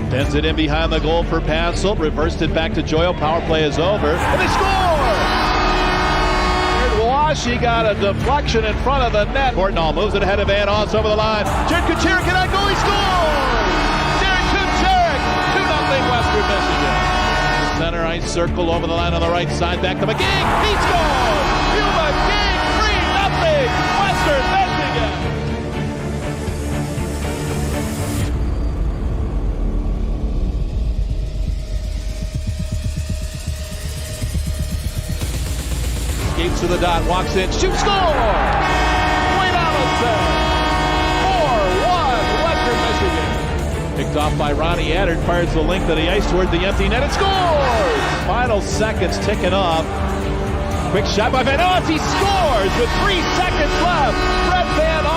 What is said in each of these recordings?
Bends it in behind the goal for Pansel. Reversed it back to Joyo. Power play is over. And they score! Washi got a deflection in front of the net. Portnall moves it ahead of Van Oss over the line. Jared Kucherik cannot go. He scores! Jared Kucherik! 2-0 Western Michigan. Center ice circle over the line on the right side. Back to McGee. He scores! Hugh McGee! 3-0 Western Michigan. Skates to the dot, walks in, shoots, score! Wayne Allison! 4-1, Western Michigan. Picked off by Ronnie Eddard, fires the length of the ice toward the empty net, and scores! Final seconds ticking off. Quick shot by Van Oss, he scores with 3 seconds left. Brett Van Oss!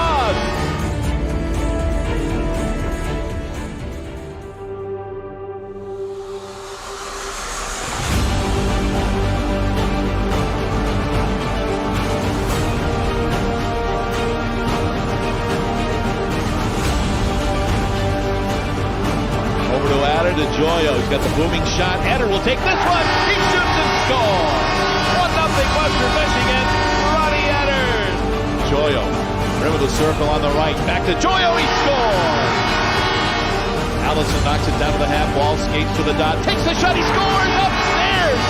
To Joyo, he's got the booming shot. Eddard will take this one. He shoots and scores. 1-0 Western Michigan. Ronnie Eddard. Joyo, rim of the circle on the right. Back to Joyo. He scores. Allison knocks it down to the half wall. Skates to the dot. Takes the shot. He scores upstairs.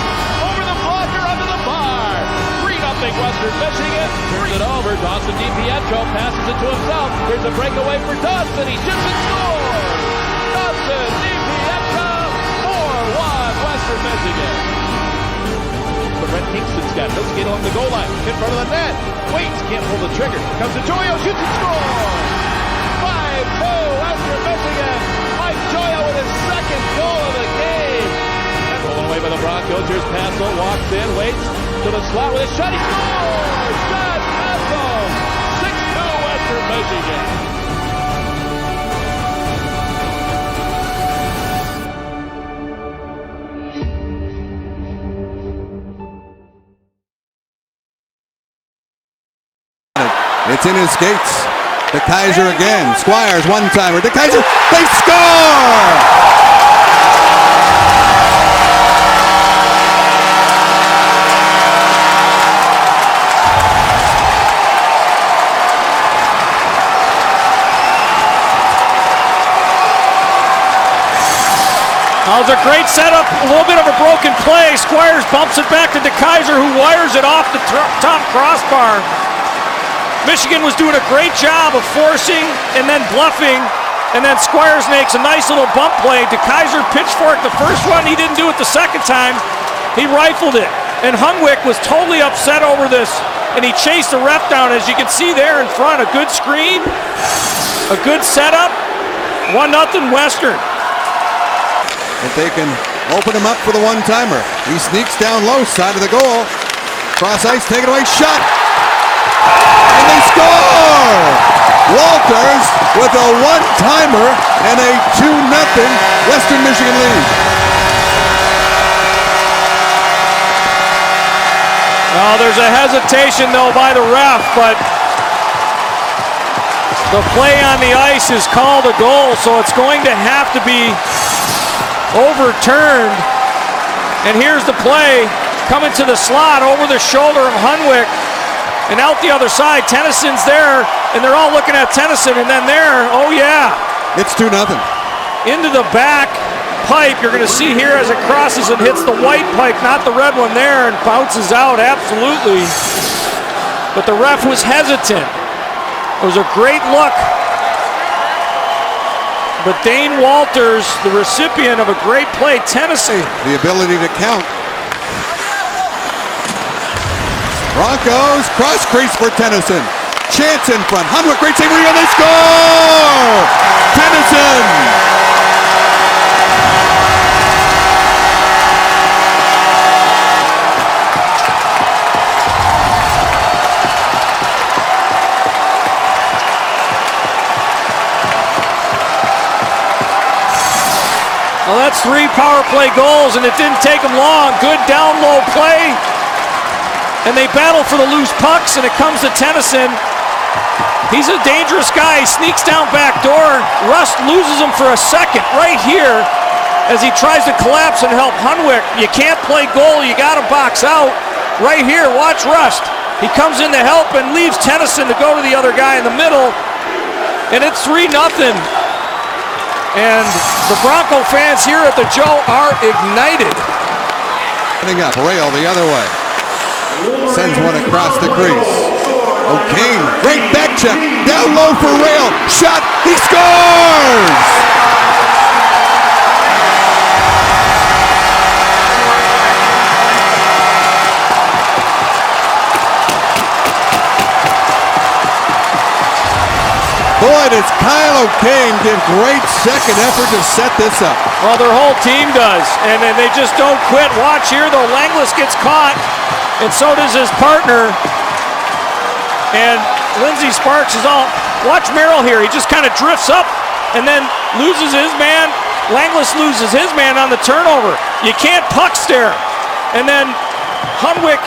Over the blocker, under the bar. 3-0 Western Michigan. Turns it over. Dawson DiPietro passes it to himself. Here's a breakaway for Dawson. He shoots and scores. Dawson DiPietro. 4-1 Western Michigan. But Brett Kingston's got it. He'll skate along the goal line. In front of the net. Waits. Can't pull the trigger. Comes to Joyo. Shoots and scores. 5-2 Western Michigan. Mike Joyo with his second goal of the game. And rolling away by the Broncos. Here's Pansel. Walks in. Waits to the slot with a shot. He scores. Josh Pansel. 6-2 Western Michigan. It's in his skates. DeKaiser again. Squires one-timer. DeKaiser. They score! That was a great setup. A little bit of a broken play. Squires bumps it back to DeKaiser, who wires it off the top crossbar. Michigan was doing a great job of forcing and then bluffing, and then Squires makes a nice little bump play. DeKaiser pitchforked the first one. He didn't do it the second time. He rifled it, and Hunwick was totally upset over this, and he chased the ref down, as you can see there in front. A good screen, a good setup, 1-0 Western. If they can open him up for the one-timer. He sneaks down low, side of the goal. Cross ice, take it away, shot! And they score! Walters with a one-timer and a 2-0 Western Michigan lead. Well, there's a hesitation, though, by the ref, but the play on the ice is called a goal, so it's going to have to be overturned. And here's the play, coming to the slot over the shoulder of Hunwick. And out the other side, Tennyson's there, and they're all looking at Tennyson, and then there, oh yeah. It's 2-0. Into the back pipe, you're gonna see here as it crosses and hits the white pipe, not the red one there, and bounces out, absolutely. But the ref was hesitant. It was a great look. But Dane Walters, the recipient of a great play, Tennessee. The ability to count. Broncos, cross crease for Tennyson. Chance in front. Hunwick, great save, and they score! Tennyson! Well, that's 3 power play goals, and it didn't take them long. Good down-low play. And they battle for the loose pucks, and it comes to Tennyson. He's a dangerous guy. He sneaks down back door. Rust loses him for a second right here. as he tries to collapse and help Hunwick. You can't play goal. You got to box out. Right here, watch Rust. He comes in to help and leaves Tennyson to go to the other guy in the middle. And it's 3-0. And the Bronco fans here at the Joe are ignited. Putting up, Rail the other way. Sends one across the crease. O'Kane, great back check. Down low for Rail. Shot, he scores! Boy, does Kyle O'Kane give great second effort to set this up. Well, their whole team does, and they just don't quit. Watch here, though. Langlis gets caught, and so does his partner. And Lindsey Sparks is all... Watch Merrill here. He just kind of drifts up and then loses his man. Langlis loses his man on the turnover. You can't puck stare. And then Hunwick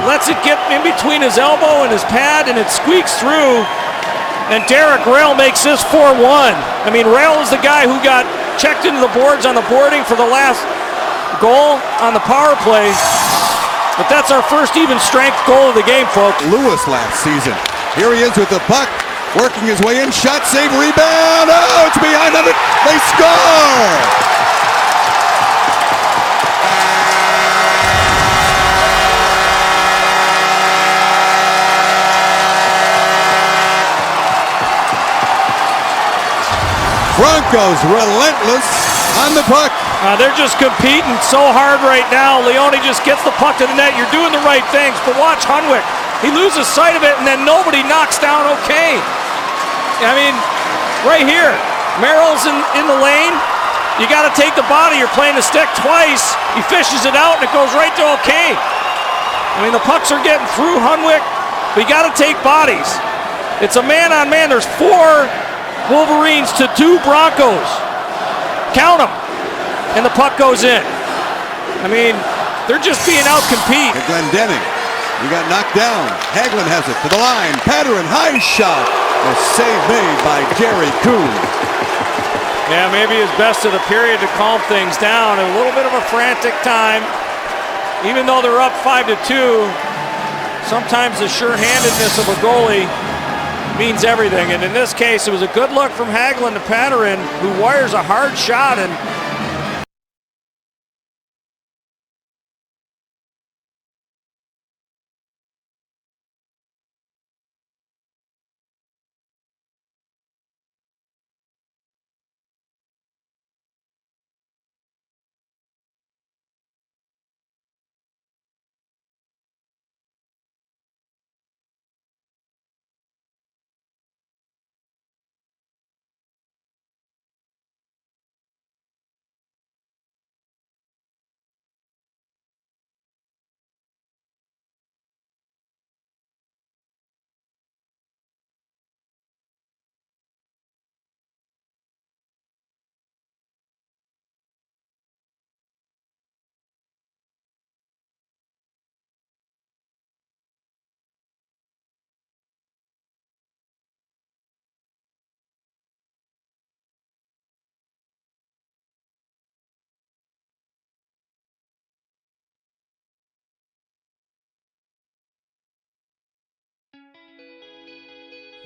lets it get in between his elbow and his pad, and it squeaks through. And Derek Rail makes this 4-1. I mean, Rail is the guy who got checked into the boards on the boarding for the last goal on the power play. But that's our first even strength goal of the game, folks. Lewis last season. Here he is with the puck, working his way in. Shot, save, rebound. Oh, it's behind of it. They score! Broncos relentless on the puck. They're just competing so hard right now. Leone just gets the puck to the net. You're doing the right things, but watch Hunwick. He loses sight of it, and then nobody knocks down O'Kane. I mean, right here, Merrill's in the lane. You got to take the body. You're playing the stick twice. He fishes it out, and it goes right to O'Kane. I mean, the pucks are getting through Hunwick. We got to take bodies. It's a man-on-man. There's 4 Wolverines to 2 Broncos. Count them. And the puck goes in. I mean, they're just being out-compete. Glendenning. He got knocked down. Hagelin has it to the line. Patterson, high shot. A save made by Jerry Kuhn. Yeah, maybe his best of the period to calm things down. A little bit of a frantic time. Even though they're up 5-2, sometimes the sure-handedness of a goalie means everything. And in this case, it was a good look from Hagelin to Patterson, who wires a hard shot, and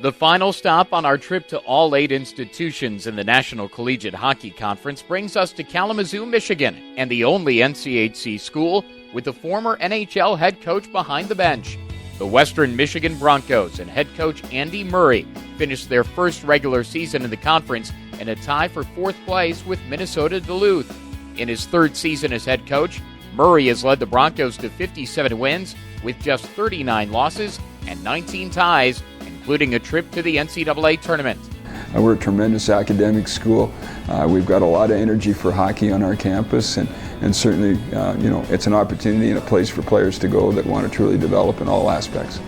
The final stop on our trip to all 8 institutions in the National Collegiate Hockey Conference brings us to Kalamazoo, Michigan, and the only NCHC school with the former NHL head coach behind the bench. The Western Michigan Broncos and head coach Andy Murray finished their first regular season in the conference in a tie for 4th place with Minnesota Duluth. In his 3rd season as head coach, Murray has led the Broncos to 57 wins with just 39 losses and 19 ties, including a trip to the NCAA tournament. We're a tremendous academic school. We've got a lot of energy for hockey on our campus, and certainly, it's an opportunity and a place for players to go that want to truly develop in all aspects.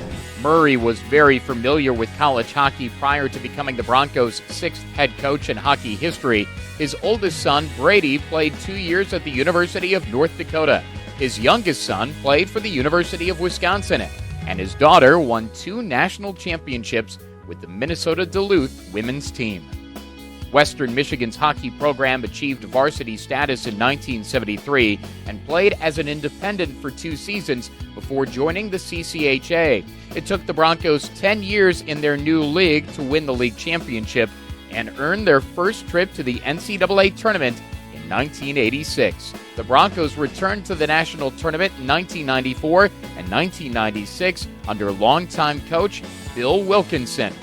Murray was very familiar with college hockey prior to becoming the Broncos' 6th head coach in hockey history. His oldest son, Brady, played 2 years at the University of North Dakota. His youngest son played for the University of Wisconsin, and his daughter won 2 national championships with the Minnesota Duluth women's team. Western Michigan's hockey program achieved varsity status in 1973 and played as an independent for 2 seasons before joining the CCHA. It took the Broncos 10 years in their new league to win the league championship and earn their first trip to the NCAA tournament in 1986. The Broncos returned to the national tournament in 1994 and 1996 under longtime coach Bill Wilkinson.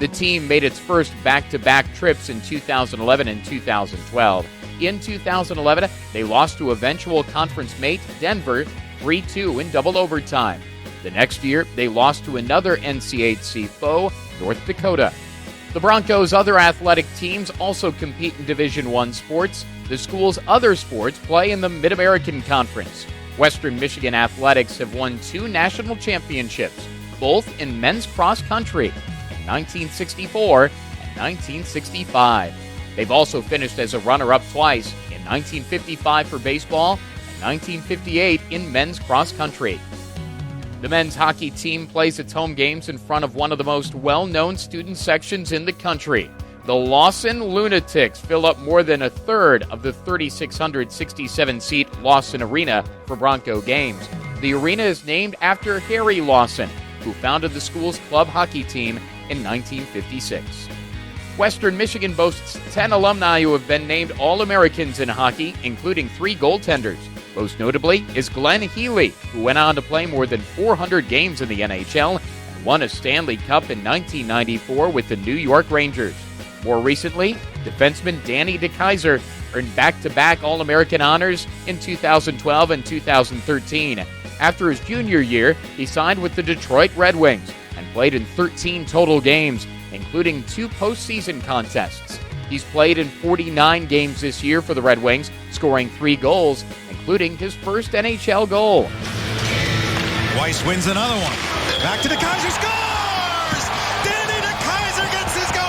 The team made its first back-to-back trips in 2011 and 2012. In 2011, they lost to eventual conference mate Denver 3-2 in double overtime. The next year, they lost to another NCHC foe, North Dakota. The Broncos' other athletic teams also compete in Division I sports. The school's other sports play in the Mid-American Conference. Western Michigan Athletics have won 2 national championships, both in men's cross country, 1964 and 1965. They've also finished as a runner-up twice, in 1955 for baseball and 1958 in men's cross country. The men's hockey team plays its home games in front of one of the most well-known student sections in the country. The Lawson Lunatics fill up more than a third of the 3,667-seat Lawson Arena for Bronco games. The arena is named after Harry Lawson, who founded the school's club hockey team in 1956. Western Michigan boasts 10 alumni who have been named All-Americans in hockey, including 3 goaltenders. Most notably is Glenn Healy, who went on to play more than 400 games in the NHL and won a Stanley Cup in 1994 with the New York Rangers. More recently, defenseman Danny DeKeyser earned back-to-back All-American honors in 2012 and 2013. After his junior year, he signed with the Detroit Red Wings and played in 13 total games, including 2 postseason contests. He's played in 49 games this year for the Red Wings, scoring 3 goals, including his first NHL goal. Weiss wins another one. Back to DeKeyser, scores! Danny DeKeyser gets his goal!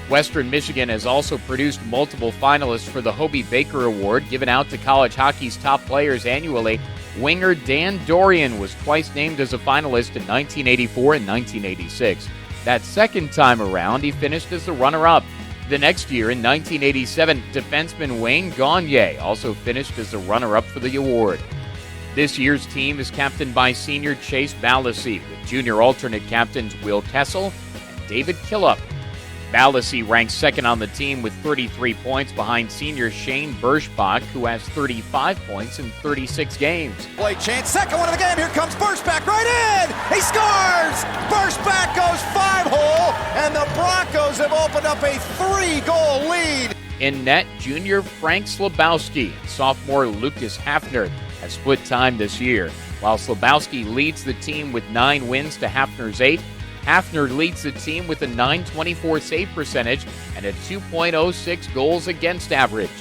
Western Michigan has also produced multiple finalists for the Hobie Baker Award, given out to college hockey's top players annually. Winger Dan Dorian was twice named as a finalist in 1984 and 1986. That second time around, he finished as the runner-up. The next year, in 1987, defenseman Wayne Gagne also finished as the runner-up for the award. This year's team is captained by senior Chase Balassi, with junior alternate captains Will Kessel and David Killup. Balassi ranks second on the team with 33 points behind senior Shane Berschbach, who has 35 points in 36 games. Play chance, second one of the game. Here comes Berschbach right in. He scores. Berschbach goes 5-hole, and the Broncos have opened up a 3-goal lead. In net, junior Frank Slabowski and sophomore Lucas Hafner have split time this year. While Slabowski leads the team with 9 wins to Hafner's 8, Hafner leads the team with a .924 save percentage and a 2.06 goals against average.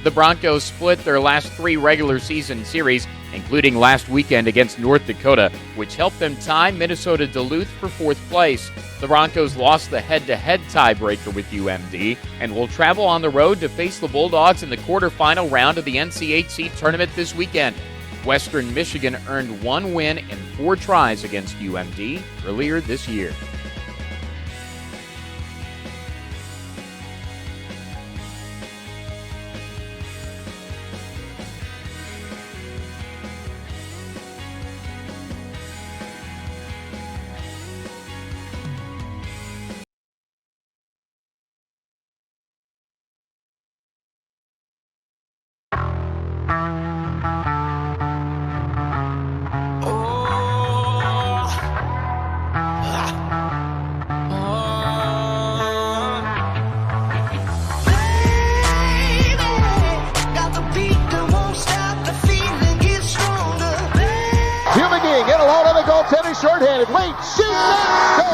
The Broncos split their last 3 regular season series, including last weekend against North Dakota, which helped them tie Minnesota Duluth for 4th place. The Broncos lost the head-to-head tiebreaker with UMD and will travel on the road to face the Bulldogs in the quarterfinal round of the NCHC tournament this weekend. Western Michigan earned 1 win in 4 tries against UMD earlier this year. Get a load of the goaltender, shorthanded. Wait, shoot, and score!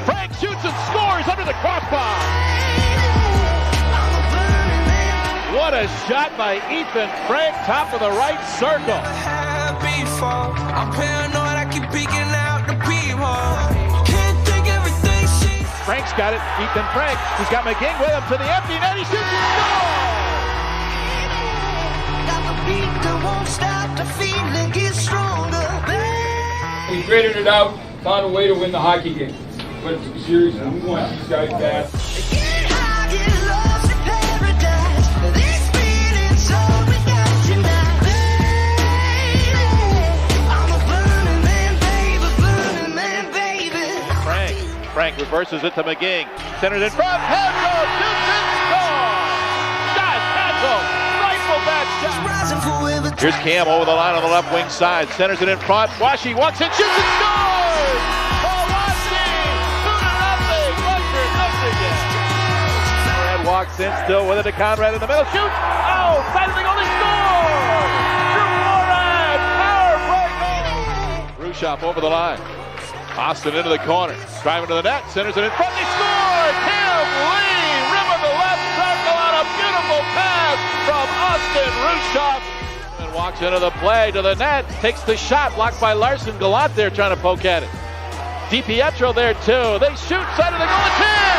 Frank shoots and scores under the crossbar. What a shot by Ethan Frank, top of the right circle. I'm paranoid, I keep peeking out the peephole. Can't think everything she. Frank's got it. Ethan Frank. He's got McGing with him to the empty net. He shoots and scores. Got the beat that won't stop, the feeling gets stronger. We graded it out, found a way to win the hockey game. But it's a series, and we want these guys back. Frank reverses it to McGee. Centers in front. Hadro shoots and scores! Josh Hadro, rifle back shot. Here's Cam over the line on the left wing side. Centers it in front. Washi wants it, shoots and scores! For Washi! 2-0, Western Michigan. Conrad walks in, still with it to Conrad in the middle. Shoots! Oh, side of the goal, they score! Drew Moran, power play goal! Rushop over the line. Austin into the corner, driving to the net, centers it in front, they score! Tim Lee, rim of the left circle on a beautiful pass from Austin Rushop. And walks into the play to the net, takes the shot, blocked by Larson. Gallant there trying to poke at it. DiPietro there too. They shoot, side of the goal, it's in!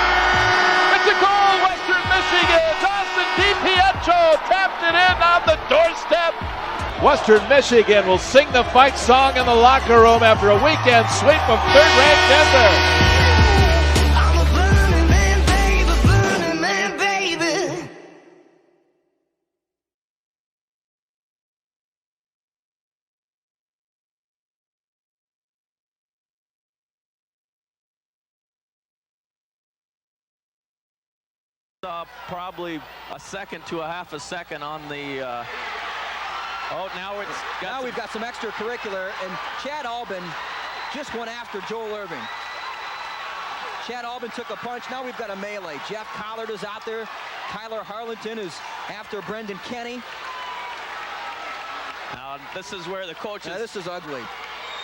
It's a goal, Western Michigan! Austin DiPietro tapped it in on the doorstep. Western Michigan will sing the fight song in the locker room after a weekend sweep of third-ranked Denver. I'm a burning man, baby. Probably a second to a half a second on the now we've got some extracurricular, and Chad Albin just went after Joel Irving. Chad Albin took a punch. Now we've got a melee. Jeff Collard is out there. Tyler Harlington is after Brendan Kenny. Now this is where the coaches. Now, this is ugly.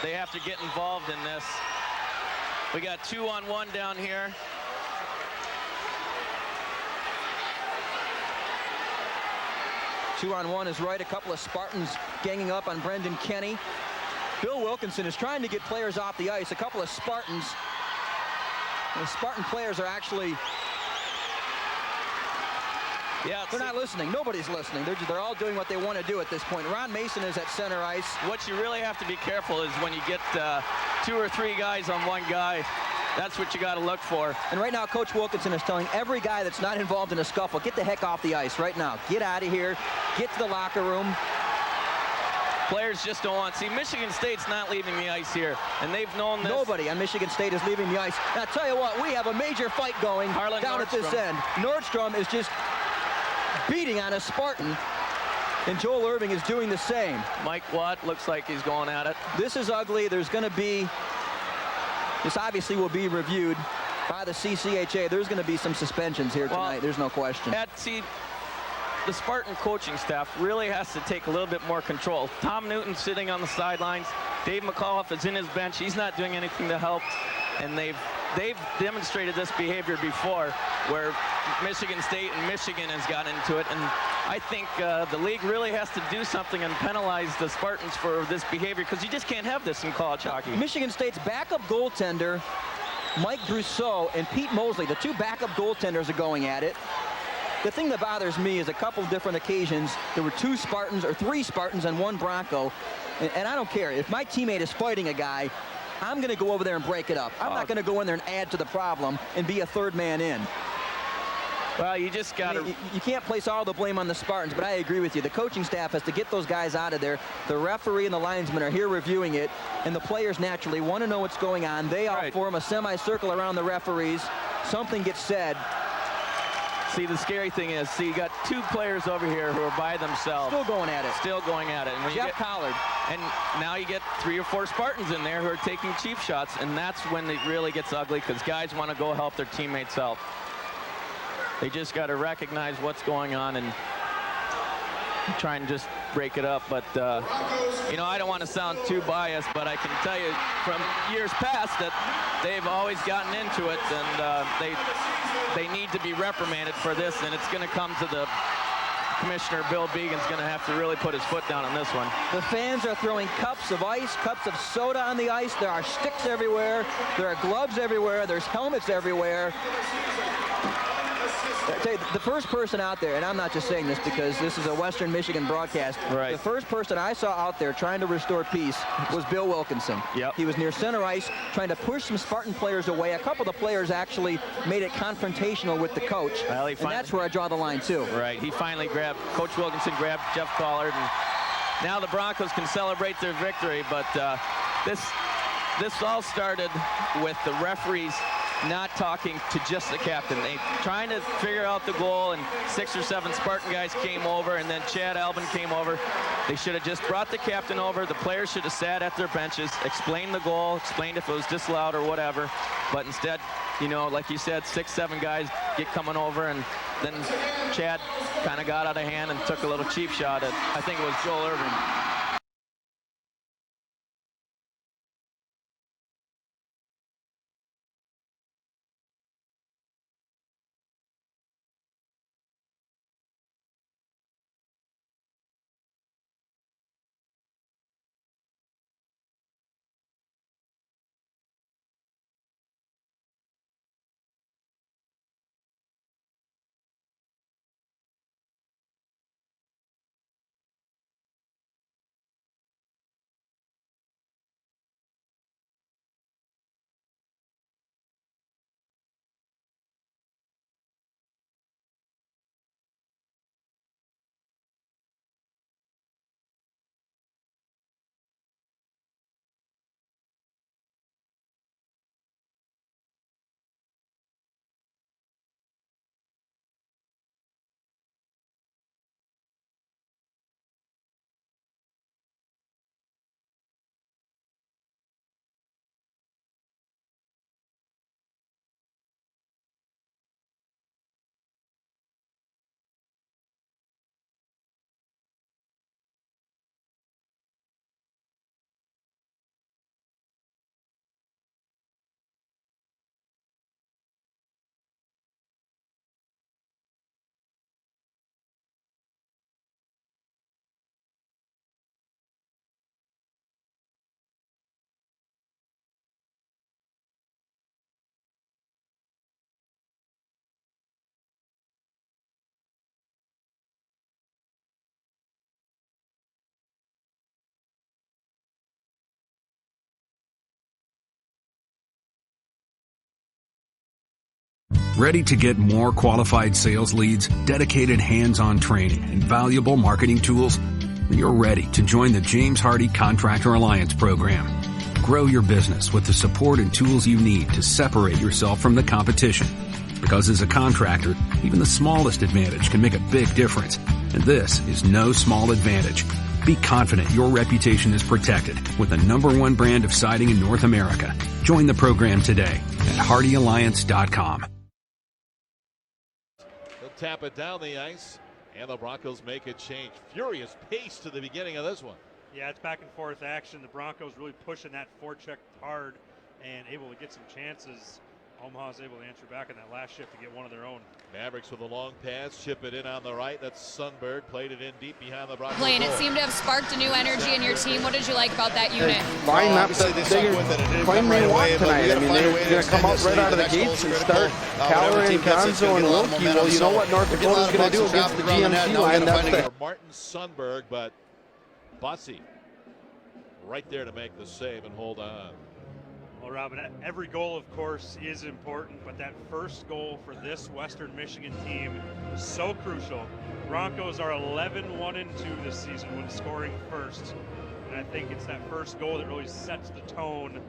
They have to get involved in this. We got 2-on-1 down here. Two-on-one is right. A couple of Spartans ganging up on Brendan Kenny. Bill Wilkinson is trying to get players off the ice. A couple of Spartans. The Spartan players are actually... Yeah, they're not listening. Nobody's listening. They're all doing what they want to do at this point. Ron Mason is at center ice. What you really have to be careful is when you get 2 or 3 guys on one guy. That's what you got to look for. And right now, Coach Wilkinson is telling every guy that's not involved in a scuffle, get the heck off the ice right now. Get out of here. Get to the locker room. Players just don't want to see. Michigan State's not leaving the ice here, and they've known this. Nobody on Michigan State is leaving the ice. Now, I'll tell you what, we have a major fight going down at this end. Nordstrom is just beating on a Spartan, and Joel Irving is doing the same. Mike Watt looks like he's going at it. This is ugly. There's going to be... This obviously will be reviewed by the CCHA. There's going to be some suspensions here tonight. There's no question. See, the Spartan coaching staff really has to take a little bit more control. Tom Newton's sitting on the sidelines. Dave McAuliffe is in his bench. He's not doing anything to help. And they've demonstrated this behavior before, where Michigan State and Michigan has gotten into it. And I think the league really has to do something and penalize the Spartans for this behavior, because you just can't have this in college hockey. Michigan State's backup goaltender, Mike Brousseau, and Pete Mosley, the 2 backup goaltenders, are going at it. The thing that bothers me is a couple different occasions, there were 2 Spartans or 3 Spartans and 1 Bronco. And I don't care. If my teammate is fighting a guy, I'm going to go over there and break it up. I'm not going to go in there and add to the problem and be a third man in. Well, you just got to... You can't place all the blame on the Spartans, but I agree with you. The coaching staff has to get those guys out of there. The referee and the linesmen are here reviewing it, and the players naturally want to know what's going on. They all form a semicircle around the referees. Something gets said. See, the scary thing is, you got 2 players over here who are by themselves. Still going at it. Still going at it. And when Jeff Collard. And now you get 3 or 4 Spartans in there who are taking cheap shots, and that's when it really gets ugly, because guys want to go help their teammates out. They just got to recognize what's going on and try and just break it up. But, you know, I don't want to sound too biased, but I can tell you from years past that they've always gotten into it, and they need to be reprimanded for this, and it's going to come to the Commissioner Bill Began's going to have to really put his foot down on this one. The fans are throwing cups of ice, cups of soda on the ice. There are sticks everywhere. There are gloves everywhere. There's helmets everywhere. I tell you, the first person out there, and I'm not just saying this because this is a Western Michigan broadcast, Right. the first person I saw out there trying to restore peace was Bill Wilkinson. Yep. He was near center ice trying to push some Spartan players away. A couple of the players actually made it confrontational with the coach, Well, and that's where I draw the line too. Right, he finally Coach Wilkinson grabbed Jeff Pollard, and now the Broncos can celebrate their victory, but this all started with the referees not talking to just the captain. They trying to figure out the goal, and 6 or 7 Spartan guys came over, and then Chad Albin came over. They should have just brought the captain over. The players should have sat at their benches, explained the goal, explained if it was disallowed or whatever. But instead, you know, like you said, 6, 7 guys get coming over, and then Chad kind of got out of hand and took a little cheap shot at, I think it was Joel Irving. Ready to get more qualified sales leads, dedicated hands-on training, and valuable marketing tools? You're ready to join the James Hardy Contractor Alliance program. Grow your business with the support and tools you need to separate yourself from the competition. Because as a contractor, even the smallest advantage can make a big difference. And this is no small advantage. Be confident your reputation is protected with the #1 brand of siding in North America. Join the program today at HardyAlliance.com. Tap it down the ice, and the Broncos make a change. Furious pace to the beginning of this one. Yeah, it's back and forth action. The Broncos really pushing that forecheck hard and able to get some chances. Omaha's able to answer back in that last shift to get one of their own. Mavericks with a long pass, chip it in on the right. That's Sundberg, played it in deep behind the Broncos. Blaine, it seemed to have sparked a new energy in your team. What did you like about that unit? Line up the claim they want tonight. I mean, they're going to come out right out of the gates and start calorie and Gonzo and Wilkie. Well, you know what North Dakota's going to do against the GMC line. That's the Martin Sundberg, but Bussey right there to make the save and hold on. Well, Robin, every goal, of course, is important, but that first goal for this Western Michigan team is so crucial. Broncos are 11-1-2 this season when scoring first, and I think it's that first goal that really sets the tone.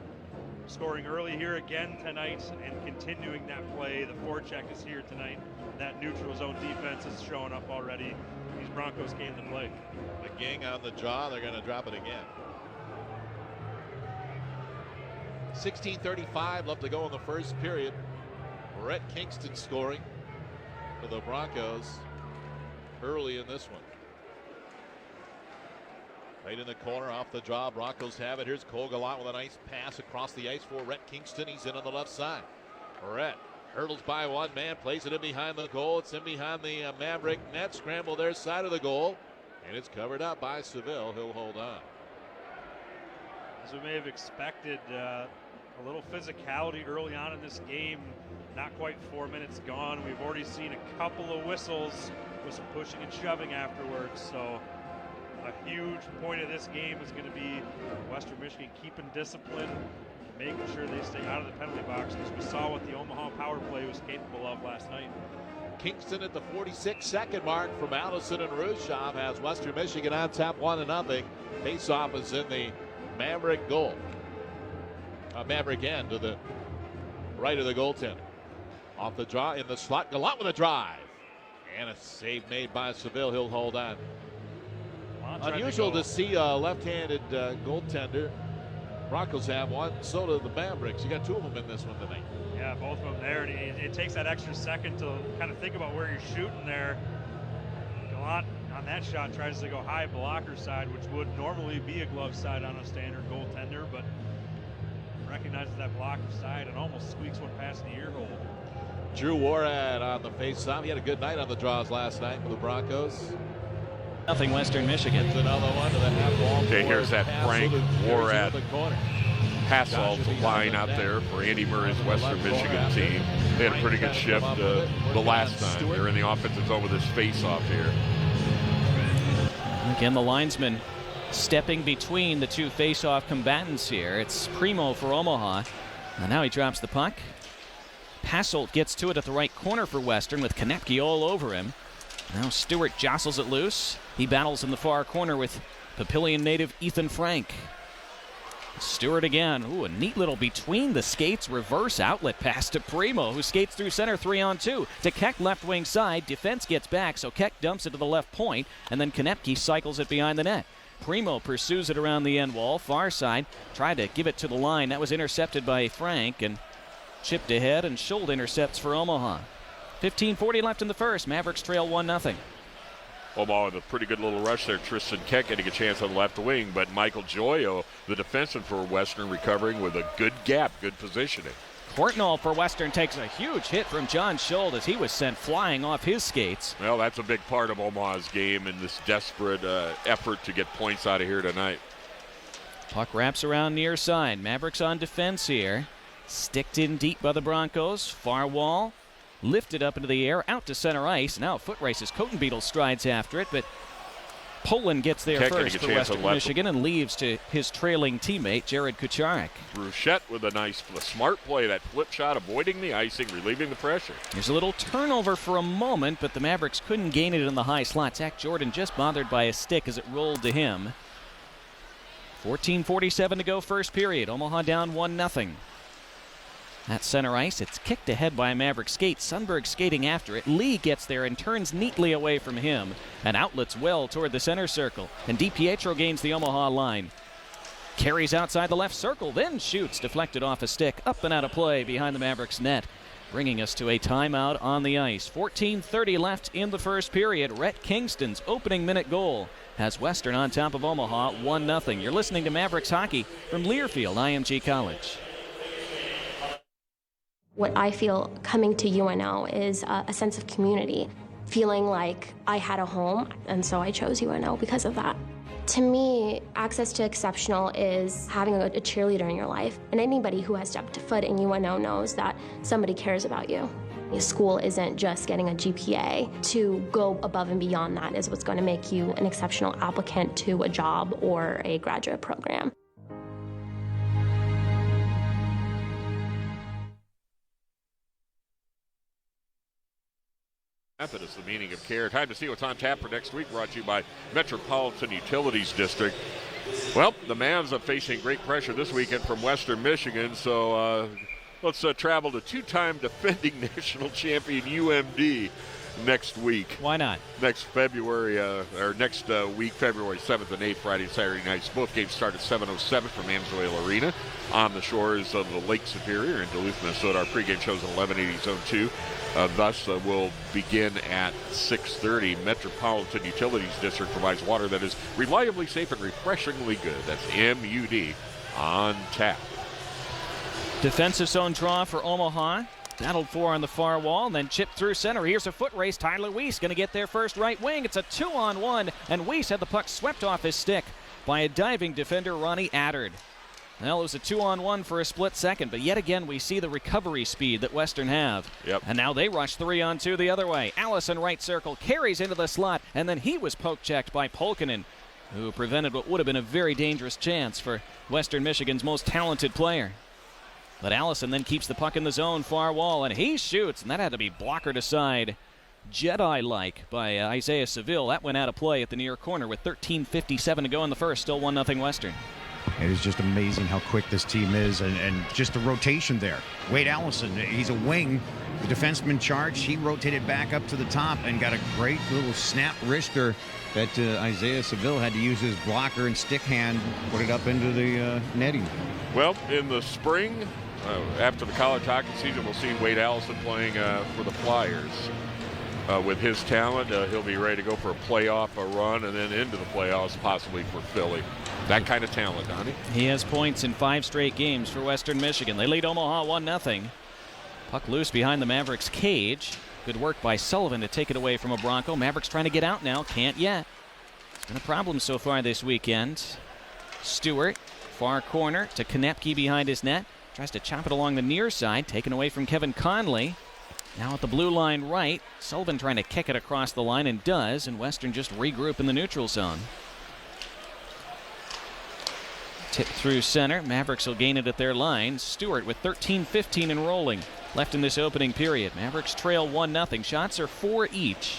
Scoring early here again tonight and continuing that play. The forecheck is here tonight. That neutral zone defense is showing up already. These Broncos came to play. The gang on the jaw, they're going to drop it again. 16:35 left to go in the first period. Rhett Kingston scoring for the Broncos early in this one. Right in the corner off the draw. Broncos have it. Here's Cole Gallant with a nice pass across the ice for Rhett Kingston. He's in on the left side. Rhett hurdles by one man, plays it in behind the goal. It's in behind the Maverick net. Scramble their side of the goal, and it's covered up by Seville. He'll hold on. As we may have expected, a little physicality early on in this game. not quite 4 minutes gone. We've already seen a couple of whistles with some pushing and shoving afterwards. So a huge point of this game is going to be Western Michigan keeping discipline, making sure they stay out of the penalty box, because we saw what the Omaha power play was capable of last night. Kingston at the 46-second mark from Allison and Rushoff has Western Michigan on top 1-0. Face-off is in the Maverick goal. Maverick end to the right of the goaltender. Off the draw in the slot. Gallant with a drive. And a save made by Seville. He'll hold on. Unusual to see a left-handed goaltender. Broncos have one, so do the Mavericks. You got two of them in this one tonight. Yeah, both of them there. And it takes that extra second to kind of think about where you're shooting there. Gallant on that shot tries to go high blocker side, which would normally be a glove side on a standard goaltender, but recognizes that blocker side and almost squeaks one past the ear hole. Drew Warad on the face-off. He had a good night on the draws last night for the Broncos. Nothing Western Michigan. It's another one to the half wall. Okay, here's that Frank Warad pass off line out there for Andy Murray's Western Michigan team. They had a pretty good shift the last time. They're in the offensive zone with this face-off here. Again, the linesman stepping between the two face-off combatants here. It's Primo for Omaha. And now he drops the puck. Passolt gets to it at the right corner for Western with Konecki all over him. Now Stewart jostles it loose. He battles in the far corner with Papillion native Ethan Frank. Stewart again. Ooh, a neat little between the skates reverse outlet pass to Primo, who skates through center 3-on-2. To Keck left wing side. Defense gets back, so Keck dumps it to the left point, and then Konecki cycles it behind the net. Primo pursues it around the end wall, far side. Tried to give it to the line. That was intercepted by Frank, and chipped ahead, and Schuld intercepts for Omaha. 15:40 left in the first. Mavericks trail 1-0. Omaha with a pretty good little rush there. Tristan Keck getting a chance on the left wing, but Michael Joyo, the defenseman for Western, recovering with a good gap, good positioning. Courtnall for Western takes a huge hit from John Schuld as he was sent flying off his skates. Well, that's a big part of Omaha's game in this desperate effort to get points out of here tonight. Puck wraps around near side. Mavericks on defense here. Sticked in deep by the Broncos. Far wall. Lifted up into the air, out to center ice. Now foot races. Cotenbeetle strides after it, but Poland gets there first for Western Michigan and leaves to his trailing teammate, Jared Kucharek. Bruchette with a smart play, that flip shot, avoiding the icing, relieving the pressure. There's a little turnover for a moment, but the Mavericks couldn't gain it in the high slot. Zach Jordan just bothered by a stick as it rolled to him. 14:47 to go first period. Omaha down 1-0. At center ice, it's kicked ahead by a Maverick skate. Sundberg skating after it. Lee gets there and turns neatly away from him and outlets well toward the center circle. And DiPietro gains the Omaha line. Carries outside the left circle, then shoots, deflected off a stick, up and out of play behind the Mavericks net, bringing us to a timeout on the ice. 14:30 left in the first period. Rhett Kingston's opening minute goal has Western on top of Omaha 1-0. You're listening to Mavericks hockey from Learfield IMG College. What I feel coming to UNO is a sense of community, feeling like I had a home, and so I chose UNO because of that. To me, access to exceptional is having a cheerleader in your life, and anybody who has stepped foot in UNO knows that somebody cares about you. School isn't just getting a GPA. To go above and beyond that is what's going to make you an exceptional applicant to a job or a graduate program. Method is the meaning of care. Time to see what's on tap for next week, brought to you by Metropolitan Utilities District. Well, the Mavs are facing great pressure this weekend from Western Michigan, so let's travel to two-time defending national champion UMD next week. Why not? Next February, or next week, February 7th and 8th, Friday and Saturday nights. Both games start at 7:07 from Amsoil Arena on the shores of the Lake Superior in Duluth, Minnesota. Our pregame shows at 1180 Zone 2. Thus, will begin at 6:30. Metropolitan Utilities District provides water that is reliably safe and refreshingly good. That's MUD on tap. Defensive zone draw for Omaha. Battled for on the far wall, then chipped through center. Here's a foot race. Tyler Weiss going to get there first right wing. It's a 2-on-1, and Weiss had the puck swept off his stick by a diving defender, Ronnie Addard. Well, it was a 2-on-1 for a split second, but yet again we see the recovery speed that Western have. Yep. And now they rush 3-on-2 the other way. Allison right circle, carries into the slot, and then he was poke-checked by Polkinen, who prevented what would have been a very dangerous chance for Western Michigan's most talented player. But Allison then keeps the puck in the zone, far wall, and he shoots, and that had to be blockered aside Jedi-like by Isaiah Seville. That went out of play at the near corner with 13:57 to go in the first. Still 1-0 Western. It is just amazing how quick this team is, and just the rotation there. Wade Allison, he's a wing. The defenseman charged. He rotated back up to the top and got a great little snap wrister that Isaiah Seville had to use his blocker and stick hand, put it up into the netting. Well, in the spring, after the college hockey season, we'll see Wade Allison playing for the Flyers. With his talent, he'll be ready to go for a playoff run and then into the playoffs, possibly for Philly. That kind of talent, Donnie. He has points in 5 straight games for Western Michigan. They lead Omaha 1-0. Puck loose behind the Mavericks' cage. Good work by Sullivan to take it away from a Bronco. Mavericks trying to get out now. Can't yet. It's been a problem so far this weekend. Stewart, far corner to Konepke behind his net. Tries to chop it along the near side. Taken away from Kevin Conley. Now at the blue line right. Sullivan trying to kick it across the line and does. And Western just regroup in the neutral zone. Tip through center. Mavericks will gain it at their line. Stewart with 13:15 and rolling left in this opening period. Mavericks trail 1-0. Shots are 4 each.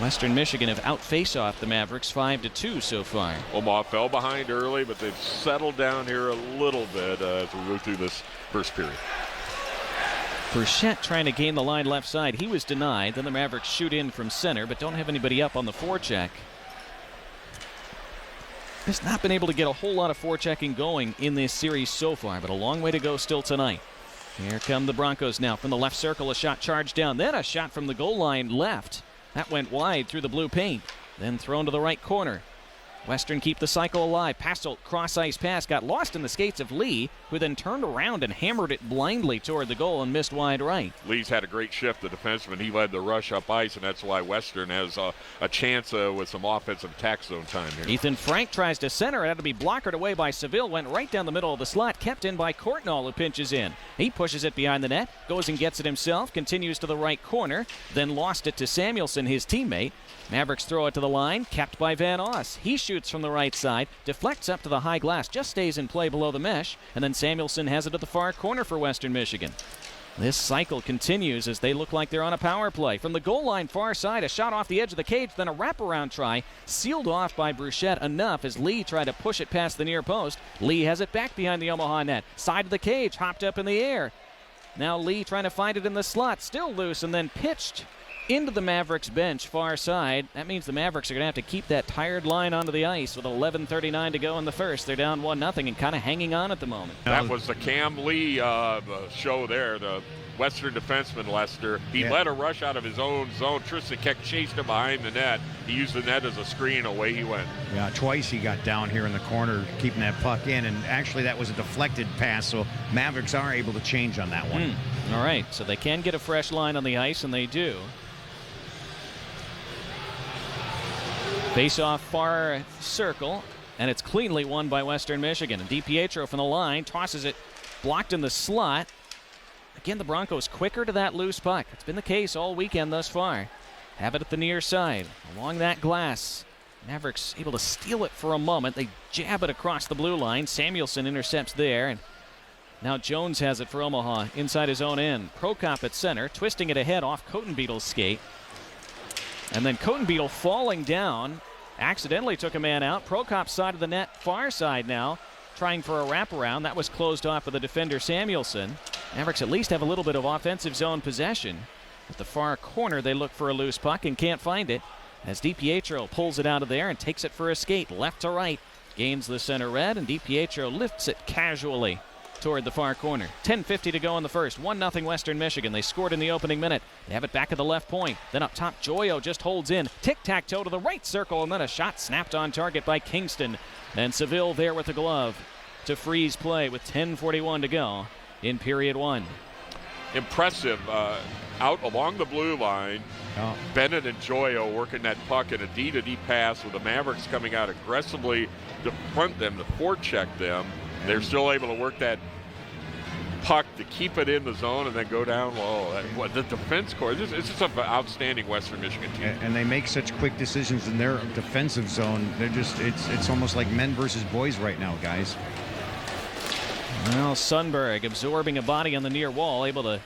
Western Michigan have out-face-off the Mavericks 5-2 so far. Omaha fell behind early, but they've settled down here a little bit as we move through this first period. Burchett trying to gain the line left side. He was denied. Then the Mavericks shoot in from center, but don't have anybody up on the forecheck. Has not been able to get a whole lot of forechecking going in this series so far, but a long way to go still tonight. Here come the Broncos now from the left circle. A shot charged down, then a shot from the goal line left. That went wide through the blue paint, then thrown to the right corner. Western keep the cycle alive. Passelt, cross-ice pass, got lost in the skates of Lee, who then turned around and hammered it blindly toward the goal and missed wide right. Lee's had a great shift, the defenseman. He led the rush up ice, and that's why Western has a chance with some offensive attack zone time here. Ethan Frank tries to center. It had to be blockered away by Seville. Went right down the middle of the slot, kept in by Courtnall, who pinches in. He pushes it behind the net, goes and gets it himself, continues to the right corner, then lost it to Samuelson, his teammate. Mavericks throw it to the line, capped by Van Oss. He shoots from the right side, deflects up to the high glass, just stays in play below the mesh, and then Samuelson has it at the far corner for Western Michigan. This cycle continues as they look like they're on a power play. From the goal line far side, a shot off the edge of the cage, then a wraparound try, sealed off by Burchett enough as Lee tried to push it past the near post. Lee has it back behind the Omaha net. Side of the cage, hopped up in the air. Now Lee trying to find it in the slot, still loose, and then pitched into the Mavericks bench far side. That means the Mavericks are going to have to keep that tired line onto the ice with 11:39 to go in the first. They're down 1-0 and kind of hanging on at the moment. That was the Cam Lee show there, the Western defenseman, Lester. He led a rush out of his own zone. Tristan Keck chased him behind the net. He used the net as a screen. Away he went. Yeah, twice he got down here in the corner, keeping that puck in, and actually that was a deflected pass, so Mavericks are able to change on that one. All right, so they can get a fresh line on the ice, and they do. Face-off far circle, and it's cleanly won by Western Michigan. And DiPietro from the line tosses it, blocked in the slot. Again, the Broncos quicker to that loose puck. It's been the case all weekend thus far. Have it at the near side, along that glass. Mavericks able to steal it for a moment. They jab it across the blue line. Samuelson intercepts there, and now Jones has it for Omaha inside his own end. Prokop at center, twisting it ahead off Cotenbeetle's skate. And then Cotenbeetle falling down, accidentally took a man out. Prokop's side of the net, far side now, trying for a wraparound. That was closed off with the defender Samuelson. Mavericks at least have a little bit of offensive zone possession. At the far corner, they look for a loose puck and can't find it, as DiPietro pulls it out of there and takes it for a skate, left to right. Gains the center red, and DiPietro lifts it casually toward the far corner. 10:50 to go in the first. 1-0 Western Michigan. They scored in the opening minute. They have it back at the left point. Then up top, Joyo just holds in. Tic-tac-toe to the right circle, and then a shot snapped on target by Kingston. And Seville there with the glove to freeze play with 10:41 to go in period one. Impressive. Out along the blue line, Bennett and Joyo working that puck in a D-to-D pass with the Mavericks coming out aggressively to front them, to forecheck them. They're still able to work that puck to keep it in the zone and then go down low. What the defense core, it's just an outstanding Western Michigan team. And they make such quick decisions in their defensive zone. They're just, it's almost like men versus boys right now, guys. Well, Sundberg absorbing a body on the near wall, able to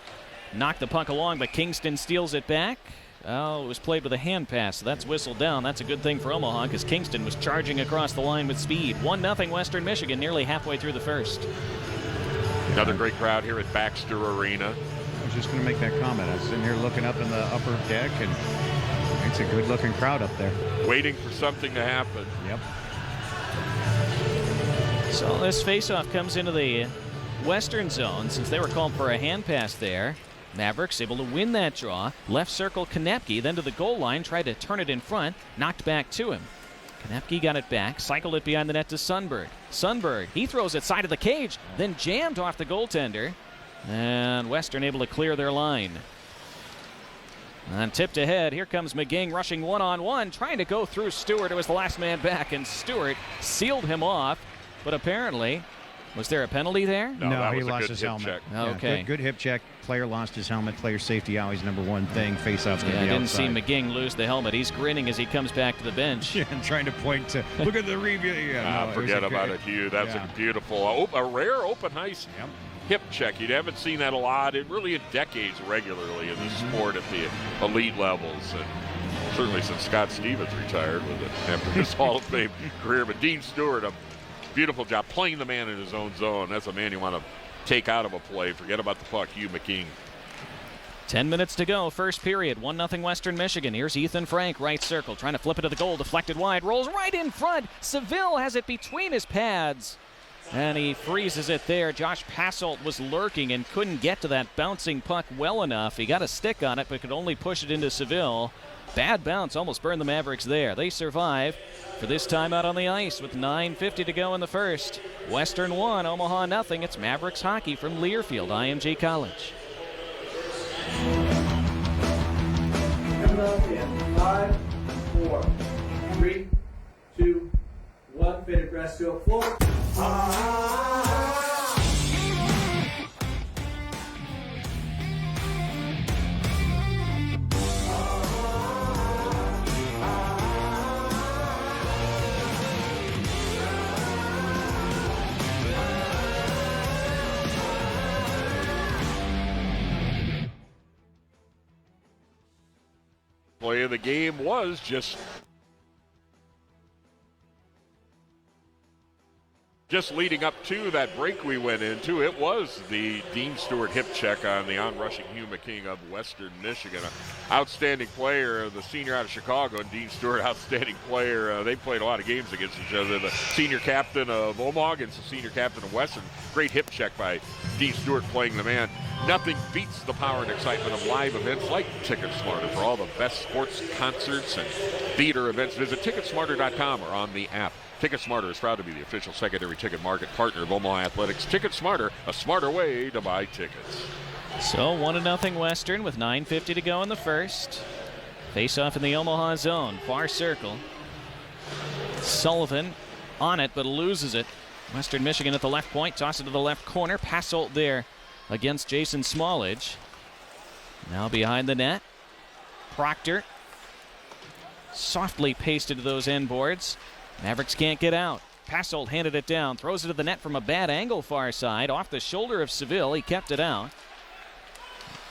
knock the puck along, but Kingston steals it back. Oh, it was played with a hand pass, so that's whistled down. That's a good thing for Omaha because Kingston was charging across the line with speed. 1-0 Western Michigan, nearly halfway through the first. Another great crowd here at Baxter Arena. I was just going to make that comment. I was sitting here looking up in the upper deck, and it's a good-looking crowd up there. Waiting for something to happen. Yep. So this faceoff comes into the Western zone since they were called for a hand pass there. Mavericks able to win that draw. Left circle Konepke, then to the goal line, tried to turn it in front, knocked back to him. Konepke got it back, cycled it behind the net to Sundberg. Sundberg, he throws it side of the cage, then jammed off the goaltender. And Western able to clear their line. And tipped ahead, here comes McGing rushing one-on-one, trying to go through Stewart, who was the last man back, and Stewart sealed him off. But apparently, was there a penalty there? No, he lost his helmet. Yeah, okay. Good hip check. Player lost his helmet. Player safety always number one thing. Face-off's going to I be didn't outside. see McGing lose the helmet. He's grinning as he comes back to the bench. And trying to point to, look at the review. Forget about it, Hugh. That's a beautiful, a rare open ice hip check. You haven't seen that a lot, really in decades regularly in the sport at the elite levels. And certainly since Scott Stevens retired with it after his Hall of Fame career. But Dean Stewart, a beautiful job playing the man in his own zone. That's a man you want to take out of a play. Forget about the puck, Hugh McKean. 10 minutes to go, first period. 1-0 Western Michigan. Here's Ethan Frank, right circle, trying to flip it to the goal, deflected wide, rolls right in front. Seville has it between his pads, and he freezes it there. Josh Passolt was lurking and couldn't get to that bouncing puck well enough. He got a stick on it, but could only push it into Seville. Bad bounce, almost burned the Mavericks there. They survive for this time out on the ice with 9:50 to go in the first. Western 1, Omaha nothing. It's Mavericks hockey from Learfield, IMG College. In 5, 4, 3, 2, 1. Faded grass to a floor. Play of the game was just leading up to that break we went into. It was the Dean Stewart hip check on the on-rushing Hugh McKing of Western Michigan. Outstanding player, the senior out of Chicago, and Dean Stewart, outstanding player. They played a lot of games against each other. The senior captain of Omaha against the senior captain of Western. Great hip check by Dean Stewart playing the man. Nothing beats the power and excitement of live events like TicketSmarter. For all the best sports, concerts, and theater events, visit TicketSmarter.com or on the app. TicketSmarter is proud to be the official secondary ticket market partner of Omaha Athletics. TicketSmarter, a smarter way to buy tickets. So 1-0 Western with 9:50 to go in the first. Face off in the Omaha zone, far circle. Sullivan on it, but loses it. Western Michigan at the left point, toss it to the left corner. Passolt there against Jason Smallage. Now behind the net. Proctor softly pasted to those end boards. Mavericks can't get out. Passolt handed it down, throws it to the net from a bad angle far side, off the shoulder of Seville. He kept it out.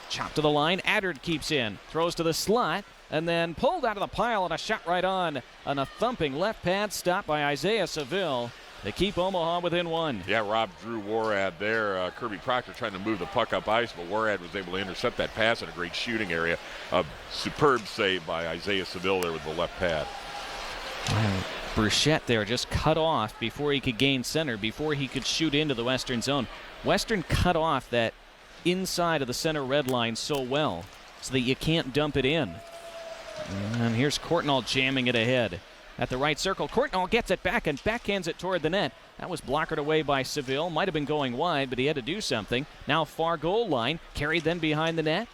Chopped to the line. Addard keeps in, throws to the slot, and then pulled out of the pile and a shot right on a thumping left pad stop by Isaiah Seville. They keep Omaha within one. Yeah, Rob drew Warad there. Kirby Proctor trying to move the puck up ice, but Warad was able to intercept that pass in a great shooting area. A superb save by Isaiah Seville there with the left pad. Bruchette there just cut off before he could gain center, before he could shoot into the Western zone. Western cut off that inside of the center red line so well so that you can't dump it in. And here's Courtnall jamming it ahead. At the right circle, Courtnall gets it back and backhands it toward the net. That was blockered away by Seville. Might have been going wide, but he had to do something. Now far goal line, carried then behind the net.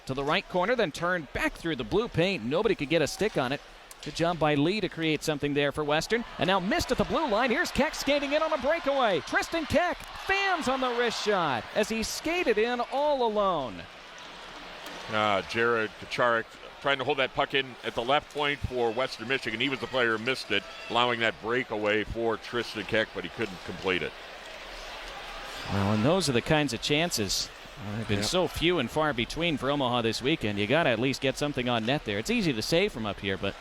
To the right corner, then turned back through the blue paint. Nobody could get a stick on it. Good job by Lee to create something there for Western. And now missed at the blue line. Here's Keck skating in on a breakaway. Tristan Keck, fans on the wrist shot as he skated in all alone. Jared Kacharik trying to hold that puck in at the left point for Western Michigan. He was the player who missed it, allowing that breakaway for Tristan Keck, but he couldn't complete it. Well, and those are the kinds of chances. They've been so few and far between for Omaha this weekend. You got to at least get something on net there. It's easy to say from up here, but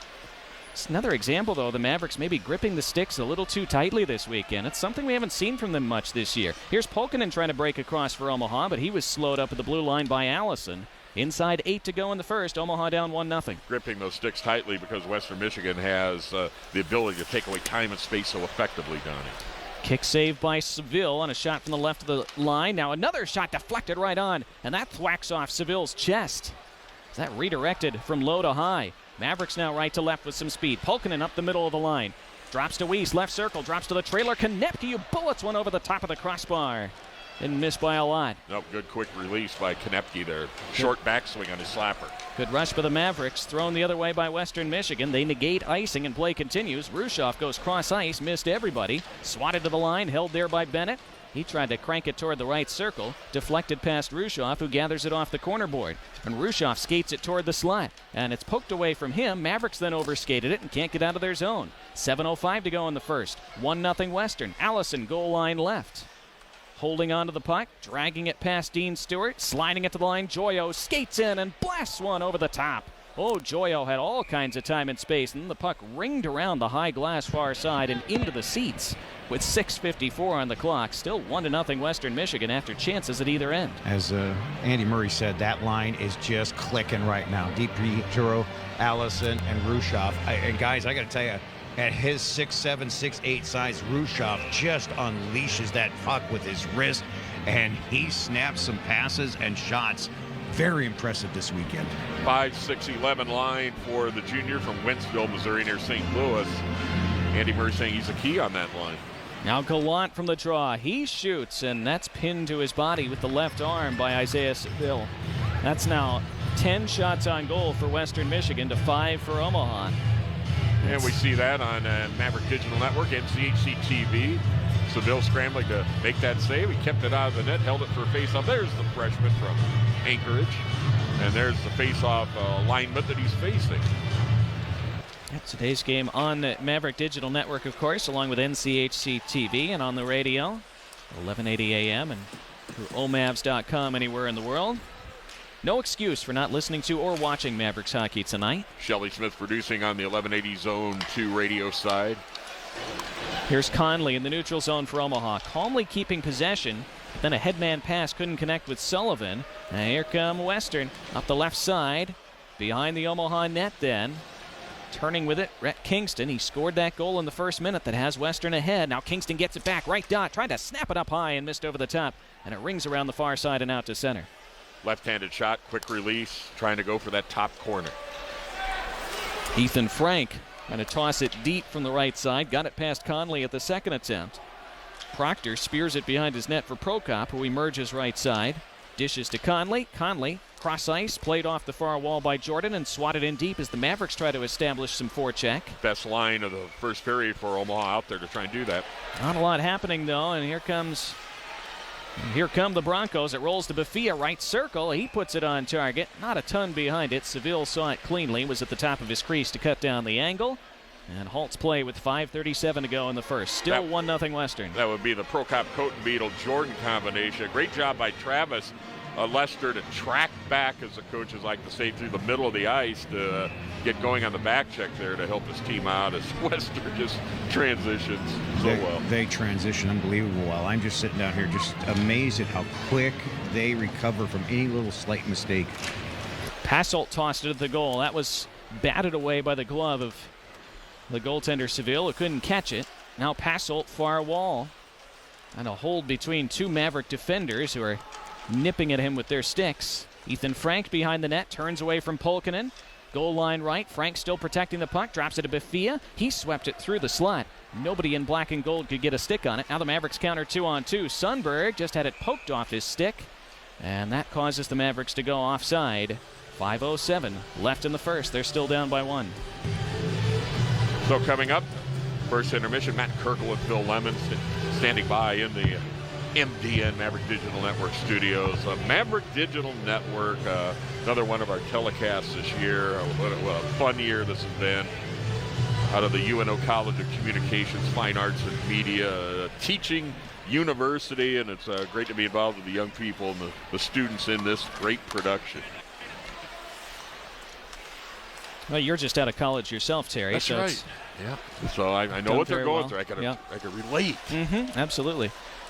it's another example, though, the Mavericks maybe gripping the sticks a little too tightly this weekend. It's something we haven't seen from them much this year. Here's Polkinen trying to break across for Omaha, but he was slowed up at the blue line by Allison. Inside 8 to go in the first. Omaha down 1-0. Gripping those sticks tightly because Western Michigan has the ability to take away time and space so effectively, Donnie. Kick save by Seville on a shot from the left of the line. Now another shot deflected right on, and that thwacks off Seville's chest. Is that redirected from low to high? Mavericks now right to left with some speed. Polkinen up the middle of the line. Drops to Weiss, left circle, drops to the trailer. Konepke bullets one over the top of the crossbar. Didn't miss by a lot. Nope, good quick release by Konepke there. Short backswing on his slapper. Good rush by the Mavericks. Thrown the other way by Western Michigan. They negate icing and play continues. Rushoff goes cross ice, missed everybody. Swatted to the line, held there by Bennett. He tried to crank it toward the right circle. Deflected past Rushoff, who gathers it off the corner board. And Rushoff skates it toward the slot. And it's poked away from him. Mavericks then overskated it and can't get out of their zone. 7:05 to go in the first. 1-0 Western. Allison, goal line left. Holding on to the puck, dragging it past Dean Stewart, sliding it to the line. Joyo skates in and blasts one over the top. Oh, Joyo had all kinds of time and space, and then the puck ringed around the high glass far side and into the seats with 6:54 on the clock. Still 1-0 Western Michigan after chances at either end. As Andy Murray said, that line is just clicking right now. DiPietro, Allison, and Rushoff. And guys, I got to tell you, at his 6'7", 6'8" size, Rushoff just unleashes that puck with his wrist, and he snaps some passes and shots. Very impressive this weekend. 5'6", 11" line for the junior from Wentzville, Missouri, near St. Louis. Andy Murray saying he's a key on that line. Now Gallant from the draw. He shoots, and that's pinned to his body with the left arm by Isaiah Seville. That's now 10 shots on goal for Western Michigan to 5 for Omaha. And we see that on Maverick Digital Network, NCHC TV. Seville scrambling to make that save. He kept it out of the net, held it for a face-off. There's the freshman from Anchorage. And there's the face-off alignment that he's facing. Today's game on the Maverick Digital Network, of course, along with NCHC TV and on the radio, 1180 a.m. and through omavs.com anywhere in the world. No excuse for not listening to or watching Mavericks hockey tonight. Shelly Smith producing on the 1180 Zone 2 radio side. Here's Conley in the neutral zone for Omaha, calmly keeping possession. Then a headman pass couldn't connect with Sullivan. And here come Western up the left side, behind the Omaha net then. Turning with it, Rhett Kingston. He scored that goal in the first minute that has Western ahead. Now Kingston gets it back, right dot, tried to snap it up high and missed over the top. And it rings around the far side and out to center. Left-handed shot, quick release, trying to go for that top corner. Ethan Frank trying to toss it deep from the right side. Got it past Conley at the second attempt. Proctor spears it behind his net for Prokop, who emerges right side. Dishes to Conley. Conley, cross ice, played off the far wall by Jordan and swatted in deep as the Mavericks try to establish some forecheck. Best line of the first period for Omaha out there to try and do that. Not a lot happening, though, and here come the Broncos. It rolls to Bafia, right circle. He puts it on target. Not a ton behind it. Seville saw it cleanly. Was at the top of his crease to cut down the angle. And halts play with 5:37 to go in the first. Still 1-0 Western. That would be the Prokop Cotenbeadle Jordan combination. Great job by Travis Lester to track back, as the coaches like to say, through the middle of the ice to get going on the back check there to help his team out as Western just transitions so well. They transition unbelievable well. I'm just sitting down here just amazed at how quick they recover from any little slight mistake. Passolt tossed it at the goal. That was batted away by the glove of the goaltender Seville, who couldn't catch it. Now Passolt far wall. And a hold between two Maverick defenders who are nipping at him with their sticks. Ethan Frank behind the net, turns away from Polkinen. Goal line right. Frank still protecting the puck, drops it to Bafia. He swept it through the slot. Nobody in black and gold could get a stick on it. Now the Mavericks counter 2-on-2. Sundberg just had it poked off his stick, and that causes the Mavericks to go offside. 5:07 left in the first. They're still down by 1. So coming up, first intermission, Matt Kirkle and Phil Lemon standing by in the MDN Maverick Digital Network studios. Maverick Digital Network, another one of our telecasts this year. What a fun year this has been. Out of the UNO College of Communications, Fine Arts and Media, teaching university, and it's great to be involved with the young people and the students in this great production. Well, you're just out of college yourself, Terry. That's so right. Yeah. So I know what they're going through. I can relate. Absolutely.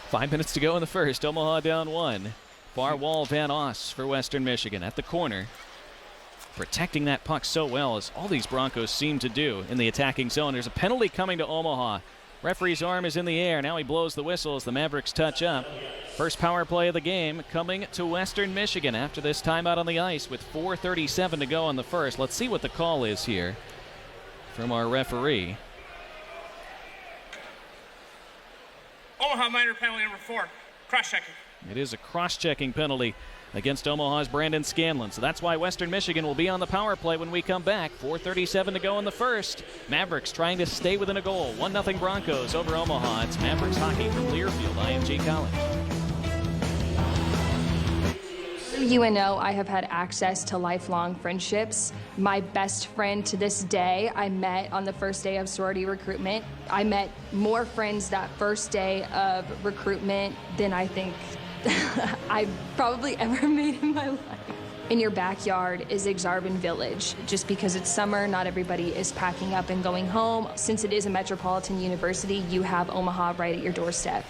5 minutes to go in the first. Omaha down 1. Far wall Van Oss for Western Michigan at the corner. Protecting that puck so well, as all these Broncos seem to do in the attacking zone. There's a penalty coming to Omaha. Referee's arm is in the air. Now he blows the whistle as the Mavericks touch up. First power play of the game coming to Western Michigan after this timeout on the ice with 4:37 to go in the first. Let's see what the call is here from our referee. Omaha minor penalty number 4, cross-checking. It is a cross-checking penalty against Omaha's Brandon Scanlon. So that's why Western Michigan will be on the power play when we come back. 4:37 to go in the first. Mavericks trying to stay within a goal. 1-0 Broncos over Omaha. It's Mavericks hockey from Learfield, IMG College. Through UNO, I have had access to lifelong friendships. My best friend to this day, I met on the first day of sorority recruitment. I met more friends that first day of recruitment than I think I've probably ever made in my life. In your backyard is Exarban Village. Just because it's summer, not everybody is packing up and going home. Since it is a metropolitan university, you have Omaha right at your doorstep.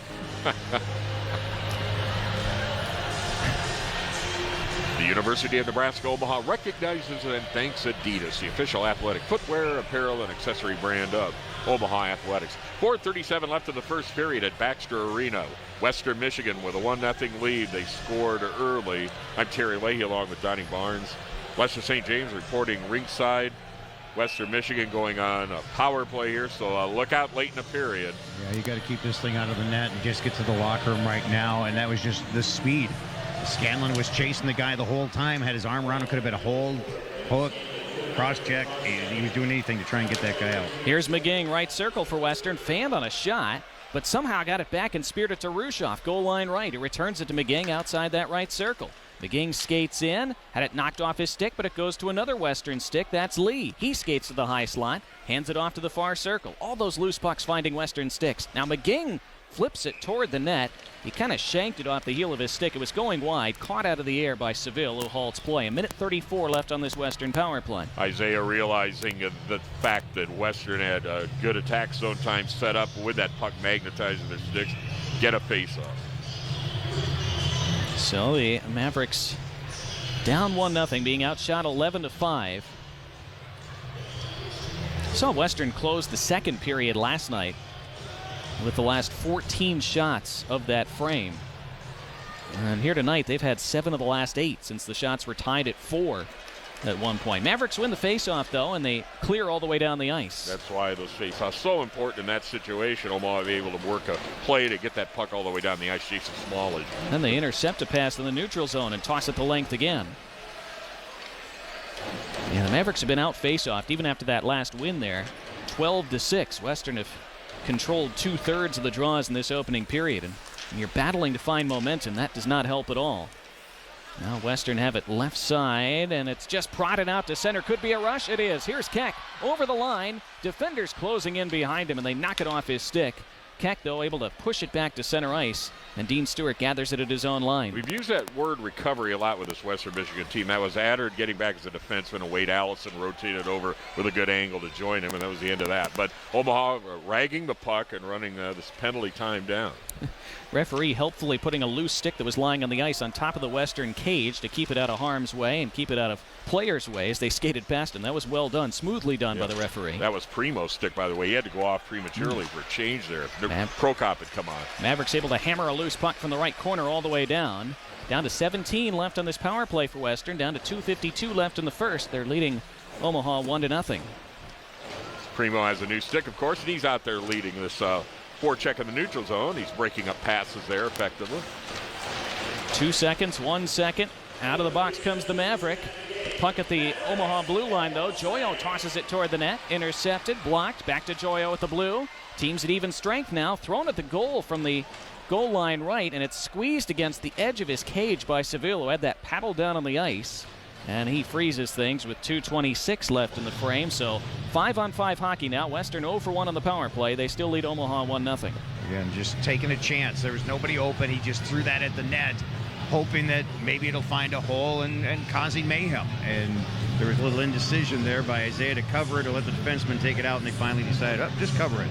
The University of Nebraska Omaha recognizes and thanks Adidas, the official athletic footwear, apparel, and accessory brand of Omaha Athletics. 4:37 left in the first period at Baxter Arena. Western Michigan with a 1-0 lead. They scored early. I'm Terry Leahy along with Donnie Barnes. Lester St. James reporting ringside. Western Michigan going on a power play here, so look out late in the period. Yeah, you got to keep this thing out of the net and just get to the locker room right now, and that was just the speed. Scanlon was chasing the guy the whole time, had his arm around him, could have been a hold, hook, cross-check. He was doing anything to try and get that guy out. Here's McGing, right circle for Western, fanned on a shot, but somehow got it back and speared it to Rushoff, goal line right. He returns it to McGing outside that right circle. McGing skates in, had it knocked off his stick, but it goes to another Western stick. That's Lee. He skates to the high slot, hands it off to the far circle. All those loose pucks finding Western sticks. Now McGing flips it toward the net. He kind of shanked it off the heel of his stick. It was going wide, caught out of the air by Seville, who halts play. 1:34 left on this Western power play. Isaiah realizing the fact that Western had a good attack zone time set up with that puck magnetizing their sticks, get a face-off. So the Mavericks down 1-0, being outshot 11-5. Saw Western close the second period last night with the last 14 shots of that frame. And here tonight, they've had 7 of the last 8 since the shots were tied at 4 at one point. Mavericks win the faceoff, though, and they clear all the way down the ice. That's why those faceoffs so important in that situation. Omaha be able to work a play to get that puck all the way down the ice. Jason Smallage. Then they intercept a pass in the neutral zone and toss it to length again. Yeah, the Mavericks have been out faceoffed even after that last win there. 12-6. Western have controlled 2/3 of the draws in this opening period, and you're battling to find momentum. That does not help at all. Now Western have it left side, and it's just prodded out to center. Could be a rush. It is. Here's Keck over the line. Defenders closing in behind him, and they knock it off his stick. Keck, though, able to push it back to center ice, and Dean Stewart gathers it at his own line. We've used that word recovery a lot with this Western Michigan team. That was Adder getting back as a defenseman, and Wade Allison rotated over with a good angle to join him, and that was the end of that. But Omaha ragging the puck and running this penalty time down. Referee helpfully putting a loose stick that was lying on the ice on top of the Western cage to keep it out of harm's way and keep it out of players' way as they skated past him. That was well done, smoothly done by the referee. That was Primo's stick, by the way. He had to go off prematurely for a change there. Prokop had come on. Mavericks able to hammer a loose puck from the right corner all the way down. Down to 17 left on this power play for Western. Down to 2:52 left in the first. They're leading Omaha 1-0. Primo has a new stick, of course, and he's out there leading this forecheck in the neutral zone. He's breaking up passes there effectively. 2 seconds, 1 second. Out of the box comes the Maverick. Puck at the Omaha blue line, though. Joyo tosses it toward the net. Intercepted, blocked. Back to Joyo at the blue. Teams at even strength now. Thrown at the goal from the goal line right, and it's squeezed against the edge of his cage by Seville, who had that paddle down on the ice. And he freezes things with 2:26 left in the frame. So 5-on-5 hockey now. Western 0 for 1 on the power play. They still lead Omaha 1-0. Again, just taking a chance. There was nobody open. He just threw that at the net, hoping that maybe it'll find a hole and causing mayhem. And there was a little indecision there by Isaiah to cover it or let the defenseman take it out, and they finally decided, oh, just cover it.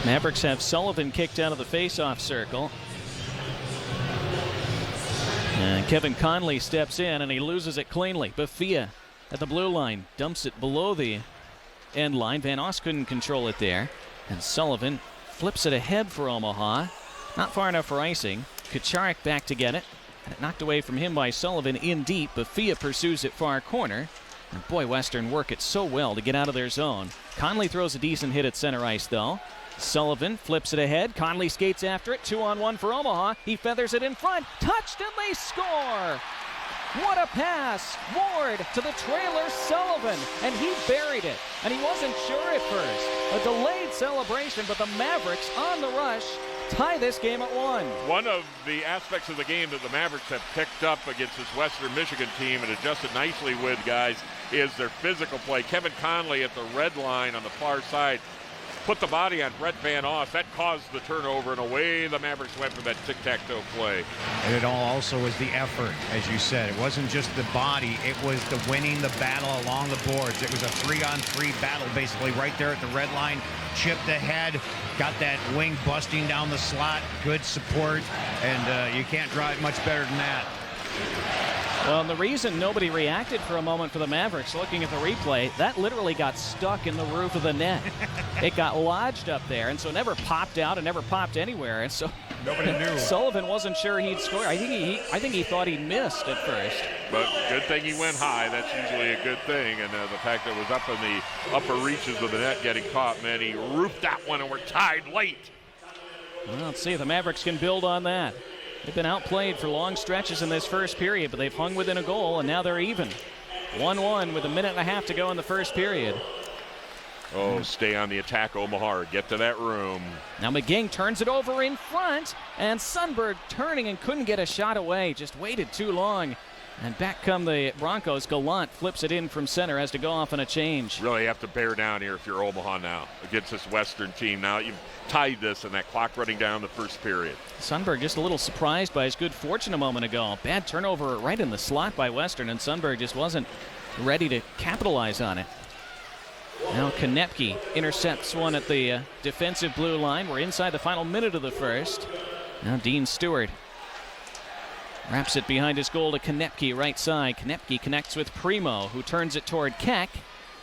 Mavericks have Sullivan kicked out of the face-off circle. And Kevin Conley steps in, and he loses it cleanly. Bafia at the blue line dumps it below the end line. Van Oss couldn't control it there. And Sullivan flips it ahead for Omaha. Not far enough for icing. Kucharik back to get it. And it knocked away from him by Sullivan in deep. Bafia pursues it far corner. And boy, Western work it so well to get out of their zone. Conley throws a decent hit at center ice, though. Sullivan flips it ahead. Conley skates after it. 2-on-1 for Omaha. He feathers it in front. Touched, and they score! What a pass! Ward to the trailer, Sullivan, and he buried it. And he wasn't sure at first. A delayed celebration, but the Mavericks on the rush tie this game at 1. One of the aspects of the game that the Mavericks have picked up against this Western Michigan team and adjusted nicely with, guys, is their physical play. Kevin Conley at the red line on the far side put the body on Brett Van Oss. That caused the turnover, and away the Mavericks went for that tic-tac-toe play. And it all also was the effort, as you said. It wasn't just the body. It was the winning the battle along the boards. It was a 3-on-3 battle, basically, right there at the red line. Chipped ahead, got that wing busting down the slot. Good support, and you can't draw it much better than that. Well, and the reason nobody reacted for a moment for the Mavericks, looking at the replay, that literally got stuck in the roof of the net. It got lodged up there, and so it never popped out and never popped anywhere. And so nobody knew. Sullivan wasn't sure he'd score. I think he thought he missed at first. But good thing he went high. That's usually a good thing. And the fact that it was up in the upper reaches of the net getting caught, man, he roofed that one, and we're tied late. Well, let's see if the Mavericks can build on that. They've been outplayed for long stretches in this first period, but they've hung within a goal, and now they're even. 1-1 with a minute and a half to go in the first period. Oh, stay on the attack, Omaha. Get to that room. Now McGing turns it over in front, and Sundberg turning and couldn't get a shot away. Just waited too long. And back come the Broncos. Gallant flips it in from center, has to go off on a change. Really have to bear down here if you're Omaha now against this Western team. Now you've tied this and that clock running down the first period. Sundberg just a little surprised by his good fortune a moment ago. Bad turnover right in the slot by Western, and Sundberg just wasn't ready to capitalize on it. Now Konepke intercepts one at the defensive blue line. We're inside the final minute of the first. Now Dean Stewart wraps it behind his goal to Konepke, right side. Konepke connects with Primo, who turns it toward Keck.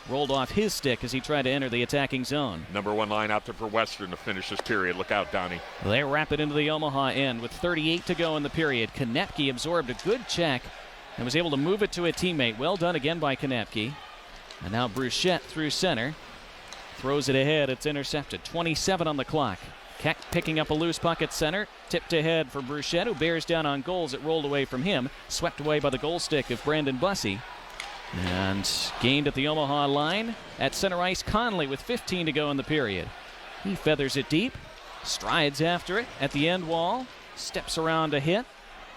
Rolled off his stick as he tried to enter the attacking zone. Number one line out there for Western to finish this period. Look out, Donnie. They wrap it into the Omaha end with 38 to go in the period. Konepke absorbed a good check and was able to move it to a teammate. Well done again by Konepke. And now Bruchette through center. Throws it ahead. It's intercepted. 27 on the clock. Keck picking up a loose puck at center. Tipped ahead for Bruchette, who bears down on goals. It rolled away from him. Swept away by the goal stick of Brandon Bussey. And gained at the Omaha line. At center ice, Conley with 15 to go in the period. He feathers it deep. Strides after it at the end wall. Steps around to hit.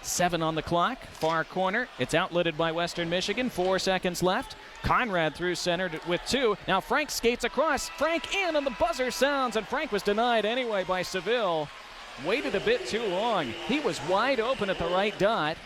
7 on the clock. Far corner. It's outletted by Western Michigan. 4 seconds left. Conrad through center with 2. Now Frank skates across. Frank in, and the buzzer sounds, and Frank was denied anyway by Seville. Waited a bit too long. He was wide open at the right dot,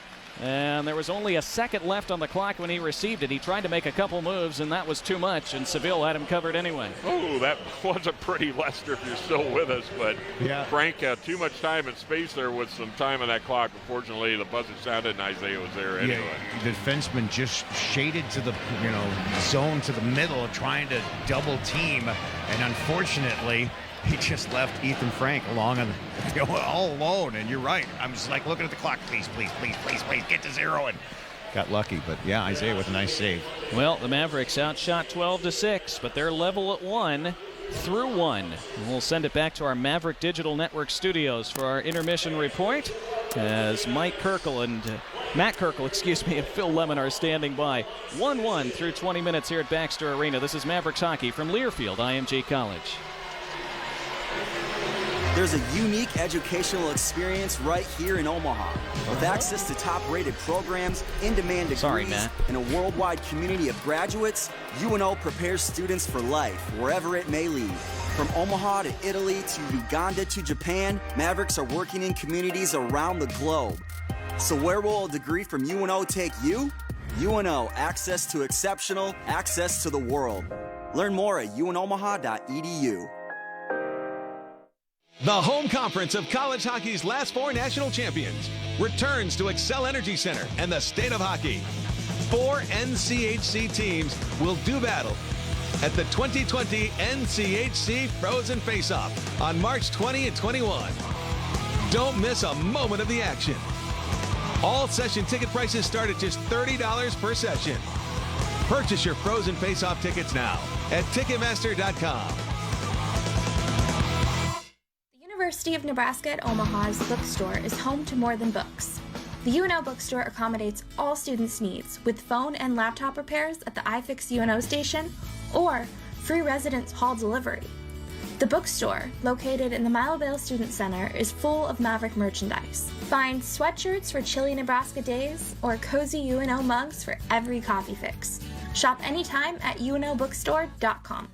and there was only a second left on the clock when he received it. He tried to make a couple moves, and that was too much, and Seville had him covered anyway. Oh, that wasn't pretty, Lester, if you're still with us. But yeah. Frank had too much time and space there with some time on that clock. Unfortunately, the buzzer sounded, and Isaiah was there anyway. Yeah, the defenseman just shaded to the zone to the middle, trying to double team, and unfortunately, he just left Ethan Frank along on all alone, and you're right. I'm just like looking at the clock. Please, get to 0, and got lucky. But yeah, Isaiah with a nice save. Well, the Mavericks outshot 12-6, but they're level at 1 through 1. And we'll send it back to our Maverick Digital Network studios for our intermission report, as Mike Kirkland Matt Kirkle, and Phil Lemon are standing by. 1-1 through 20 minutes here at Baxter Arena. This is Mavericks hockey from Learfield, IMG College. There's a unique educational experience right here in Omaha. With access to top-rated programs, in-demand degrees, and a worldwide community of graduates, UNO prepares students for life, wherever it may lead. From Omaha to Italy to Uganda to Japan, Mavericks are working in communities around the globe. So where will a degree from UNO take you? UNO, access to exceptional, access to the world. Learn more at unomaha.edu. The home conference of college hockey's last 4 national champions returns to Xcel Energy Center and the state of hockey. 4 NCHC teams will do battle at the 2020 NCHC Frozen Face-Off on March 20 and 21. Don't miss a moment of the action. All session ticket prices start at just $30 per session. Purchase your Frozen Face-Off tickets now at Ticketmaster.com. University of Nebraska at Omaha's bookstore is home to more than books. The UNO bookstore accommodates all students' needs with phone and laptop repairs at the iFix UNO station or free residence hall delivery. The bookstore, located in the Milevale Student Center, is full of Maverick merchandise. Find sweatshirts for chilly Nebraska days or cozy UNO mugs for every coffee fix. Shop anytime at unobookstore.com.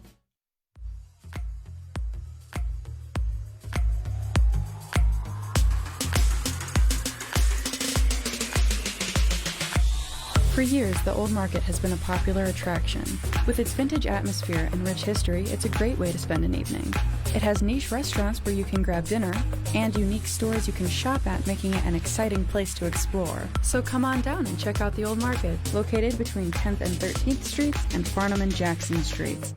For years, the Old Market has been a popular attraction. With its vintage atmosphere and rich history, it's a great way to spend an evening. It has niche restaurants where you can grab dinner, and unique stores you can shop at, making it an exciting place to explore. So come on down and check out the Old Market, located between 10th and 13th Streets and Farnham and Jackson Streets.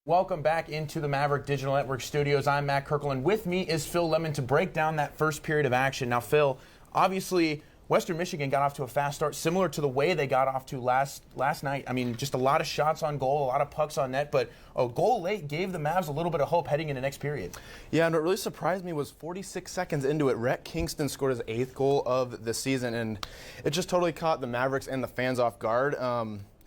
Welcome back into the Maverick Digital Network studios. I'm Matt Kirkland. With me is Phil Lemon to break down that first period of action. Now, Phil, obviously, Western Michigan got off to a fast start, similar to the way they got off to last night. I mean, just a lot of shots on goal, a lot of pucks on net, but a goal late gave the Mavs a little bit of hope heading into next period. Yeah, and what really surprised me was 46 seconds into it, Rhett Kingston scored his 8th goal of the season, and it just totally caught the Mavericks and the fans off guard.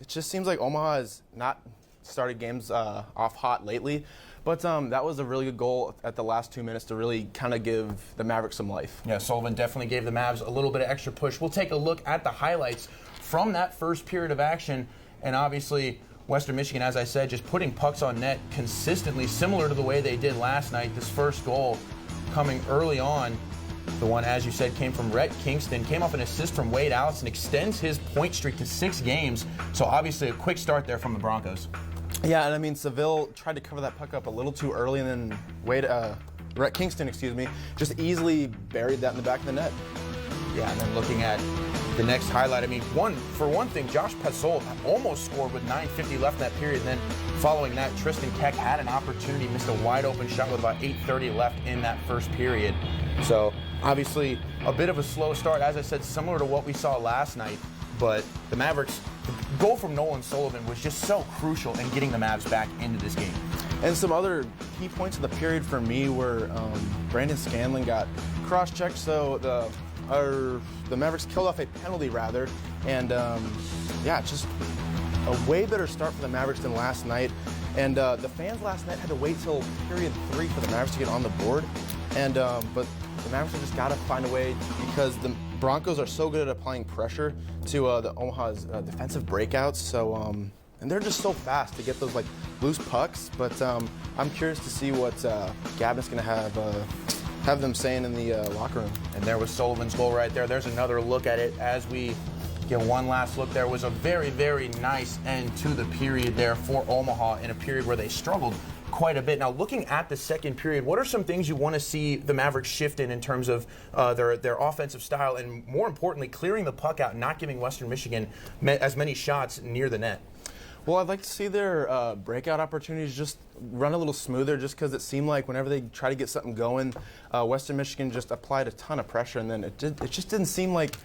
It just seems like Omaha has not started games off hot lately, but that was a really good goal at the last 2 minutes to really kind of give the Mavericks some life. Yeah, Sullivan definitely gave the Mavs a little bit of extra push. We'll take a look at the highlights from that first period of action, and obviously Western Michigan, as I said, just putting pucks on net consistently, similar to the way they did last night. This first goal coming early on. The one, as you said, came from Rhett Kingston, came off an assist from Wade Allison, extends his point streak to 6 games. So obviously a quick start there from the Broncos. Yeah, and I mean, Seville tried to cover that puck up a little too early, and then Rhett Kingston, just easily buried that in the back of the net. Yeah, and then looking at the next highlight, I mean, for one thing, Josh Pesol almost scored with 9:50 left in that period. And then following that, Tristan Keck had an opportunity, missed a wide open shot with about 8:30 left in that first period. So obviously a bit of a slow start, as I said, similar to what we saw last night. But the Mavericks, the goal from Nolan Sullivan was just so crucial in getting the Mavs back into this game. And some other key points of the period for me were Brandon Scanlon got cross-checked, so the Mavericks killed off a penalty rather, and just a way better start for the Mavericks than last night. And the fans last night had to wait till period 3 for the Mavericks to get on the board, and but the Mavericks have just got to find a way, because the Broncos are so good at applying pressure to the Omaha's defensive breakouts. So and they're just so fast to get those like loose pucks. But I'm curious to see what Gabin's going to have them saying in the locker room. And there was Sullivan's goal right there. There's another look at it as we get one last look. There was a very, very nice end to the period there for Omaha in a period where they struggled quite a bit. Now, looking at the second period, what are some things you want to see the Mavericks shift in terms of their offensive style, and more importantly, clearing the puck out, not giving Western Michigan as many shots near the net? Well, I'd like to see their breakout opportunities just run a little smoother, just because it seemed like whenever they try to get something going, Western Michigan just applied a ton of pressure, and then it just didn't seem like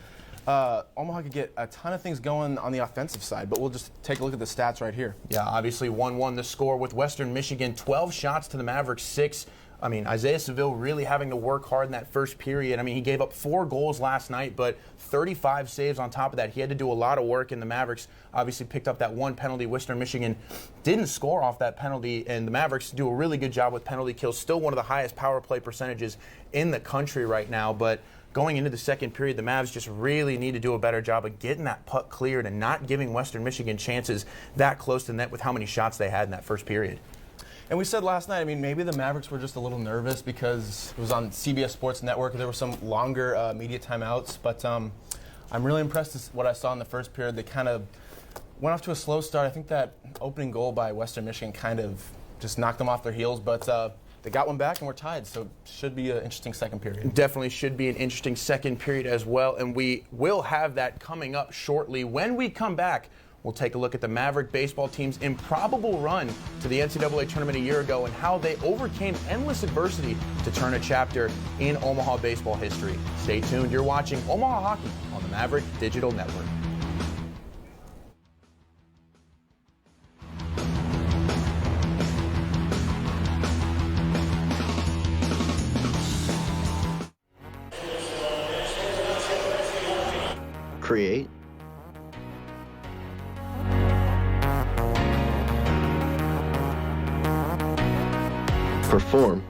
Omaha could get a ton of things going on the offensive side, but we'll just take a look at the stats right here. Yeah, obviously 1-1 the score with Western Michigan, 12 shots to the Mavericks, 6. I mean, Isaiah Seville really having to work hard in that first period. I mean, he gave up 4 goals last night, but 35 saves on top of that. He had to do a lot of work, and the Mavericks obviously picked up that 1 penalty. Western Michigan didn't score off that penalty, and the Mavericks do a really good job with penalty kills. Still one of the highest power play percentages in the country right now, but going into the second period, the Mavs just really need to do a better job of getting that puck cleared and not giving Western Michigan chances that close to net with how many shots they had in that first period. And we said last night, I mean, maybe the Mavericks were just a little nervous because it was on CBS Sports Network. There were some longer media timeouts, but I'm really impressed with what I saw in the first period. They kind of went off to a slow start. I think that opening goal by Western Michigan kind of just knocked them off their heels, but they got one back and we're tied, so it should be an interesting second period. Definitely should be an interesting second period as well, and we will have that coming up shortly. When we come back, we'll take a look at the Maverick baseball team's improbable run to the NCAA tournament a year ago and how they overcame endless adversity to turn a chapter in Omaha baseball history. Stay tuned. You're watching Omaha Hockey on the Maverick Digital Network. Create. Perform.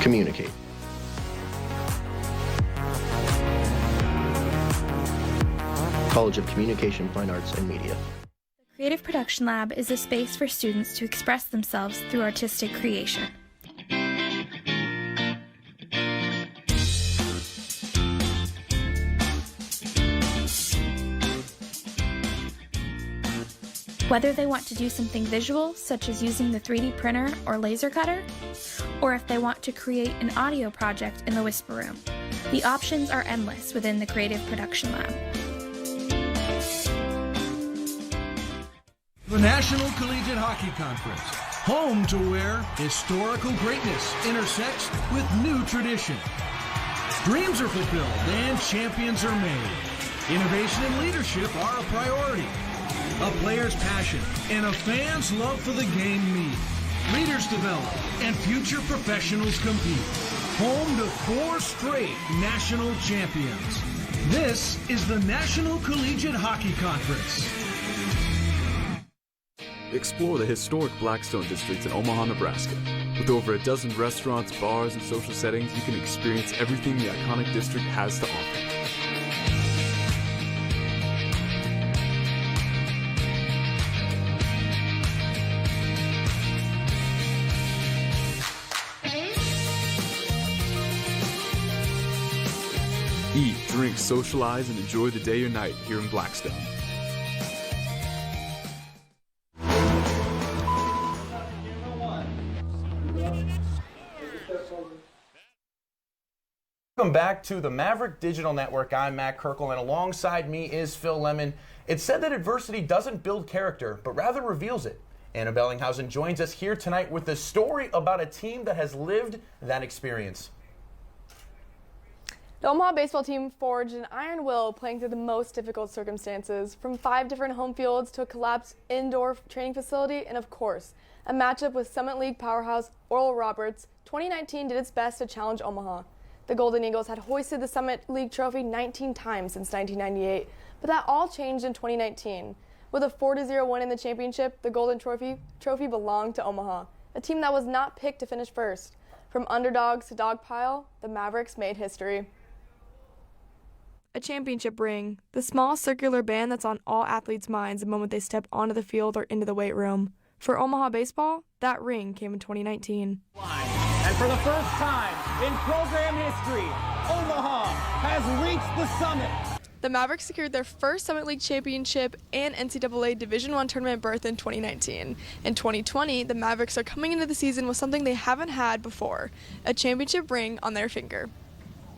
Communicate. College of Communication, Fine Arts, and Media. The Creative Production Lab is a space for students to express themselves through artistic creation. Whether they want to do something visual, such as using the 3D printer or laser cutter, or if they want to create an audio project in the Whisper Room, the options are endless within the Creative Production Lab. The National Collegiate Hockey Conference, home to where historical greatness intersects with new tradition. Dreams are fulfilled and champions are made. Innovation and leadership are a priority. A player's passion and a fan's love for the game meet. Leaders develop and future professionals compete. Home to 4 straight national champions. This is the National Collegiate Hockey Conference. Explore the historic Blackstone district in Omaha, Nebraska. With over a dozen restaurants, bars, and social settings, you can experience everything the iconic district has to offer. Eat, drink, socialize, and enjoy the day or night here in Blackstone. Welcome back to the Maverick Digital Network. I'm Matt Kirkle, and alongside me is Phil Lemon. It's said that adversity doesn't build character, but rather reveals it. Anna Bellinghausen joins us here tonight with a story about a team that has lived that experience. The Omaha baseball team forged an iron will playing through the most difficult circumstances, from 5 different home fields to a collapsed indoor training facility, and of course, a matchup with Summit League powerhouse Oral Roberts. 2019 did its best to challenge Omaha. The Golden Eagles had hoisted the Summit League trophy 19 times since 1998, but that all changed in 2019. With a 4-0 win in the championship, the Golden Trophy belonged to Omaha, a team that was not picked to finish first. From underdogs to dogpile, the Mavericks made history. A championship ring, the small circular band that's on all athletes' minds the moment they step onto the field or into the weight room. For Omaha baseball, that ring came in 2019. And for the first time in program history, Omaha has reached the summit. The Mavericks secured their first Summit League championship and NCAA Division I tournament berth in 2019. In 2020, the Mavericks are coming into the season with something they haven't had before, a championship ring on their finger.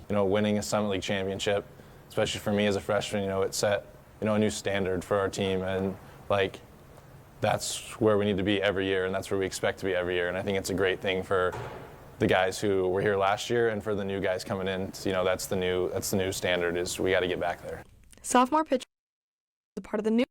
You know, winning a Summit League championship, especially for me as a freshman, you know, it set, you know, a new standard for our team. And, like, that's where we need to be every year, and that's where we expect to be every year. And I think it's a great thing for the guys who were here last year and for the new guys coming in. You know, that's the new standard, is we got to get back there. Sophomore pitcher is a part of the new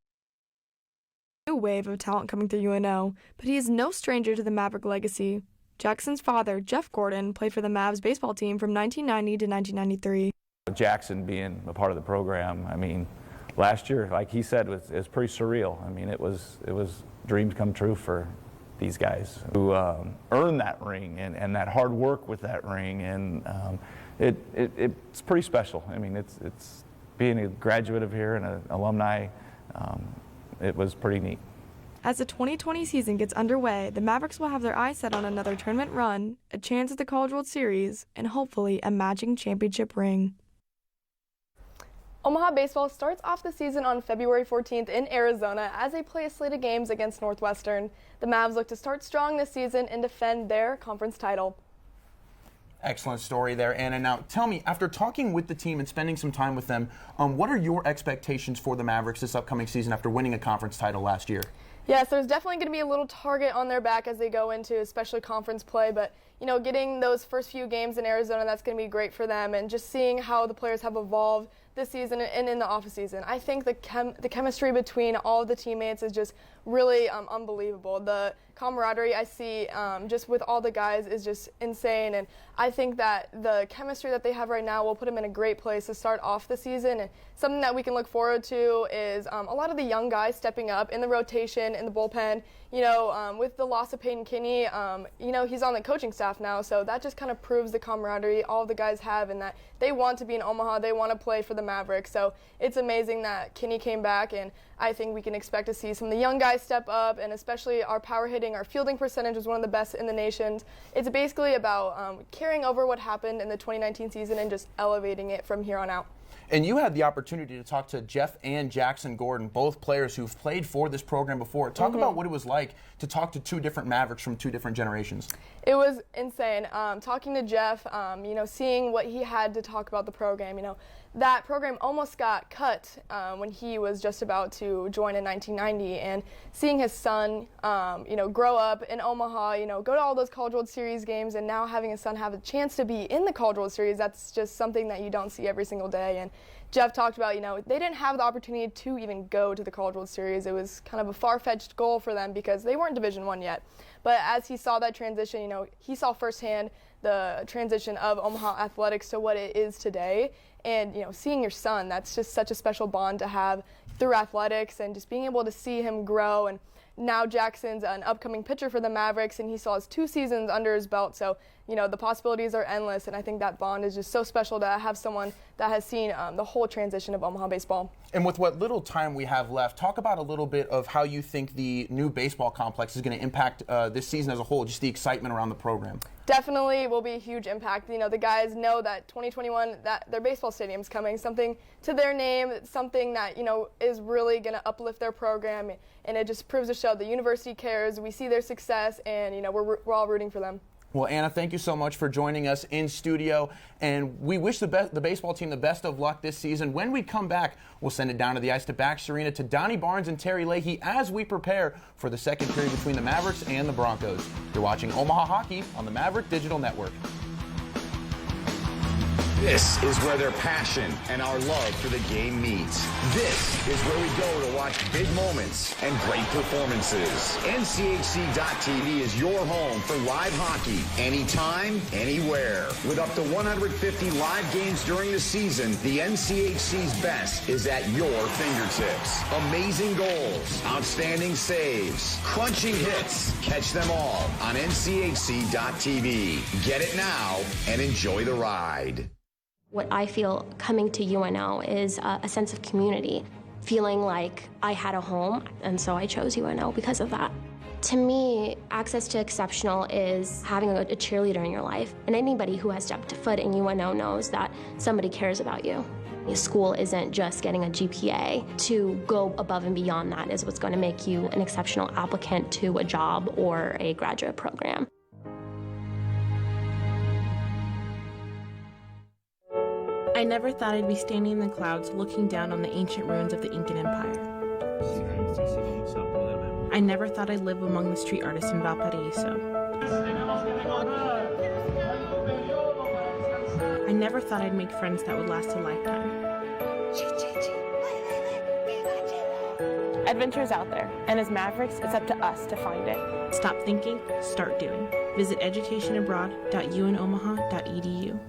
wave of talent coming through UNO, but he is no stranger to the Maverick legacy. Jackson's father, Jeff Gordon, played for the Mavs baseball team from 1990 to 1993. Jackson being a part of the program, I mean, last year, like he said, it was pretty surreal. I mean, it was dreams come true for these guys who earned that ring and that hard work with that ring, and it's pretty special. I mean, it's being a graduate of here and an alumni. It was pretty neat. As the 2020 season gets underway, the Mavericks will have their eyes set on another tournament run, a chance at the College World Series, and hopefully a matching championship ring. Omaha baseball starts off the season on February 14th in Arizona as they play a slate of games against Northwestern. The Mavs look to start strong this season and defend their conference title. Excellent story there, Anna. Now, tell me, after talking with the team and spending some time with them, what are your expectations for the Mavericks this upcoming season after winning a conference title last year? Yes, there's definitely going to be a little target on their back as they go into especially conference play, but you know, getting those first few games in Arizona, that's going to be great for them, and just seeing how the players have evolved this season and in the off-season. I think the chemistry between all of the teammates is just really unbelievable. The camaraderie I see just with all the guys is just insane, and I think that the chemistry that they have right now will put them in a great place to start off the season. And something that we can look forward to is a lot of the young guys stepping up in the rotation, in the bullpen. You know, with the loss of Peyton Kinney, you know, he's on the coaching staff now, so that just kind of proves the camaraderie all the guys have and that they want to be in Omaha, they want to play for the Mavericks. So it's amazing that Kinney came back, and I think we can expect to see some of the young guys step up, and especially our power hitting, our fielding percentage is one of the best in the nation. It's basically about carrying over what happened in the 2019 season and just elevating it from here on out. And you had the opportunity to talk to Jeff and Jackson Gordon, both players who've played for this program before. Talk about what it was like to talk to two different Mavericks from two different generations. It was insane. Talking to Jeff, you know, seeing what he had to talk about the program, you know, that program almost got cut when he was just about to join in 1990, and seeing his son, you know, grow up in Omaha, you know, go to all those College World Series games, and now having his son have a chance to be in the College World Series, that's just something that you don't see every single day. And Jeff talked about, you know, they didn't have the opportunity to even go to the College World Series. It was kind of a far-fetched goal for them because they weren't Division I yet. But as he saw that transition, you know, he saw firsthand the transition of Omaha athletics to what it is today. And, you know, seeing your son, that's just such a special bond to have through athletics, and just being able to see him grow. And now Jackson's an upcoming pitcher for the Mavericks, and he still has 2 seasons under his belt. So, you know, the possibilities are endless, and I think that bond is just so special to have someone that has seen the whole transition of Omaha baseball. And with what little time we have left, talk about a little bit of how you think the new baseball complex is going to impact this season as a whole, just the excitement around the program. Definitely will be a huge impact. You know, the guys know that 2021, that their baseball stadium's coming, something to their name, something that, you know, is really going to uplift their program, and it just proves to show the university cares. We see their success, and, you know, we're all rooting for them. Well, Anna, thank you so much for joining us in studio, and we wish the baseball team the best of luck this season. When we come back, we'll send it down to the ice to Baxter Arena to Donnie Barnes and Terry Leahy as we prepare for the second period between the Mavericks and the Broncos. You're watching Omaha Hockey on the Maverick Digital Network. This is where their passion and our love for the game meets. This is where we go to watch big moments and great performances. NCHC.TV is your home for live hockey anytime, anywhere. With up to 150 live games during the season, the NCHC's best is at your fingertips. Amazing goals, outstanding saves, crunching hits. Catch them all on NCHC.TV. Get it now and enjoy the ride. What I feel coming to UNO is a sense of community, feeling like I had a home, and so I chose UNO because of that. To me, access to exceptional is having a cheerleader in your life, and anybody who has stepped foot in UNO knows that somebody cares about you. School isn't just getting a GPA. To go above and beyond that is what's going to make you an exceptional applicant to a job or a graduate program. I never thought I'd be standing in the clouds looking down on the ancient ruins of the Incan Empire. I never thought I'd live among the street artists in Valparaiso. I never thought I'd make friends that would last a lifetime. Adventure's out there, and as Mavericks, it's up to us to find it. Stop thinking, start doing. Visit educationabroad.unomaha.edu.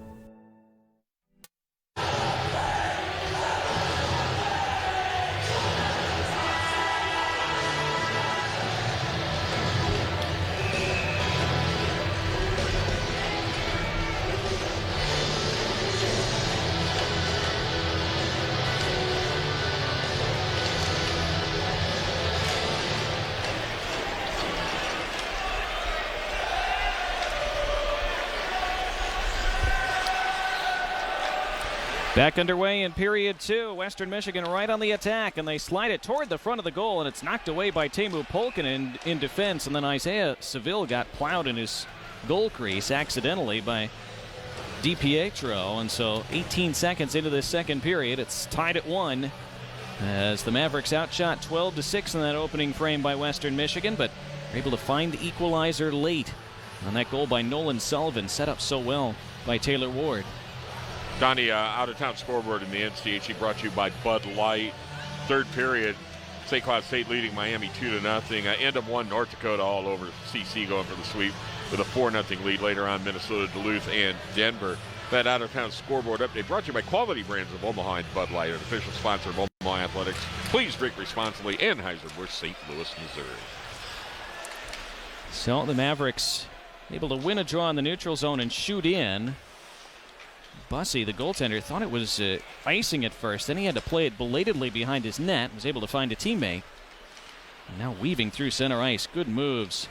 Back underway in period 2. Western Michigan right on the attack, and they slide it toward the front of the goal, and it's knocked away by Teemu Pulkkinen in defense, and then Isaiah Seville got plowed in his goal crease accidentally by DiPietro, and so 18 seconds into this second period, it's tied at 1 as the Mavericks outshot 12-6 in that opening frame by Western Michigan, but are able to find the equalizer late on that goal by Nolan Sullivan, set up so well by Taylor Ward. Donnie, out-of-town scoreboard in the NCHC brought to you by Bud Light. Third period, St. Cloud State leading Miami 2-0. End of 1, North Dakota all over CC going for the sweep with a 4-0 lead. Later on, Minnesota, Duluth, and Denver. That out-of-town scoreboard update brought to you by Quality Brands of Omaha and Bud Light, an official sponsor of Omaha Athletics. Please drink responsibly. Anheuser-Busch, St. Louis, Missouri. So the Mavericks able to win a draw in the neutral zone and shoot in. Bussey, the goaltender, thought it was icing at first. Then he had to play it belatedly behind his net. Was able to find a teammate. And now weaving through center ice. Good moves.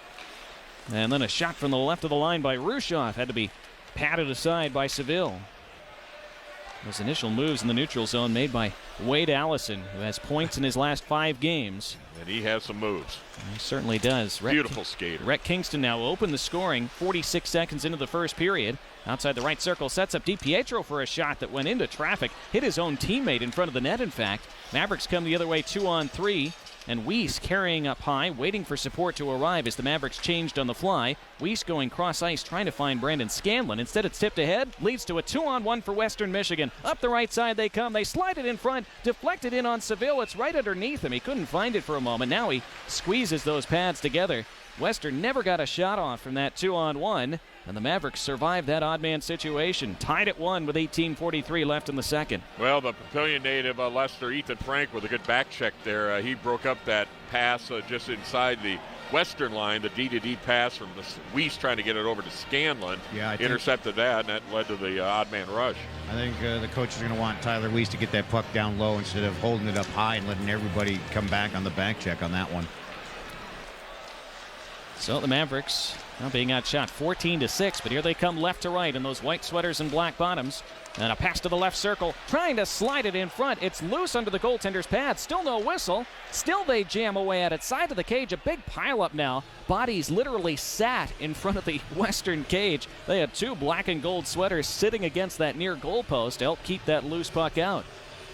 And then a shot from the left of the line by Rushoff. Had to be patted aside by Seville. Those initial moves in the neutral zone made by Wade Allison, who has points in his last 5 games. And he has some moves. He certainly does. Beautiful skater. Rhett Kingston now opened the scoring 46 seconds into the first period. Outside the right circle, sets up DiPietro for a shot that went into traffic. Hit his own teammate in front of the net, in fact. Mavericks come the other way 2-on-3. And Weiss carrying up high, waiting for support to arrive as the Mavericks changed on the fly. Weiss going cross ice, trying to find Brandon Scanlon. Instead, it's tipped ahead, leads to a 2-on-1 for Western Michigan. Up the right side they come. They slide it in front, deflected in on Seville. It's right underneath him. He couldn't find it for a moment. Now he squeezes those pads together. Western never got a shot off from that 2-on-1. And the Mavericks survived that odd man situation. Tied at 1 with 18:43 left in the second. Well, the Papillion native Lester Ethan Frank with a good back check there. He broke up that pass just inside the Western line, the D-to-D pass from Weiss trying to get it over to Scanlon. Yeah, intercepted that, and that led to the odd man rush. I think the coach is going to want Tyler Weiss to get that puck down low instead of holding it up high and letting everybody come back on the back check on that one. So the Mavericks now being outshot 14-6, but here they come left to right in those white sweaters and black bottoms. And a pass to the left circle, trying to slide it in front. It's loose under the goaltender's pad. Still no whistle. Still they jam away at it. Side of the cage, a big pileup now. Bodies literally sat in front of the Western cage. They had 2 black and gold sweaters sitting against that near goal post to help keep that loose puck out.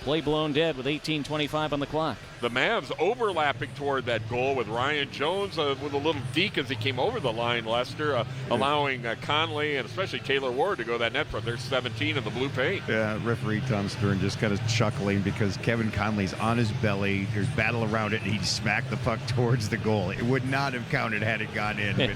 Play blown dead with 18:25 on the clock. The Mavs overlapping toward that goal with Ryan Jones with a little deke as he came over the line, Lester, allowing Conley and especially Taylor Ward to go that net front. There's 17 in the blue paint. Yeah, referee Tom Stern just kind of chuckling because Kevin Conley's on his belly. There's battle around it, and he smacked the puck towards the goal. It would not have counted had it gone in. But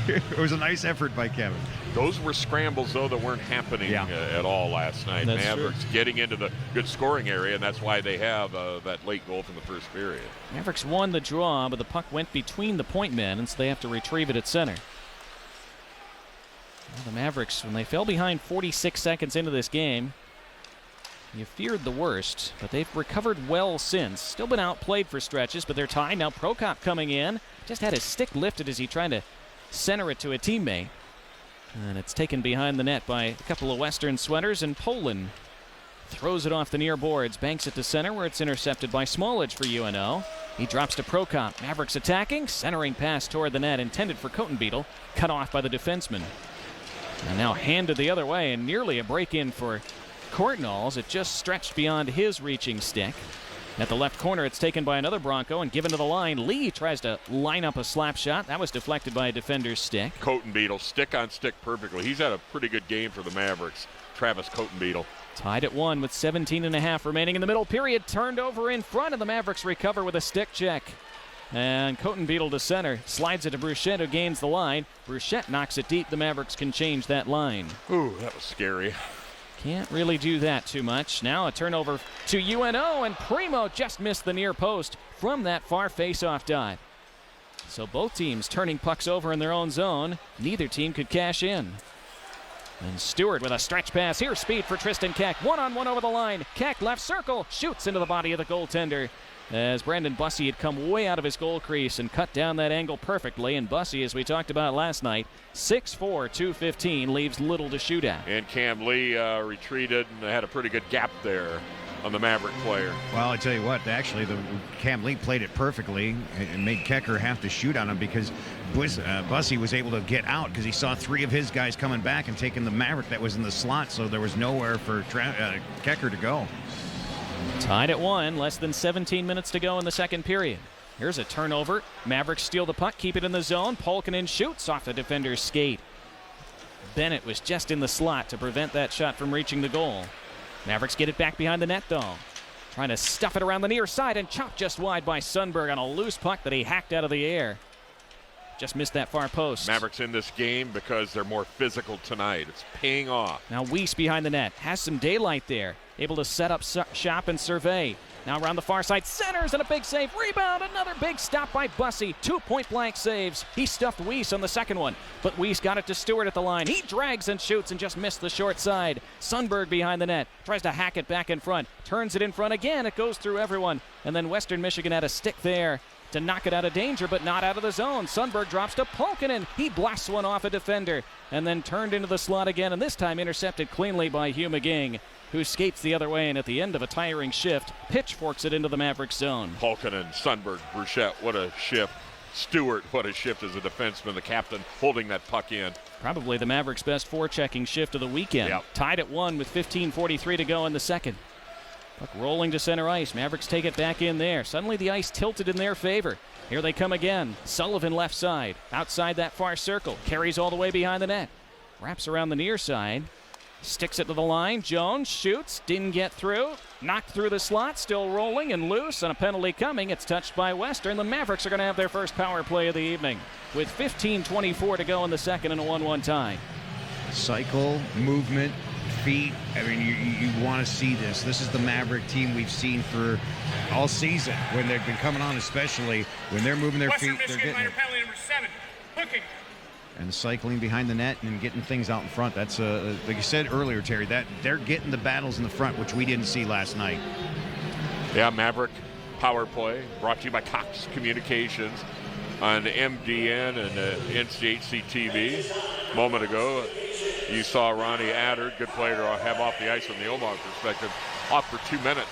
it was a nice effort by Kevin. Those were scrambles, though, that weren't happening at all last night. That's Mavericks true. getting into the good scoring area, and that's why they have that late goal from the first period. Mavericks won the draw, but the puck went between the point men, and so they have to retrieve it at center. Well, the Mavericks, when they fell behind 46 seconds into this game, you feared the worst, but they've recovered well since. Still been outplayed for stretches, but they're tied. Now Prokop coming in. Just had his stick lifted as he tried to center it to a teammate. And it's taken behind the net by a couple of Western sweaters, and Poland throws it off the near boards, banks it to center where it's intercepted by Smallage for UNO. He drops to Prokop. Mavericks attacking, centering pass toward the net, intended for Cotenbeetle, cut off by the defenseman. And now handed the other way, and nearly a break-in for Courtnalls. It just stretched beyond his reaching stick. At the left corner, it's taken by another Bronco and given to the line. Lee tries to line up a slap shot. That was deflected by a defender's stick. Cotenbeadle, stick on stick perfectly. He's had a pretty good game for the Mavericks. Travis Cotenbeadle. Tied at 1 with 17.5 remaining in the middle period. Turned over in front, and the Mavericks recover with a stick check. And Cotenbeadle to center. Slides it to Bruchette, who gains the line. Bruchette knocks it deep. The Mavericks can change that line. Ooh, that was scary. Can't really do that too much. Now a turnover to UNO, and Primo just missed the near post from that far face-off dive. So both teams turning pucks over in their own zone. Neither team could cash in. And Stewart with a stretch pass. Here's speed for Tristan Keck. One-on-one over the line. Keck left circle. Shoots into the body of the goaltender. As Brandon Bussey had come way out of his goal crease and cut down that angle perfectly. And Bussey, as we talked about last night, 6'4", 215, leaves little to shoot at. And Cam Lee retreated and had a pretty good gap there on the Maverick player. Well, I tell you what, actually, Cam Lee played it perfectly and made Kecker have to shoot on him because Bussey was able to get out because he saw 3 of his guys coming back and taking the Maverick that was in the slot, so there was nowhere for Kecker to go. Tied at 1, less than 17 minutes to go in the second period. Here's a turnover. Mavericks steal the puck, keep it in the zone. Polkinen shoots off the defender's skate. Bennett was just in the slot to prevent that shot from reaching the goal. Mavericks get it back behind the net, though. Trying to stuff it around the near side and chopped just wide by Sundberg on a loose puck that he hacked out of the air. Just missed that far post. Mavericks in this game because they're more physical tonight. It's paying off. Now Weiss behind the net. Has some daylight there. Able to set up shop and survey. Now around the far side. Centers and a big save. Rebound. Another big stop by Bussey. 2 point-blank saves. He stuffed Weiss on the second one. But Weiss got it to Stewart at the line. He drags and shoots and just missed the short side. Sundberg behind the net. Tries to hack it back in front. Turns it in front again. It goes through everyone. And then Western Michigan had a stick there to knock it out of danger, but not out of the zone. Sundberg drops to Polkinen. He blasts one off a defender and then turned into the slot again, and this time intercepted cleanly by Hugh McGing, who skates the other way, and at the end of a tiring shift, pitchforks it into the Mavericks zone. Polkinen, Sundberg, Bruchette, what a shift. Stewart, what a shift as a defenseman, the captain, holding that puck in. Probably the Mavericks' best forechecking shift of the weekend. Yep. Tied at 1 with 15:43 to go in the second. Puck rolling to center ice. Mavericks take it back in there. Suddenly the ice tilted in their favor. Here they come again. Sullivan left side. Outside that far circle. Carries all the way behind the net. Wraps around the near side. Sticks it to the line. Jones shoots. Didn't get through. Knocked through the slot. Still rolling and loose. And a penalty coming. It's touched by Western. The Mavericks are going to have their first power play of the evening with 15:24 to go in the second and a 1-1 tie. Cycle, movement, feet. I mean, you want to see this. This is the Maverick team we've seen for all season when they've been coming on, especially when they're moving their Western feet. They're Michigan getting minor penalty number 7, hooking. and cycling behind the net and getting things out in front. That's like you said earlier, Terry. That they're getting the battles in the front, which we didn't see last night. Yeah, Maverick power play brought to you by Cox Communications on MDN and NCHC TV. A moment ago, you saw Ronnie Adder, good player to have off the ice from the Omaha perspective, off for 2 minutes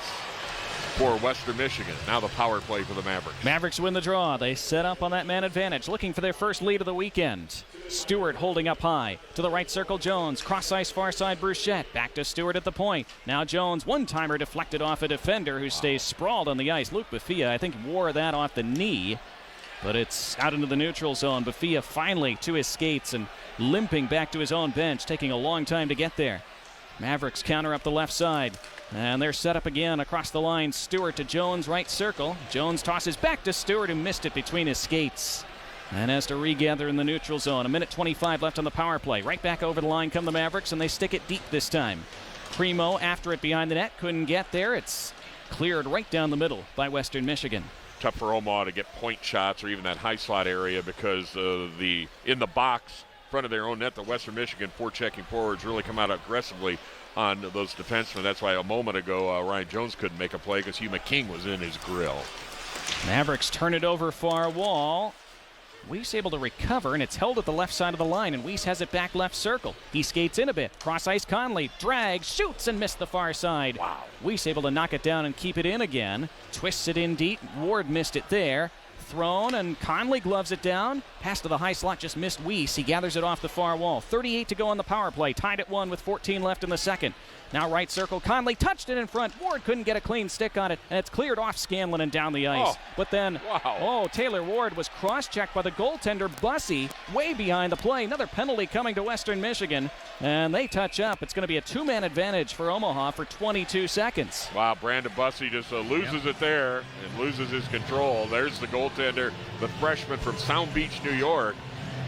for Western Michigan. Now the power play for the Mavericks. Mavericks win the draw. They set up on that man advantage, looking for their first lead of the weekend. Stewart holding up high. To the right circle, Jones. Cross ice, far side, Bruchette. Back to Stewart at the point. Now Jones, one-timer deflected off a defender who stays sprawled on the ice. Luke Bafia, I think, wore that off the knee. But it's out into the neutral zone. Bafia finally to his skates and limping back to his own bench, taking a long time to get there. Mavericks counter up the left side. And they're set up again across the line. Stewart to Jones, right circle. Jones tosses back to Stewart, who missed it between his skates. And has to regather in the neutral zone. 1:25 left on the power play. Right back over the line come the Mavericks, and they stick it deep this time. Primo after it behind the net. Couldn't get there. It's cleared right down the middle by Western Michigan. Tough for Omaha to get point shots or even that high slot area because in the box in front of their own net, the Western Michigan forechecking forwards really come out aggressively on those defensemen. That's why a moment ago Ryan Jones couldn't make a play because Hugh McKing was in his grill. Mavericks turn it over far wall. Weiss able to recover, and it's held at the left side of the line, and Weiss has it back left circle. He skates in a bit. Cross ice Conley. Drags, shoots, and missed the far side. Wow. Weiss able to knock it down and keep it in again. Twists it in deep. Ward missed it there. thrown, and Conley gloves it down. Pass to the high slot, just missed Weiss. He gathers it off the far wall. 38 to go on the power play. Tied at 1 with 14 left in the second. Now right circle, Conley touched it in front. Ward couldn't get a clean stick on it, and it's cleared off Scanlon and down the ice. But then, Taylor Ward was cross-checked by the goaltender, Bussey, way behind the play. Another penalty coming to Western Michigan, and they touch up. It's going to be a two-man advantage for Omaha for 22 seconds. Wow, Brandon Bussey just loses it there and loses his control. There's the goaltender, the freshman from Sound Beach, New York.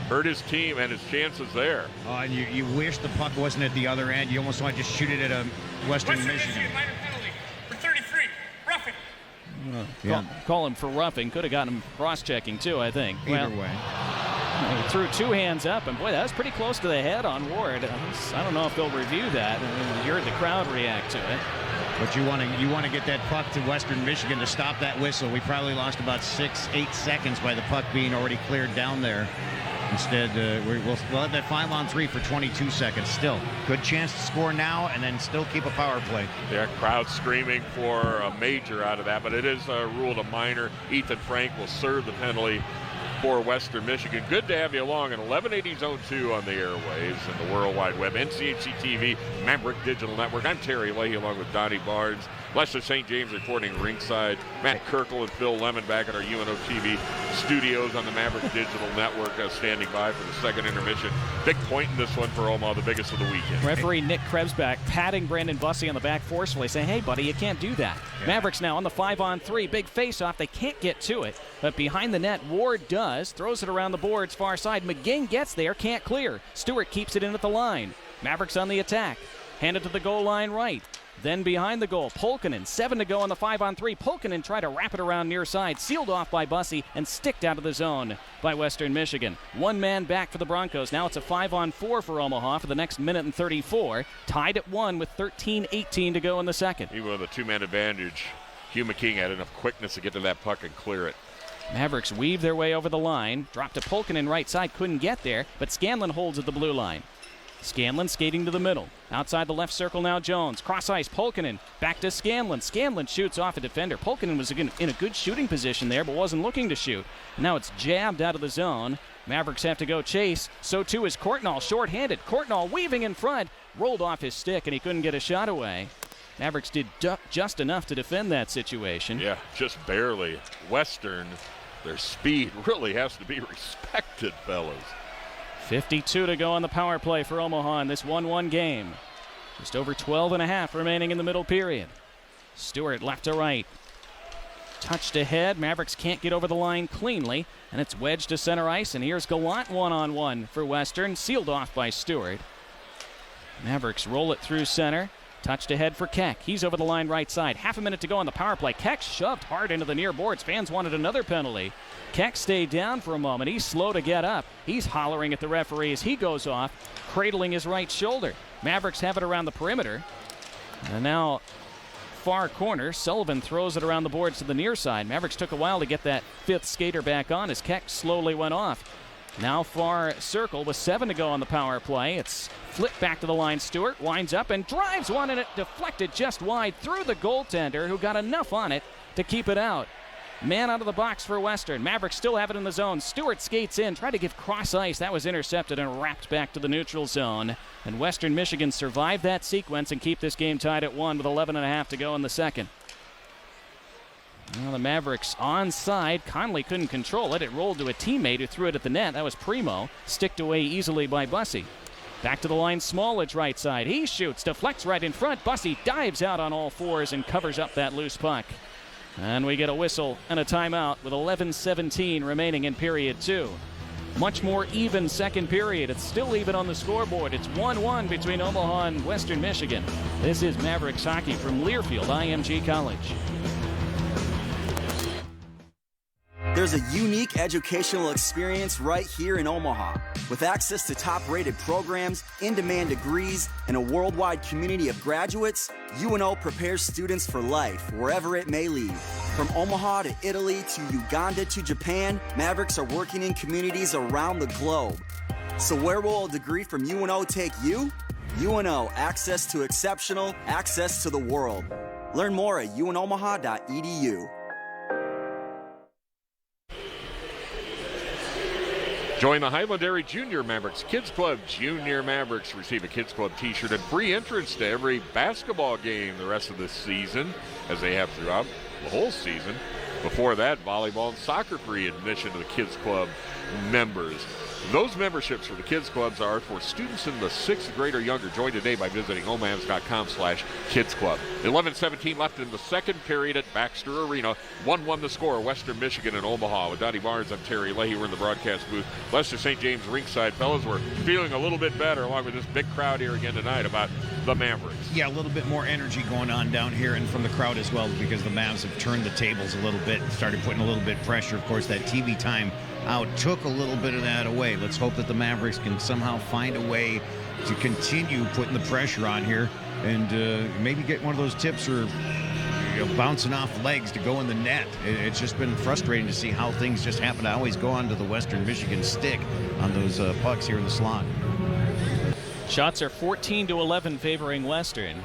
Hurt his team and his chances there. And you wish the puck wasn't at the other end. You almost want to just shoot it at a Western Michigan. Minor penalty for 33. Roughing. Call him for roughing. Could have gotten him cross-checking too, I think. Either way. He threw two hands up, and boy, that was pretty close to the head on Ward. I don't know if they'll review that. You heard the crowd react to it. But you want to get that puck to Western Michigan to stop that whistle. We probably lost about 6-8 seconds by the puck being already cleared down there. Instead, we'll have that 5-on-3 for 22 seconds. Still, good chance to score now and then still keep a power play. Yeah, crowd screaming for a major out of that, but it is ruled a minor. Ethan Frank will serve the penalty for Western Michigan. Good to have you along in 1180 Zone 2 on the airwaves and the World Wide Web. NCHC TV, Maverick Digital Network. I'm Terry Leahy along with Donnie Barnes. Lester St. James reporting ringside. Matt Kirkle and Phil Lemon back at our UNO TV studios on the Maverick Digital Network standing by for the second intermission. Big point in this one for Omaha, the biggest of the weekend. Referee Nick Krebsback patting Brandon Bussey on the back forcefully, saying, hey, buddy, you can't do that. Yeah. Mavericks now on the 5-on-3. Big face-off. They can't get to it. But behind the net, Ward does. Throws it around the boards far side. McGinn gets there. Can't clear. Stewart keeps it in at the line. Mavericks on the attack. Handed to the goal line right. Then behind the goal, Polkinen, 7 to go on the 5-on-3. Polkinen tried to wrap it around near side, sealed off by Bussey, and sticked out of the zone by Western Michigan. One man back for the Broncos. Now it's a 5-on-4 for Omaha for the next minute and 34. Tied at 1 with 13-18 to go in the second. Even with a two-man advantage, Hugh McKing had enough quickness to get to that puck and clear it. Mavericks weave their way over the line. Dropped to Polkinen right side, couldn't get there, but Scanlon holds at the blue line. Scanlon skating to the middle. Outside the left circle now Jones. Cross ice, Polkinen. Back to Scanlon. Scanlon shoots off a defender. Polkinen was in a good shooting position there, but wasn't looking to shoot. Now it's jabbed out of the zone. Mavericks have to go chase. So too is Courtnall, short-handed. Courtnall weaving in front. Rolled off his stick, and he couldn't get a shot away. Mavericks did just enough to defend that situation. Yeah, just barely. Western, their speed really has to be respected, fellas. 52 to go on the power play for Omaha in this 1-1 game. Just over 12 and a half remaining in the middle period. Stewart left to right. Touched ahead. Mavericks can't get over the line cleanly, and it's wedged to center ice, and here's Gallant one-on-one for Western, sealed off by Stewart. Mavericks roll it through center. Touched ahead for Keck. He's over the line right side. Half a minute to go on the power play. Keck shoved hard into the near boards. Fans wanted another penalty. Keck stayed down for a moment. He's slow to get up. He's hollering at the referee as he goes off, cradling his right shoulder. Mavericks have it around the perimeter. And now far corner. Sullivan throws it around the boards to the near side. Mavericks took a while to get that fifth skater back on as Keck slowly went off. Now far circle with 7 to go on the power play. It's flipped back to the line. Stewart winds up and drives one, and it deflected just wide through the goaltender, who got enough on it to keep it out. Man out of the box for Western. Mavericks still have it in the zone. Stewart skates in, tried to give cross ice. That was intercepted and wrapped back to the neutral zone. And Western Michigan survived that sequence and keep this game tied at 1 with 11.5 to go in the second. Well, the Mavericks onside. Conley couldn't control it. It rolled to a teammate who threw it at the net. That was Primo. Sticked away easily by Bussey. Back to the line, Smallage right side. He shoots, deflects right in front. Bussey dives out on all fours and covers up that loose puck. And we get a whistle and a timeout with 11:17 remaining in period 2. Much more even second period. It's still even on the scoreboard. It's 1-1 between Omaha and Western Michigan. This is Mavericks hockey from Learfield IMG College. There's a unique educational experience right here in Omaha. With access to top-rated programs, in-demand degrees, and a worldwide community of graduates, UNO prepares students for life, wherever it may lead. From Omaha to Italy to Uganda to Japan, Mavericks are working in communities around the globe. So where will a degree from UNO take you? UNO, access to exceptional, access to the world. Learn more at unomaha.edu. Join the Highland Dairy Junior Mavericks Kids Club. Junior Mavericks receive a Kids Club t-shirt and free entrance to every basketball game the rest of this season, as they have throughout the whole season. Before that, volleyball and soccer free admission to the Kids Club members. Those memberships for the Kids Clubs are for students in the 6th grade or younger. Join today by visiting omavs.com/Kids Club. 11:17 left in the second period at Baxter Arena. 1-1 the score. Western Michigan and Omaha. With Donnie Barnes, I'm Terry Leahy. We're in the broadcast booth. Lester St. James ringside. Fellas, we're feeling a little bit better along with this big crowd here again tonight about the Mavericks. Yeah, a little bit more energy going on down here and from the crowd as well, because the Mavs have turned the tables a little bit and started putting a little bit of pressure. Of course, that TV time out took a little bit of that away. Let's hope that the Mavericks can somehow find a way to continue putting the pressure on here and maybe get one of those tips or bouncing off legs to go in the net. It's just been frustrating to see how things just happen to always go onto the Western Michigan stick on those pucks here in the slot. Shots are 14-11 favoring Western.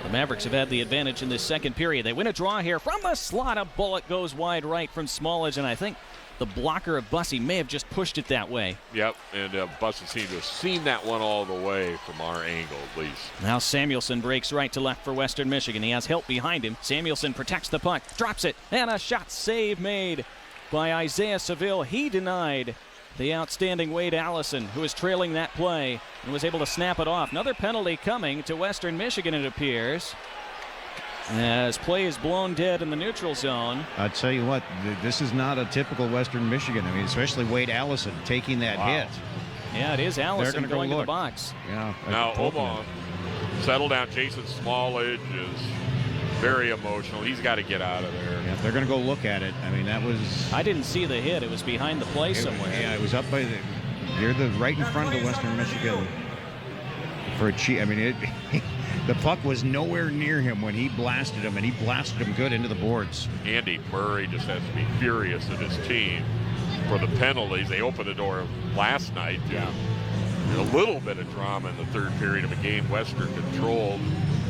The Mavericks have had the advantage in this second period. They win a draw here from the slot. A bullet goes wide right from Smallage, and I think the blocker of Bussey may have just pushed it that way. Yep, and Bussey seemed to have seen that one all the way from our angle, at least. Now Samuelson breaks right to left for Western Michigan. He has help behind him. Samuelson protects the puck, drops it, and a shot save made by Isaiah Seville. He denied the outstanding Wade Allison, who was trailing that play and was able to snap it off. Another penalty coming to Western Michigan, it appears, as play is blown dead in the neutral zone. I'll tell you what, this is not a typical Western Michigan. I mean, especially Wade Allison taking that hit. Yeah, it is Allison going to the box. Yeah. Now, Omaha, settle down. Jason Smallage is very emotional. He's got to get out of there. Yeah, they're going to go look at it. I mean, that was... I didn't see the hit. It was behind the play somewhere. Yeah, it was up by the... You're right in front of the Western Michigan for a cheat. I mean, the puck was nowhere near him when he blasted him, and he blasted him good into the boards. Andy Murray just has to be furious at his team for the penalties. They opened the door last night to a little bit of drama in the third period of a game Western controlled.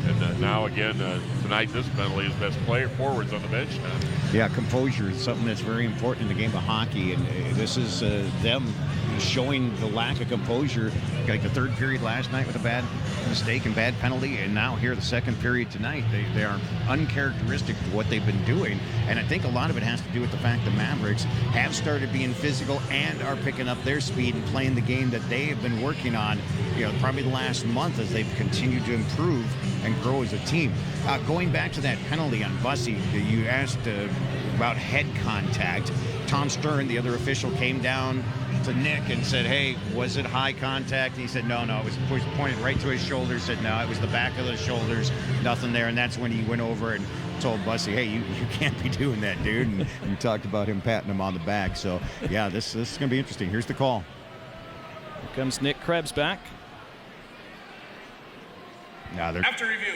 And now again, tonight this penalty is best player forwards on the bench now. Yeah, composure is something that's very important in the game of hockey, and this is them showing the lack of composure. Like the third period last night with a bad mistake and bad penalty, and now here the second period tonight, they are uncharacteristic of what they've been doing. And I think a lot of it has to do with the fact the Mavericks have started being physical and are picking up their speed and playing the game that they have been working on, probably the last month as they've continued to improve and grow as a team. Going back to that penalty on Bussey, you asked about head contact. Tom Stern, the other official, came down to Nick and said, hey, was it high contact? And he said, no, it was pointed right to his shoulders. Said, no, it was the back of the shoulders, nothing there. And that's when he went over and told Bussey, hey, you can't be doing that, dude. And talked about him patting him on the back. So, yeah, this is going to be interesting. Here's the call. Here comes Nick Krebs back. After review,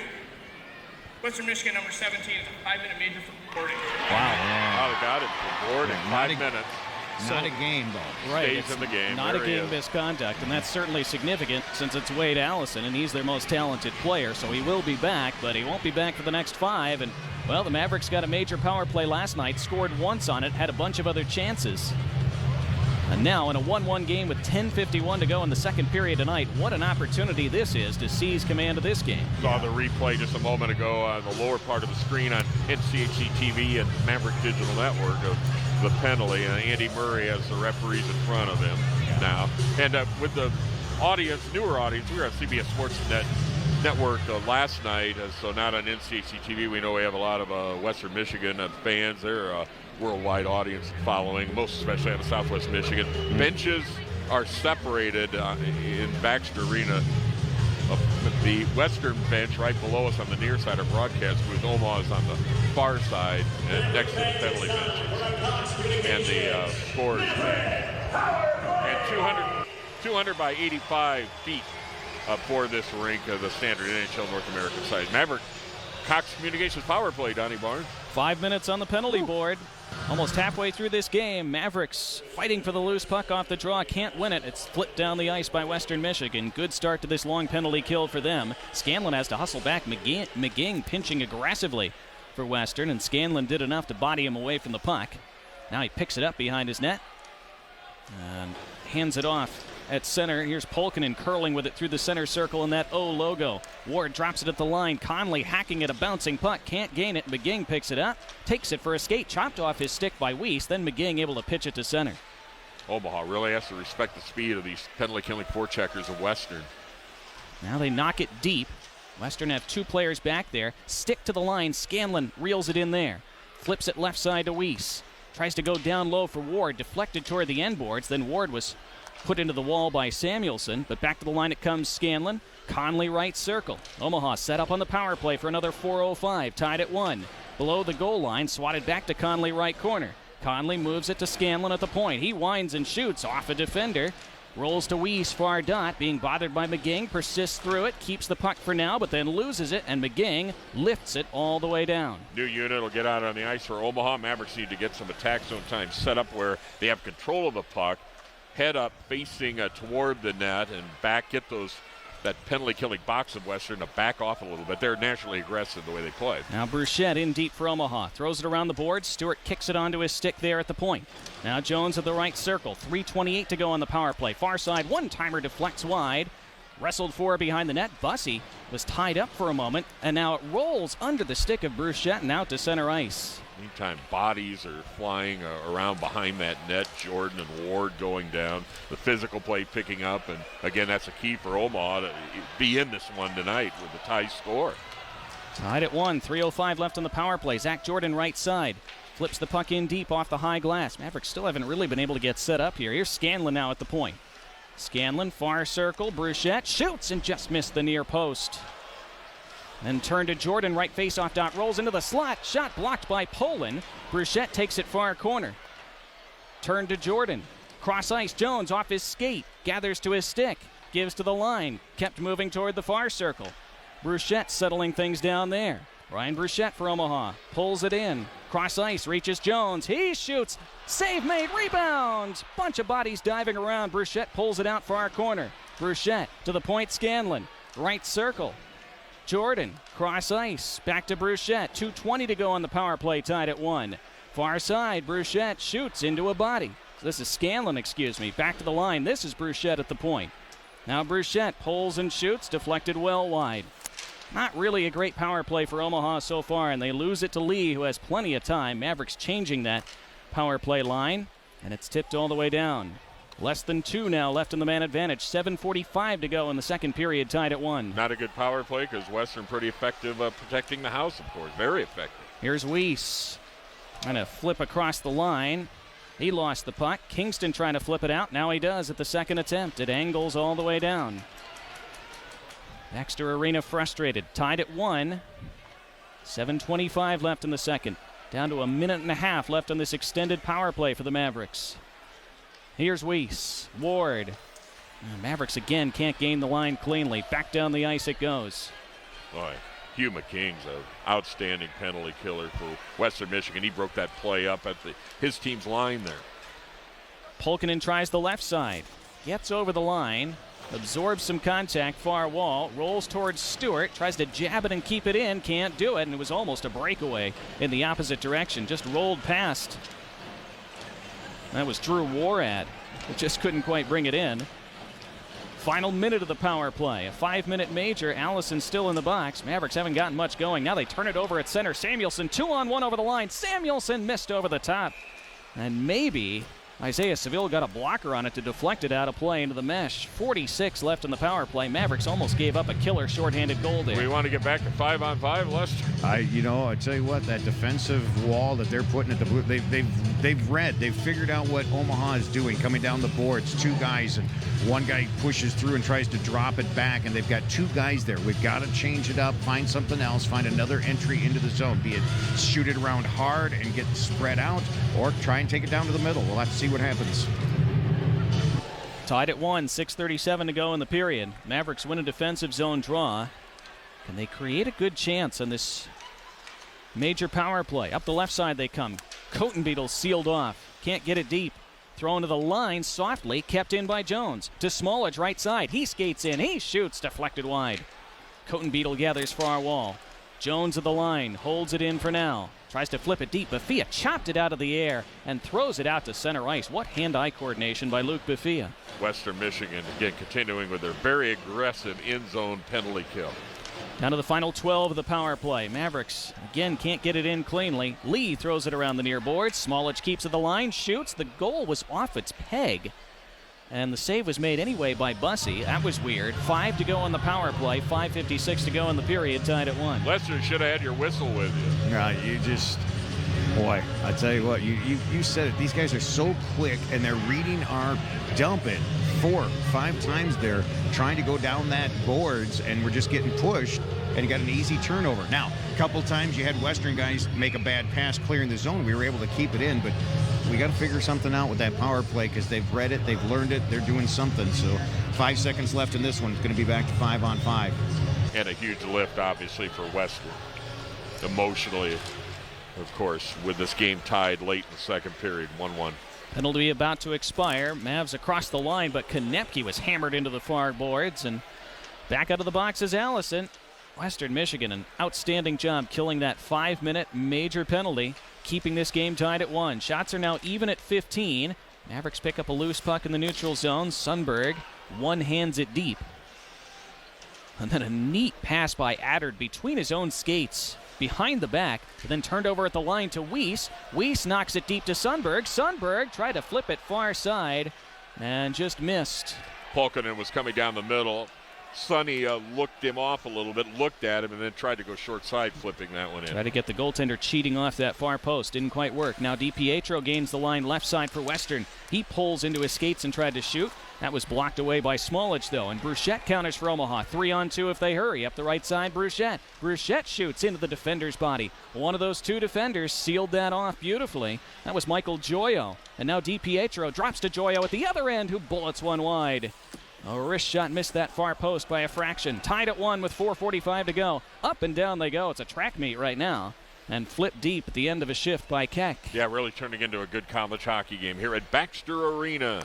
Western Michigan number 17 is a 5-minute major for boarding. Wow, they got it for boarding. 5 minutes. Not a game, though. Right. Stays in the game. Not a game misconduct, and that's certainly significant since it's Wade Allison, and he's their most talented player, so he will be back, but he won't be back for the next 5. And, well, the Mavericks got a major power play last night, scored once on it, had a bunch of other chances. And now in a 1-1 game with 10:51 to go in the second period tonight, what an opportunity this is to seize command of this game. Saw the replay just a moment ago on the lower part of the screen on NCHC TV and Maverick Digital Network of the penalty. Andy Murray has the referees in front of him now. And with the audience, newer audience, we were on CBS Sports Network last night, so not on NCHC TV. We know we have a lot of Western Michigan fans. They're a worldwide audience following, most especially out of Southwest Michigan. Benches are separated in Baxter Arena. The western bench right below us on the near side of broadcast booth. Omaha is on the far side and next to the penalty benches. And the scores and 200 by 85 feet for this rink, the standard NHL North American size. Maverick Cox Communications power play, Donnie Barnes. 5 minutes on the penalty board. Almost halfway through this game, Mavericks fighting for the loose puck off the draw, can't win it. It's flipped down the ice by Western Michigan. Good start to this long penalty kill for them. Scanlon has to hustle back. McGing pinching aggressively for Western, and Scanlon did enough to body him away from the puck. Now he picks it up behind his net. And hands it off at center. Here's Polkinen curling with it through the center circle in that O logo. Ward drops it at the line. Conley hacking at a bouncing puck. Can't gain it. McGing picks it up. Takes it for a skate. Chopped off his stick by Weiss. Then McGing able to pitch it to center. Omaha really has to respect the speed of these penalty-killing forecheckers of Western. Now they knock it deep. Western have 2 players back there. Stick to the line. Scanlon reels it in there. Flips it left side to Weiss. Tries to go down low for Ward. Deflected toward the end boards. Then Ward was put into the wall by Samuelson. But back to the line it comes Scanlon. Conley right circle. Omaha set up on the power play for another 4:05. Tied at 1. Below the goal line. Swatted back to Conley right corner. Conley moves it to Scanlon at the point. He winds and shoots off a defender. Rolls to Weiss, far dot, being bothered by McGing, persists through it, keeps the puck for now, but then loses it, and McGing lifts it all the way down. New unit will get out on the ice for Omaha. Mavericks need to get some attack zone time set up where they have control of the puck, head up, facing toward the net, and get that penalty-killing box of Western to back off a little bit. They're naturally aggressive the way they play. Now Bruchette in deep for Omaha. Throws it around the board. Stewart kicks it onto his stick there at the point. Now Jones at the right circle. 3:28 to go on the power play. Far side, one-timer deflects wide. Wrestled for behind the net. Bussey was tied up for a moment, and now it rolls under the stick of Bruchette and out to center ice. Meantime, bodies are flying around behind that net. Jordan and Ward going down. The physical play picking up. And, again, that's a key for Omaha to be in this one tonight with the tie score. Tied at 1. 3:05 left on the power play. Zach Jordan right side. Flips the puck in deep off the high glass. Mavericks still haven't really been able to get set up here. Here's Scanlon now at the point. Scanlon, far circle. Bruchette shoots and just missed the near post. Then turn to Jordan, right face-off dot, rolls into the slot. Shot blocked by Poland. Bruchette takes it far corner. Turn to Jordan. Cross ice, Jones off his skate. Gathers to his stick. Gives to the line. Kept moving toward the far circle. Bruchette settling things down there. Ryan Bruchette for Omaha. Pulls it in. Cross ice, reaches Jones. He shoots. Save made, rebound. Bunch of bodies diving around. Bruchette pulls it out far corner. Bruchette to the point, Scanlon. Right circle. Jordan, cross ice, back to Bruchette. 2:20 to go on the power play, tied at 1. Far side, Bruchette shoots into a body. This is Scanlon, back to the line. This is Bruchette at the point. Now Bruchette pulls and shoots, deflected well wide. Not really a great power play for Omaha so far, and they lose it to Lee, who has plenty of time. Mavericks changing that power play line, and it's tipped all the way down. Less than 2 now left in the man advantage. 7:45 to go in the second period, tied at 1. Not a good power play because Western pretty effective protecting the house, of course. Very effective. Here's Weiss trying to flip across the line. He lost the puck. Kingston trying to flip it out. Now he does at the second attempt. It angles all the way down. Baxter Arena frustrated. Tied at 1. 7:25 left in the second. Down to a minute and a half left on this extended power play for the Mavericks. Here's Weiss. Ward. Mavericks again can't gain the line cleanly. Back down the ice it goes. Boy, Hugh McKing's an outstanding penalty killer for Western Michigan. He broke that play up at his team's line there. Polkinen tries the left side. Gets over the line. Absorbs some contact, far wall. Rolls towards Stewart. Tries to jab it and keep it in. Can't do it, and it was almost a breakaway in the opposite direction. Just rolled past. That was Drew Warad. It just couldn't quite bring it in. Final minute of the power play. A 5-minute major. Allison still in the box. Mavericks haven't gotten much going. Now they turn it over at center. Samuelson 2-on-1 over the line. Samuelson missed over the top. And maybe Isaiah Seville got a blocker on it to deflect it out of play into the mesh. 46 left in the power play. Mavericks almost gave up a killer shorthanded goal there. We want to get back to 5-on-5, Lester. I tell you what, that defensive wall that they're putting at the blue, they've figured out what Omaha is doing, coming down the boards. 2 guys, and one guy pushes through and tries to drop it back, and they've got 2 guys there. We've got to change it up, find something else, find another entry into the zone, be it shoot it around hard and get spread out, or try and take it down to the middle. We'll have to see what happens. Tied at 1, 6:37 to go in the period. Mavericks win a defensive zone draw. Can they create a good chance on this major power play? Up the left side they come. Cotenbeetle sealed off. Can't get it deep. Thrown to the line softly, kept in by Jones. To Smallage, right side. He skates in. He shoots, deflected wide. Cotenbeetle gathers far wall. Jones at the line, holds it in for now. Tries to flip it deep. Bafia chopped it out of the air and throws it out to center ice. What hand-eye coordination by Luke Bafia. Western Michigan, again, continuing with their very aggressive in-zone penalty kill. Down to the final 12 of the power play. Mavericks, again, can't get it in cleanly. Lee throws it around the near boards. Smolage keeps at the line, shoots. The goal was off its peg. And the save was made anyway by Bussey. That was weird. 5 to go on the power play. 5:56 to go in the period, tied at 1. Lester should have had your whistle with you. You just, boy, I tell you what, you said it. These guys are so quick, and they're reading our dump it 4, 5 times there, trying to go down that boards, and we're just getting pushed, and you got an easy turnover. Now, a couple times you had Western guys make a bad pass clearing the zone. We were able to keep it in, but we got to figure something out with that power play because they've read it, they've learned it, they're doing something. So 5 seconds left in this one. It's going to be back to 5-on-5. And a huge lift, obviously, for Western. Emotionally, of course, with this game tied late in the second period, 1-1. Penalty about to expire. Mavs across the line, but Konepke was hammered into the far boards. And back out of the box is Allison. Western Michigan, an outstanding job killing that 5-minute major penalty, keeping this game tied at 1. Shots are now even at 15. Mavericks pick up a loose puck in the neutral zone. Sundberg one-hands it deep. And then a neat pass by Addard between his own skates, behind the back, then turned over at the line to Weiss. Weiss knocks it deep to Sundberg. Sundberg tried to flip it far side and just missed. Polkanen was coming down the middle. Sonny looked him off a little bit, looked at him, and then tried to go short side, flipping that one in. Tried to get the goaltender cheating off that far post. Didn't quite work. Now DiPietro gains the line left side for Western. He pulls into his skates and tried to shoot. That was blocked away by Smolage, though, and Bruchette counters for Omaha. 3-on-2 if they hurry. Up the right side, Bruchette. Bruchette shoots into the defender's body. One of those 2 defenders sealed that off beautifully. That was Michael Joyo. And now DiPietro drops to Joyo at the other end, who bullets one wide. A wrist shot missed that far post by a fraction. Tied at 1 with 4:45 to go. Up and down they go. It's a track meet right now. And flipped deep at the end of a shift by Keck. Yeah, really turning into a good college hockey game here at Baxter Arena.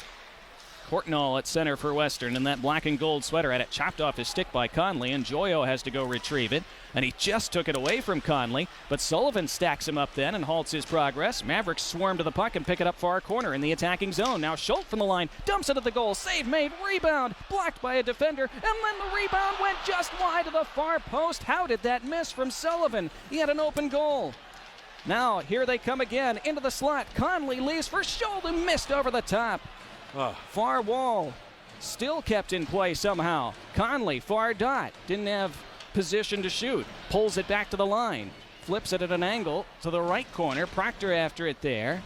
Courtnall at center for Western, and that black and gold sweater had it chopped off his stick by Conley, and Joyo has to go retrieve it. And he just took it away from Conley, but Sullivan stacks him up then and halts his progress. Mavericks swarm to the puck and pick it up far corner in the attacking zone. Now Schultz from the line, dumps it at the goal, save made, rebound, blocked by a defender, and then the rebound went just wide of the far post. How did that miss from Sullivan? He had an open goal. Now here they come again into the slot. Conley leaves for Schultz, who missed over the top. Far wall, still kept in play somehow. Conley, far dot, didn't have position to shoot. Pulls it back to the line. Flips it at an angle to the right corner. Proctor after it there.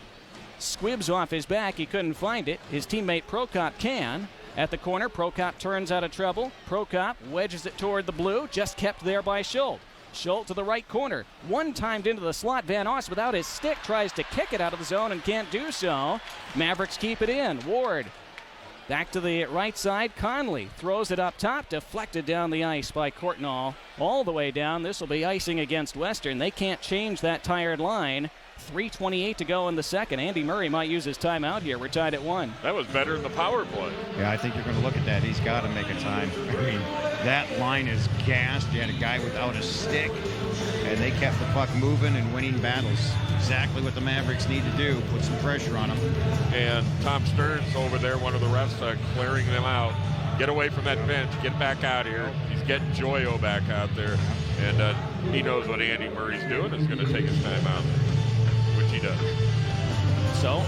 Squibs off his back, he couldn't find it. His teammate Prokop can. At the corner, Prokop turns out of trouble. Prokop wedges it toward the blue, just kept there by Schultz. Schultz to the right corner. One timed into the slot. Van Oss without his stick tries to kick it out of the zone and can't do so. Mavericks keep it in. Ward back to the right side. Conley throws it up top. Deflected down the ice by Courtnall. All the way down. This will be icing against Western. They can't change that tired line. 3:28 to go in the second. Andy Murray might use his timeout here. We're tied at 1. That was better in the power play. Yeah, I think you're going to look at that. He's got to make a time. I mean, that line is gassed. You had a guy without a stick, and they kept the puck moving and winning battles. Exactly what the Mavericks need to do. Put some pressure on them. And Tom Stearns over there, one of the refs, clearing them out. Get away from that bench. Get back out here. He's getting Joyo back out there. And he knows what Andy Murray's doing. It's going to take his time out. Which he does. So,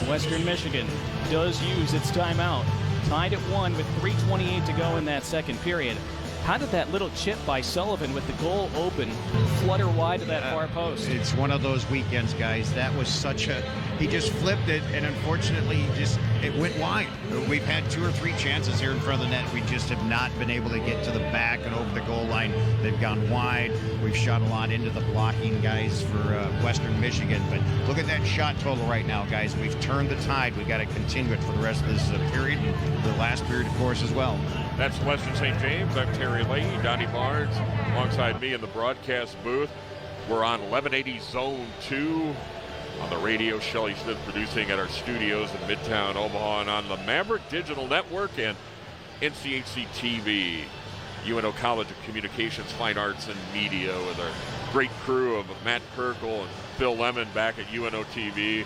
Western Michigan does use its timeout. Tied at 1 with 3:28 to go in that second period. How did that little chip by Sullivan with the goal open flutter wide to that far post? It's one of those weekends, guys. That was such a... He just flipped it, and unfortunately, it went wide. We've had 2 or 3 chances here in front of the net. We just have not been able to get to the back and over the goal line. They've gone wide. We've shot a lot into the blocking guys for Western Michigan. But look at that shot total right now, guys. We've turned the tide. We've got to continue it for the rest of this period, and the last period, of course, as well. That's Western St. James. I'm Terry Leahy, Donnie Barnes, alongside me in the broadcast booth. We're on 1180 Zone 2 on the radio. Shelley Smith producing at our studios in Midtown Omaha, and on the Maverick Digital Network and NCHC TV, UNO College of Communications, Fine Arts, and Media, with our great crew of Matt Kirkle and Phil Lemon back at UNO TV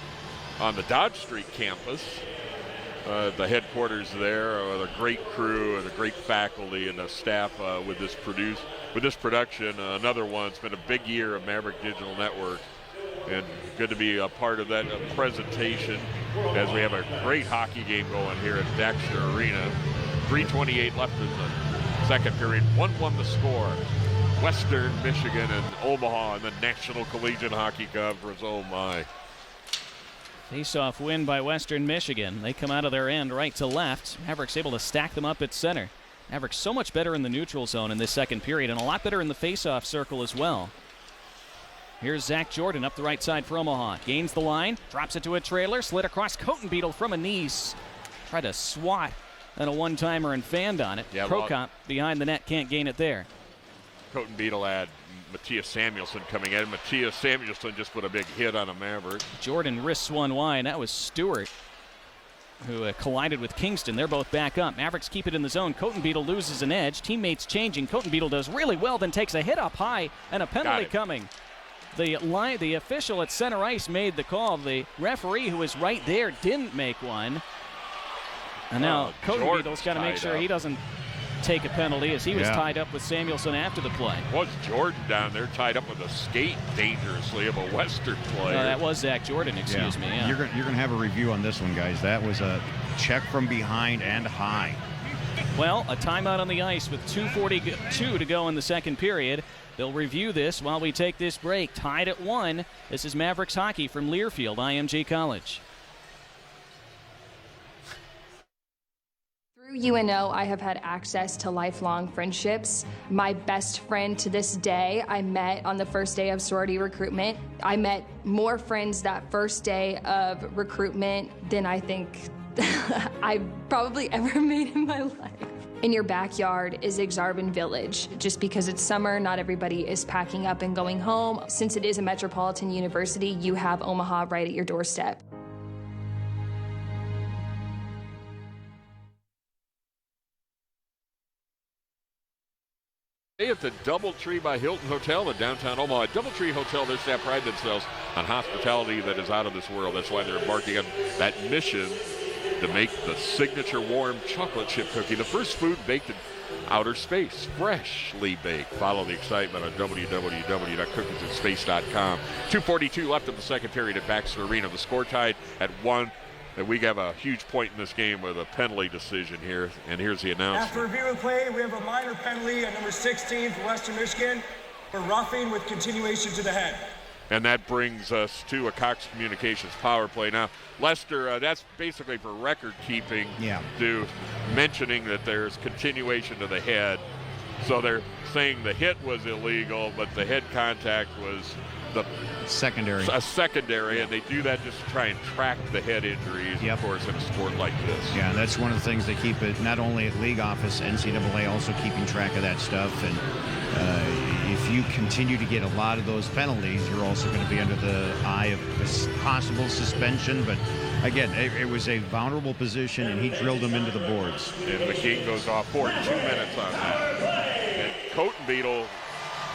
on the Dodge Street campus. The headquarters there, the great crew and the great faculty and the staff with this production. Another one. It's been a big year of Maverick Digital Network, and good to be a part of that presentation as we have a great hockey game going here at Dexter Arena. 3:28 left in the second period. 1-1 the score. Western Michigan and Omaha in the National Collegiate Hockey Conference. Oh my. Face-off win by Western Michigan. They come out of their end right to left. Mavericks able to stack them up at center. Mavericks so much better in the neutral zone in this second period and a lot better in the face-off circle as well. Here's Zach Jordan up the right side for Omaha. Gains the line, drops it to a trailer, slid across Cotenbeetle from a knee. Tried to swat and a one-timer and fanned on it. Yeah, Prokop behind the net can't gain it there. Cotenbeetle had Matthias Samuelson coming at him. Matthias Samuelson just put a big hit on a Maverick. Jordan wrists one wide. That was Stewart who collided with Kingston. They're both back up. Mavericks keep it in the zone. Cotenbeetle loses an edge. Teammates changing. Cotenbeetle does really well, then takes a hit up high and a penalty coming. The official at center ice made the call. The referee, who was right there, didn't make one. And now Cotenbeetle's got to make sure he doesn't take a penalty, as he was tied up with Samuelson after the play. Was Jordan down there tied up with a skate dangerously of a Western player? No, that was Zach Jordan, excuse me. Yeah. You're going to have a review on this one, guys. That was a check from behind and high. Well, a timeout on the ice with 2:42 to go in the second period. They'll review this while we take this break. Tied at 1. This is Mavericks hockey from Learfield, IMG College. Through UNO, I have had access to lifelong friendships. My best friend to this day, I met on the first day of sorority recruitment. I met more friends that first day of recruitment than I think I've probably ever made in my life. In your backyard is Exarban Village. Just because it's summer, not everybody is packing up and going home. Since it is a metropolitan university, you have Omaha right at your doorstep. At the Doubletree by Hilton Hotel in downtown Omaha. At Doubletree Hotel, their staff pride themselves on hospitality that is out of this world. That's why they're embarking on that mission to make the signature warm chocolate chip cookie, the first food baked in outer space, freshly baked. Follow the excitement on www.cookiesandspace.com. 2:42 left in the second period at Baxter Arena. The score tied at 1. And we have a huge point in this game with a penalty decision here. And here's the announcement. After review of play, we have a minor penalty at number 16 for Western Michigan for roughing with continuation to the head. And that brings us to a Cox Communications power play. Now, Lester, that's basically for record keeping, to mentioning that there's continuation to the head. So they're saying the hit was illegal, but the head contact was a secondary, and they do that just to try and track the head injuries, of course, in a sport like this. Yeah, and that's one of the things they keep it, not only at league office, NCAA also keeping track of that stuff. And if you continue to get a lot of those penalties, you're also going to be under the eye of possible suspension. But again, it was a vulnerable position, and he drilled him into the boards. And McKean goes off for 2 minutes on that. And Cotenbeetle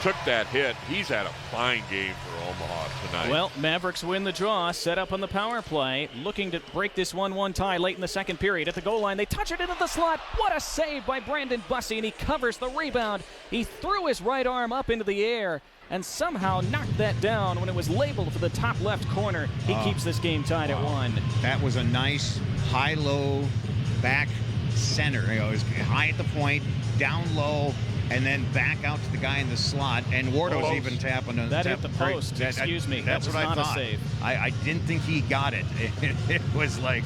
took that hit. He's had a fine game for Omaha tonight. Well, Mavericks win the draw, set up on the power play, looking to break this 1-1 tie late in the second period. At the goal line, they touch it into the slot. What a save by Brandon Bussey, and he covers the rebound. He threw his right arm up into the air and somehow knocked that down when it was labeled for the top left corner. He keeps this game tied at 1. That was a nice high-low back center. It was high at the point, down low, and then back out to the guy in the slot. And Wardo's even tapping on that hit the post. Excuse me. That's that was what not I thought. A save. I didn't think he got it. It was like,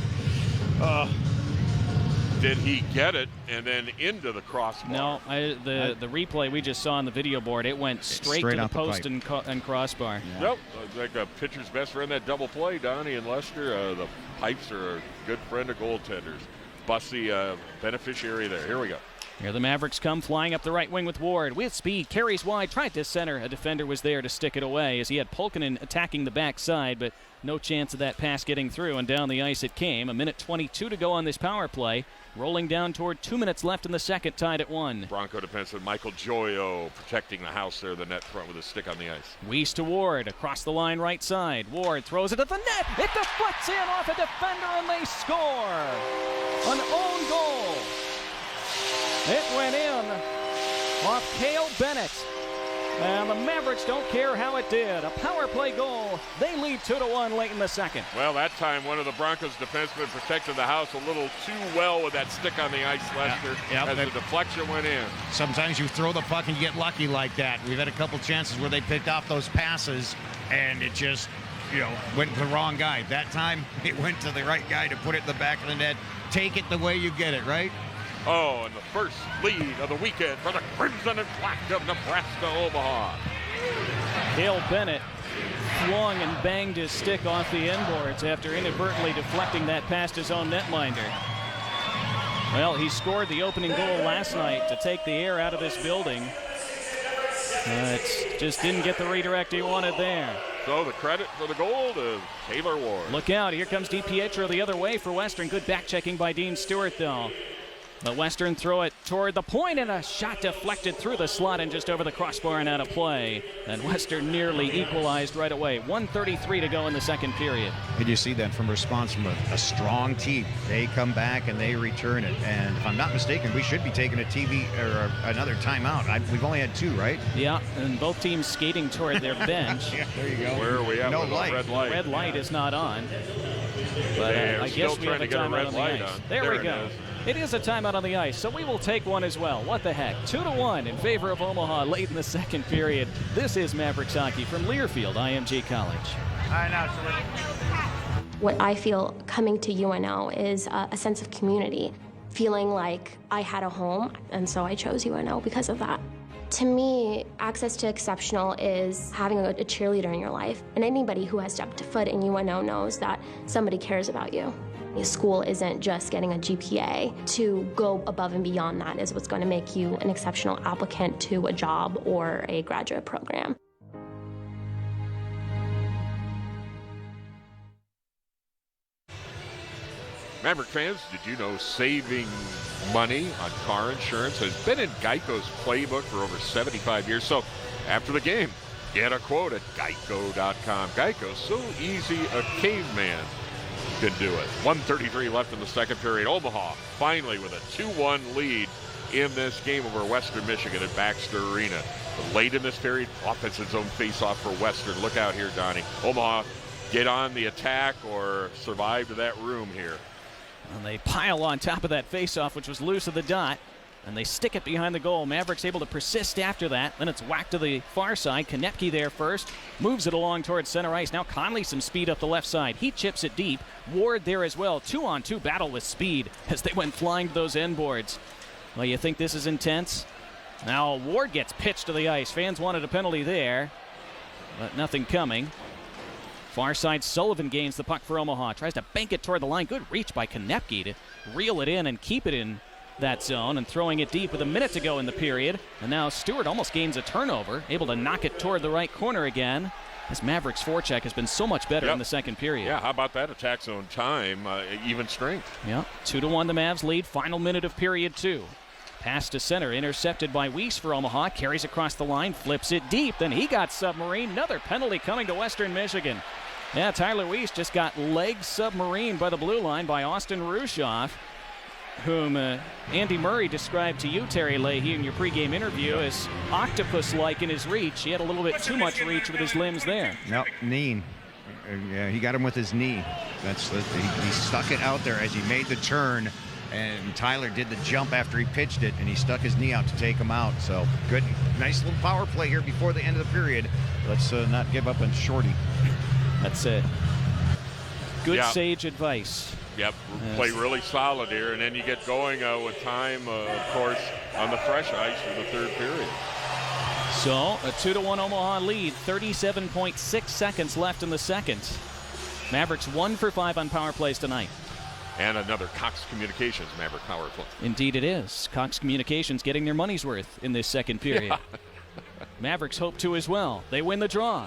did he get it and then into the crossbar? No, the replay we just saw on the video board, it went straight to the post and crossbar. Yeah. Nope, like a pitcher's best friend, that double play, Donnie and Lester. The pipes are a good friend of goaltenders. Bussey, beneficiary there. Here we go. Here the Mavericks come flying up the right wing with Ward. With speed, carries wide, tried to center. A defender was there to stick it away as he had Pulkkinen attacking the backside, but no chance of that pass getting through, and down the ice it came. 1:22 to go on this power play. Rolling down toward 2 minutes left in the second, tied at 1. Bronco defenseman Michael Joyo protecting the house there, the net front with a stick on the ice. Weiss to Ward, across the line right side. Ward throws it at the net. It deflects in off a defender, and they score. An own goal. It went in off Cale Bennett. And the Mavericks don't care how it did. A power play goal. They lead 2-1 late in the second. Well, that time one of the Broncos defensemen protected the house a little too well with that stick on the ice, Lester, as the deflection went in. Sometimes you throw the puck and you get lucky like that. We've had a couple chances where they picked off those passes and it just, went to the wrong guy. That time it went to the right guy to put it in the back of the net. Take it the way you get it, right? Oh, and the first lead of the weekend for the Crimson and Black of Nebraska Omaha. Cale Bennett flung and banged his stick off the inboards after inadvertently deflecting that past his own netminder. Well, he scored the opening goal last night to take the air out of this building. It just didn't get the redirect he wanted there. So the credit for the goal to Taylor Ward. Look out, here comes DiPietro the other way for Western. Good back checking by Dean Stewart, though. But Western throw it toward the point, and a shot deflected through the slot and just over the crossbar and out of play. And Western nearly equalized right away. 1:33 to go in the second period. Did you see that from response from a strong team? They come back and they return it. And if I'm not mistaken, we should be taking a TV or another timeout. We've only had 2, right? Yeah, and both teams skating toward their bench. Yeah, there you go. Where are we at? No with light. Red light. Red light is not on. But I guess we have a timeout on the ice. There we go. It is a timeout on the ice, so we will take one as well. What the heck? 2-1 in favor of Omaha late in the second period. This is Mavericks hockey from Learfield IMG College. What I feel coming to UNO is a sense of community, feeling like I had a home, and so I chose UNO because of that. To me, access to exceptional is having a cheerleader in your life, and anybody who has stepped foot in UNO knows that somebody cares about you. School isn't just getting a GPA. To go above and beyond that is what's going to make you an exceptional applicant to a job or a graduate program. Maverick fans, did you know saving money on car insurance has been in Geico's playbook for over 75 years? So after the game, get a quote at geico.com. Geico's so easy a caveman can do it. 1:33 left in the second period. Omaha finally with a 2-1 lead in this game over Western Michigan at Baxter Arena. But late in this period, offensive zone face-off for Western. Look out here, Donnie. Omaha get on the attack or survive to that room here. And they pile on top of that face-off, which was loose of the dot, and they stick it behind the goal. Mavericks able to persist after that. Then it's whacked to the far side. Konecki there first. Moves it along towards center ice. Now Conley some speed up the left side. He chips it deep. Ward there as well. 2-on-2 battle with speed as they went flying to those end boards. Well, you think this is intense? Now Ward gets pitched to the ice. Fans wanted a penalty there, but nothing coming. Far side, Sullivan gains the puck for Omaha. Tries to bank it toward the line. Good reach by Konecki to reel it in and keep it in that zone, and throwing it deep with a minute to go in the period. And now Stewart almost gains a turnover, able to knock it toward the right corner again. This Mavericks forecheck has been so much better in the second period. Yeah, how about that attack zone time, even strength. Yeah, 2-1 the Mavs lead, final minute of period 2. Pass to center, intercepted by Weiss for Omaha, carries across the line, flips it deep, then he got submarine. Another penalty coming to Western Michigan. Yeah, Tyler Weiss just got leg submarine by the blue line by Austin Rushoff, whom Andy Murray described to you, Terry Leahy, in your pregame interview as octopus-like in his reach. He had a little bit too much reach with his limbs there. Nope, knee. Yeah, he got him with his knee. He stuck it out there as he made the turn, and Tyler did the jump after he pitched it, and he stuck his knee out to take him out. So good, nice little power play here before the end of the period. Let's not give up on Shorty. That's it. Good sage advice. Yep, play really solid here, and then you get going with time, of course, on the fresh ice for the third period. So, a 2-1 Omaha lead, 37.6 seconds left in the second. Mavericks 1 for 5 on power plays tonight. And another Cox Communications Maverick power play. Indeed it is. Cox Communications getting their money's worth in this second period. Yeah. Mavericks hope to as well. They win the draw.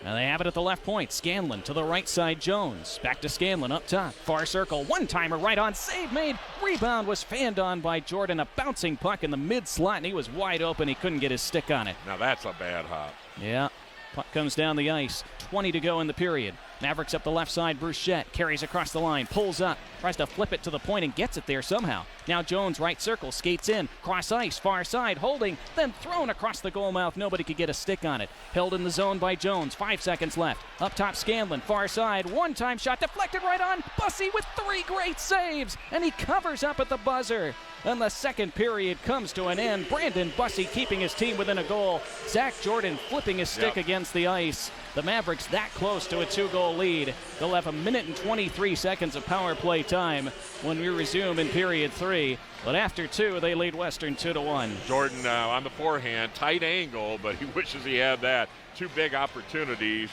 And they have it at the left point. Scanlon to the right side, Jones. Back to Scanlon up top. Far circle, one-timer right on. Save made. Rebound was fanned on by Jordan. A bouncing puck in the mid-slot, and he was wide open. He couldn't get his stick on it. Now that's a bad hop. Yeah. Puck comes down the ice. 20 to go in the period. Mavericks up the left side. Bruchette carries across the line. Pulls up. Tries to flip it to the point and gets it there somehow. Now Jones, right circle, skates in. Cross ice, far side, holding. Then thrown across the goal mouth. Nobody could get a stick on it. Held in the zone by Jones. 5 seconds left. Up top, Scanlon. Far side. One-time shot deflected right on. Bussey with 3 great saves. And he covers up at the buzzer. And the second period comes to an end. Brandon Bussey keeping his team within a goal. Zach Jordan flipping his stick against the ice. The Mavericks that close to a 2-goal lead. They'll have 1 minute and 23 seconds of power play time when we resume in period 3. But after 2, they lead Western 2-1. Jordan on the forehand, tight angle, but he wishes he had that. 2 big opportunities.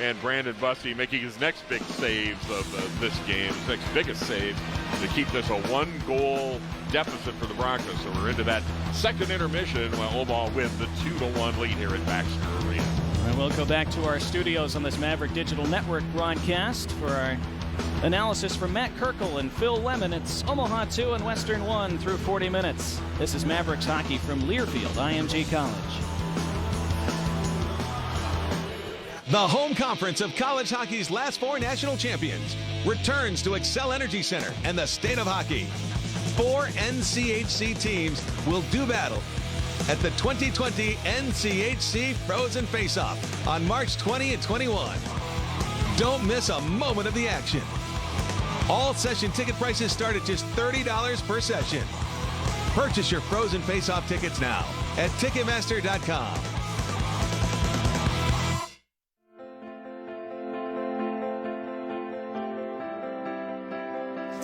And Brandon Bussey making his next big saves of this game, his next biggest save to keep this a 1-goal deficit for the Broncos. So we're into that second intermission while Omaha wins the 2-1 lead here at Baxter Arena. And we'll go back to our studios on this Maverick Digital Network broadcast for our analysis from Matt Kirkle and Phil Lemon. It's Omaha 2 and Western 1 through 40 minutes. This is Mavericks hockey from Learfield, IMG College. The home conference of college hockey's last 4 national champions returns to Xcel Energy Center and the State of Hockey. 4 NCHC teams will do battle at the 2020 NCHC Frozen Face-Off on March 20 and 21. Don't miss a moment of the action. All session ticket prices start at just $30 per session. Purchase your Frozen Face-Off tickets now at Ticketmaster.com.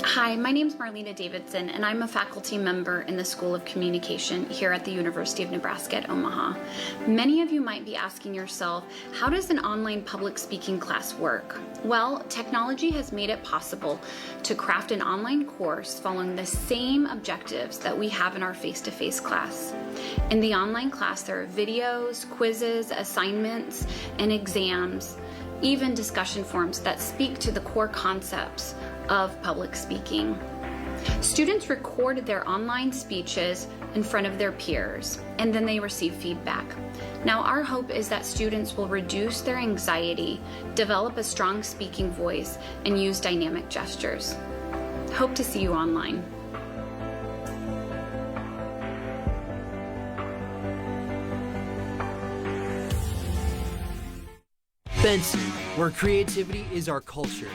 Hi, my name is Marlena Davidson, and I'm a faculty member in the School of Communication here at the University of Nebraska at Omaha. Many of you might be asking yourself, how does an online public speaking class work? Well, technology has made it possible to craft an online course following the same objectives that we have in our face-to-face class. In the online class, there are videos, quizzes, assignments, and exams, even discussion forums that speak to the core concepts of public speaking. Students record their online speeches in front of their peers, and then they receive feedback. Now, our hope is that students will reduce their anxiety, develop a strong speaking voice, and use dynamic gestures. Hope to see you online. Benson, where creativity is our culture.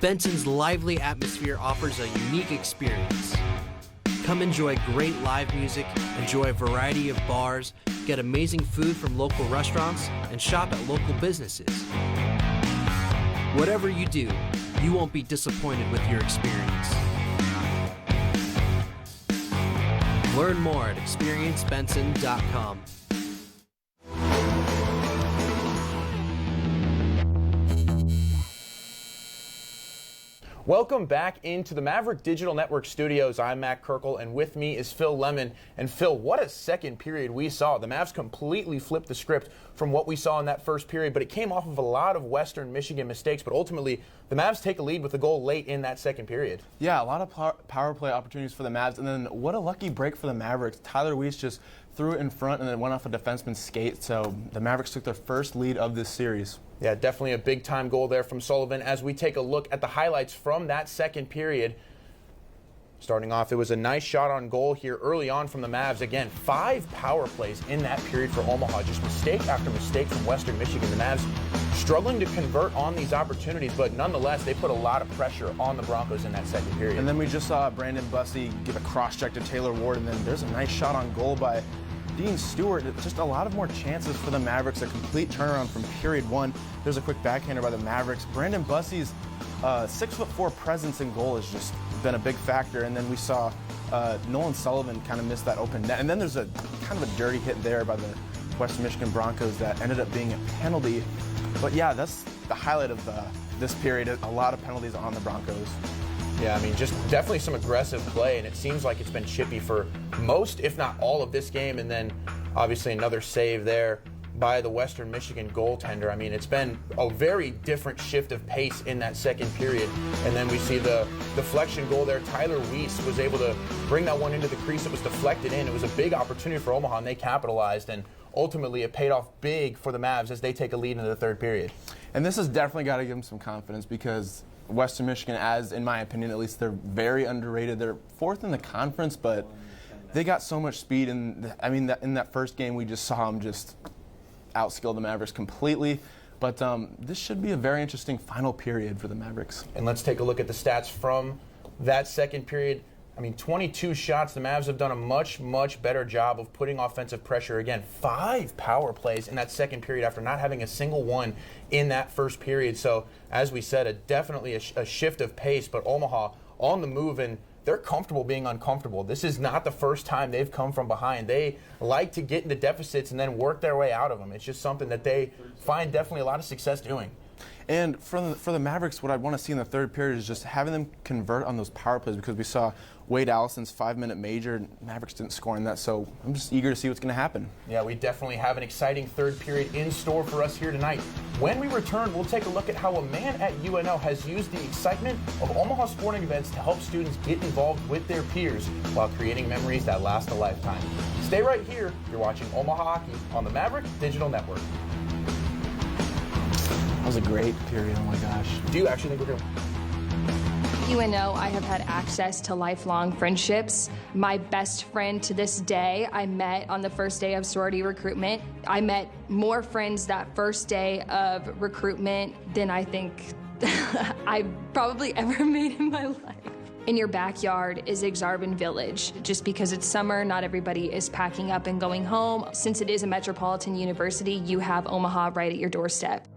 Benson's lively atmosphere offers a unique experience. Come enjoy great live music, enjoy a variety of bars, get amazing food from local restaurants, and shop at local businesses. Whatever you do, you won't be disappointed with your experience. Learn more at experiencebenson.com. Welcome back into the Maverick Digital Network studios. I'm Matt Kirkle, and with me is Phil Lemon. And Phil, what a second period we saw. The Mavs completely flipped the script from what we saw in that first period, but it came off of a lot of Western Michigan mistakes. But ultimately, the Mavs take a lead with a goal late in that second period. Yeah, a lot of power play opportunities for the Mavs, and then what a lucky break for the Mavericks. Tyler Weiss just threw it in front and then went off a defenseman's skate, so the Mavericks took their first lead of this series. Yeah, definitely a big-time goal there from Sullivan. As we take a look at the highlights from that second period, starting off, it was a nice shot on goal here early on from the Mavs. Again, 5 power plays in that period for Omaha. Just mistake after mistake from Western Michigan. The Mavs struggling to convert on these opportunities, but nonetheless, they put a lot of pressure on the Broncos in that second period. And then we just saw Brandon Bussey give a cross-check to Taylor Ward, and then there's a nice shot on goal by Dean Stewart. Just a lot of more chances for the Mavericks, a complete turnaround from period 1. There's a quick backhander by the Mavericks. Brandon Bussey's 6'4" presence in goal has just been a big factor. And then we saw Nolan Sullivan kind of miss that open net. And then there's a kind of a dirty hit there by the Western Michigan Broncos that ended up being a penalty. But yeah, that's the highlight of this period. A lot of penalties on the Broncos. Yeah, I mean, just definitely some aggressive play, and it seems like it's been chippy for most, if not all, of this game, and then obviously another save there by the Western Michigan goaltender. I mean, it's been a very different shift of pace in that second period, and then we see the deflection goal there. Tyler Weiss was able to bring that one into the crease. It was deflected in. It was a big opportunity for Omaha, and they capitalized, and ultimately it paid off big for the Mavs as they take a lead into the third period. And this has definitely got to give them some confidence, because Western Michigan, as in my opinion at least, they're very underrated. They're fourth in the conference, but they got so much speed. And I mean, in that first game, we just saw them just outskill the Mavericks completely. But this should be a very interesting final period for the Mavericks. And let's take a look at the stats from that second period. I mean, 22 shots. The Mavs have done a much, much better job of putting offensive pressure. Again, 5 power plays in that second period after not having a single one in that first period. So, as we said, definitely a shift of pace, but Omaha on the move, and they're comfortable being uncomfortable. This is not the first time they've come from behind. They like to get into deficits and then work their way out of them. It's just something that they find definitely a lot of success doing. And for the Mavericks, what I want to see in the third period is just having them convert on those power plays, because we saw Wade Allison's 5-minute major, and Mavericks didn't score in that, so I'm just eager to see what's going to happen. Yeah, we definitely have an exciting third period in store for us here tonight. When we return, we'll take a look at how a man at UNO has used the excitement of Omaha sporting events to help students get involved with their peers while creating memories that last a lifetime. Stay right here. You're watching Omaha Hockey on the Maverick Digital Network. That was a great period, oh my gosh. Do you actually think we're going to... UNO, I have had access to lifelong friendships. My best friend to this day, I met on the first day of sorority recruitment. I met more friends that first day of recruitment than I think I probably ever made in my life. In your backyard is Exarban Village. Just because it's summer, not everybody is packing up and going home. Since it is a metropolitan university, you have Omaha right at your doorstep.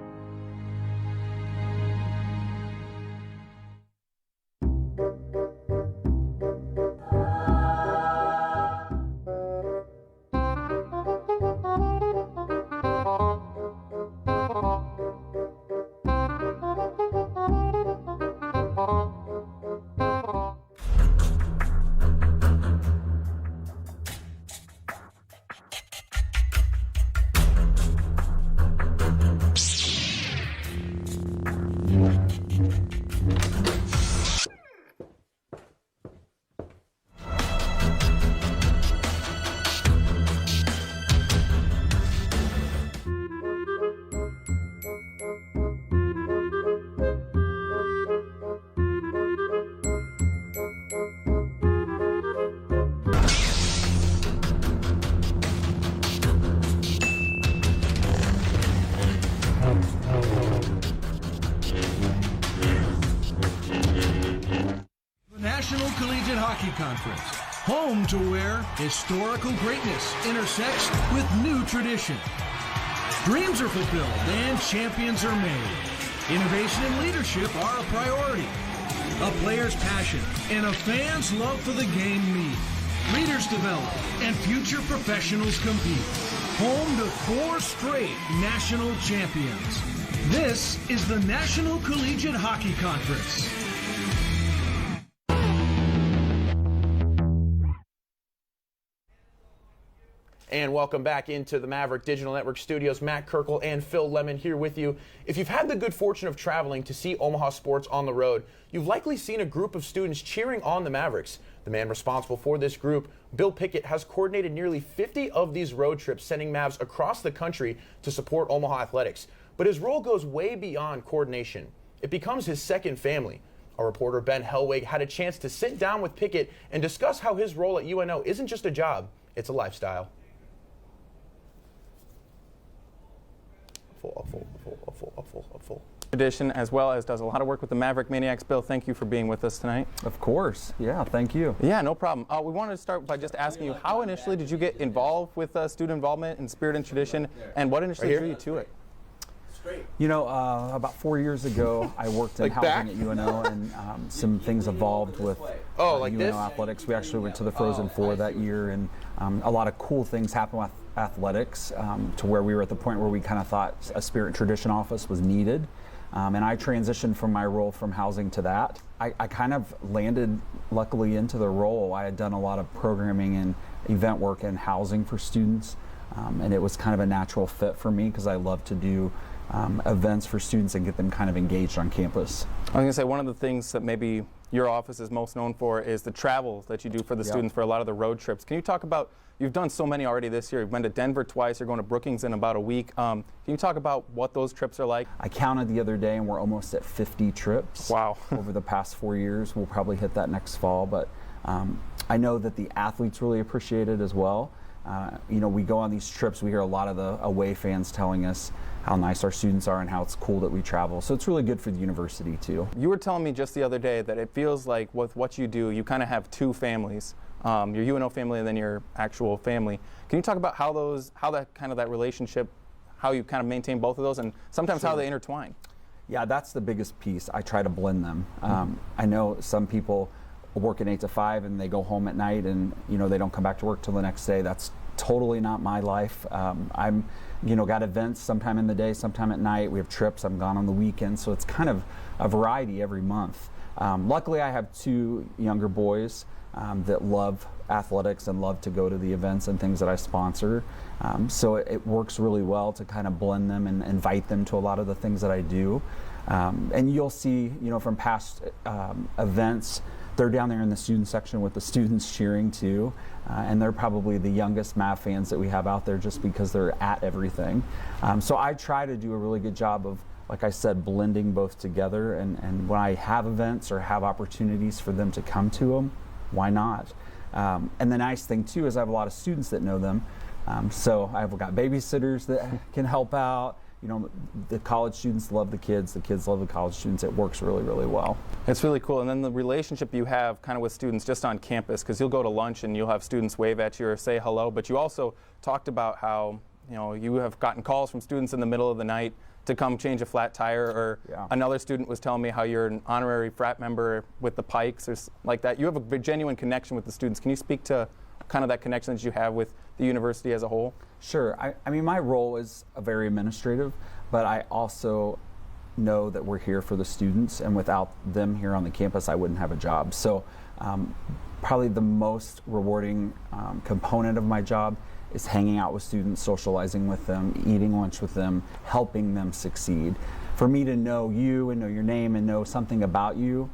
National Collegiate Hockey Conference, home to where historical greatness intersects with new tradition. Dreams are fulfilled and champions are made. Innovation and leadership are a priority. A player's passion and a fan's love for the game meet. Leaders develop and future professionals compete. Home to 4 straight national champions. This is the National Collegiate Hockey Conference. And welcome back into the Maverick Digital Network studios. Matt Kirkle and Phil Lemon here with you. If you've had the good fortune of traveling to see Omaha sports on the road, you've likely seen a group of students cheering on the Mavericks. The man responsible for this group, Bill Pickett, has coordinated nearly 50 of these road trips, sending Mavs across the country to support Omaha athletics. But his role goes way beyond coordination. It becomes his second family. Our reporter Ben Hellwig had a chance to sit down with Pickett and discuss how his role at UNO isn't just a job, it's a lifestyle. Full. Tradition, as well as does a lot of work with the Maverick Maniacs. Bill, thank you for being with us tonight. Of course. Yeah, thank you. Yeah, no problem. We wanted to start by just asking you, how initially did you get involved with student involvement in Spirit and Tradition, and what initially drew you to it? You know, about 4 years ago, I worked in housing at UNO, and some things evolved with UNO athletics. We actually went to the Frozen Four that year, and a lot of cool things happened with athletics to where we were at the point where we kind of thought a Spirit and Tradition office was needed. And I transitioned from my role from housing to that. I kind of landed, luckily, into the role. I had done a lot of programming and event work in housing for students, and it was kind of a natural fit for me because I love to do events for students and get them kind of engaged on campus. I was going to say, one of the things that maybe your office is most known for is the travel that you do for the students for a lot of the road trips. Can you talk about, you've done so many already this year. You've been to Denver twice. You're going to Brookings in about a week. Can you talk about what those trips are like? I counted the other day, and we're almost at 50 trips. Wow. Over the past 4 years. We'll probably hit that next fall, but I know that the athletes really appreciate it as well. You know, we go on these trips, we hear a lot of the away fans telling us how nice our students are and how it's cool that we travel. So it's really good for the university too. You were telling me just the other day that it feels like with what you do, you kind of have two families, your UNO family and then your actual family. Can you talk about how that relationship, how you kind of maintain both of those, and sometimes how they intertwine? Yeah, that's the biggest piece. I try to blend them. I know some people work at 8 to 5 and they go home at night and they don't come back to work till the next day. That's totally not my life. I'm got events sometime in the day, sometime at night. We have trips. I'm gone on the weekends, so it's kind of a variety every month. Luckily, I have 2 younger boys that love athletics and love to go to the events and things that I sponsor. So it works really well to kind of blend them and invite them to a lot of the things that I do. And you'll see, from past events, they're down there in the student section with the students cheering too, and they're probably the youngest Mav fans that we have out there just because they're at everything. So I try to do a really good job of, like I said, blending both together, and when I have events or have opportunities for them to come to them, why not? And the nice thing too is I have a lot of students that know them, so I've got babysitters that can help out. The college students love the kids love the college students. It works really, really well. It's really cool. And then the relationship you have kind of with students just on campus, because you'll go to lunch and you'll have students wave at you or say hello, but you also talked about how, you have gotten calls from students in the middle of the night to come change a flat tire, or another student was telling me how you're an honorary frat member with the Pikes or like that. You have a genuine connection with the students. Can you speak to kind of that connection that you have with the university as a whole? Sure. I mean, my role is very administrative, but I also know that we're here for the students, and without them here on the campus, I wouldn't have a job. So probably the most rewarding component of my job is hanging out with students, socializing with them, eating lunch with them, helping them succeed. For me to know you and know your name and know something about you,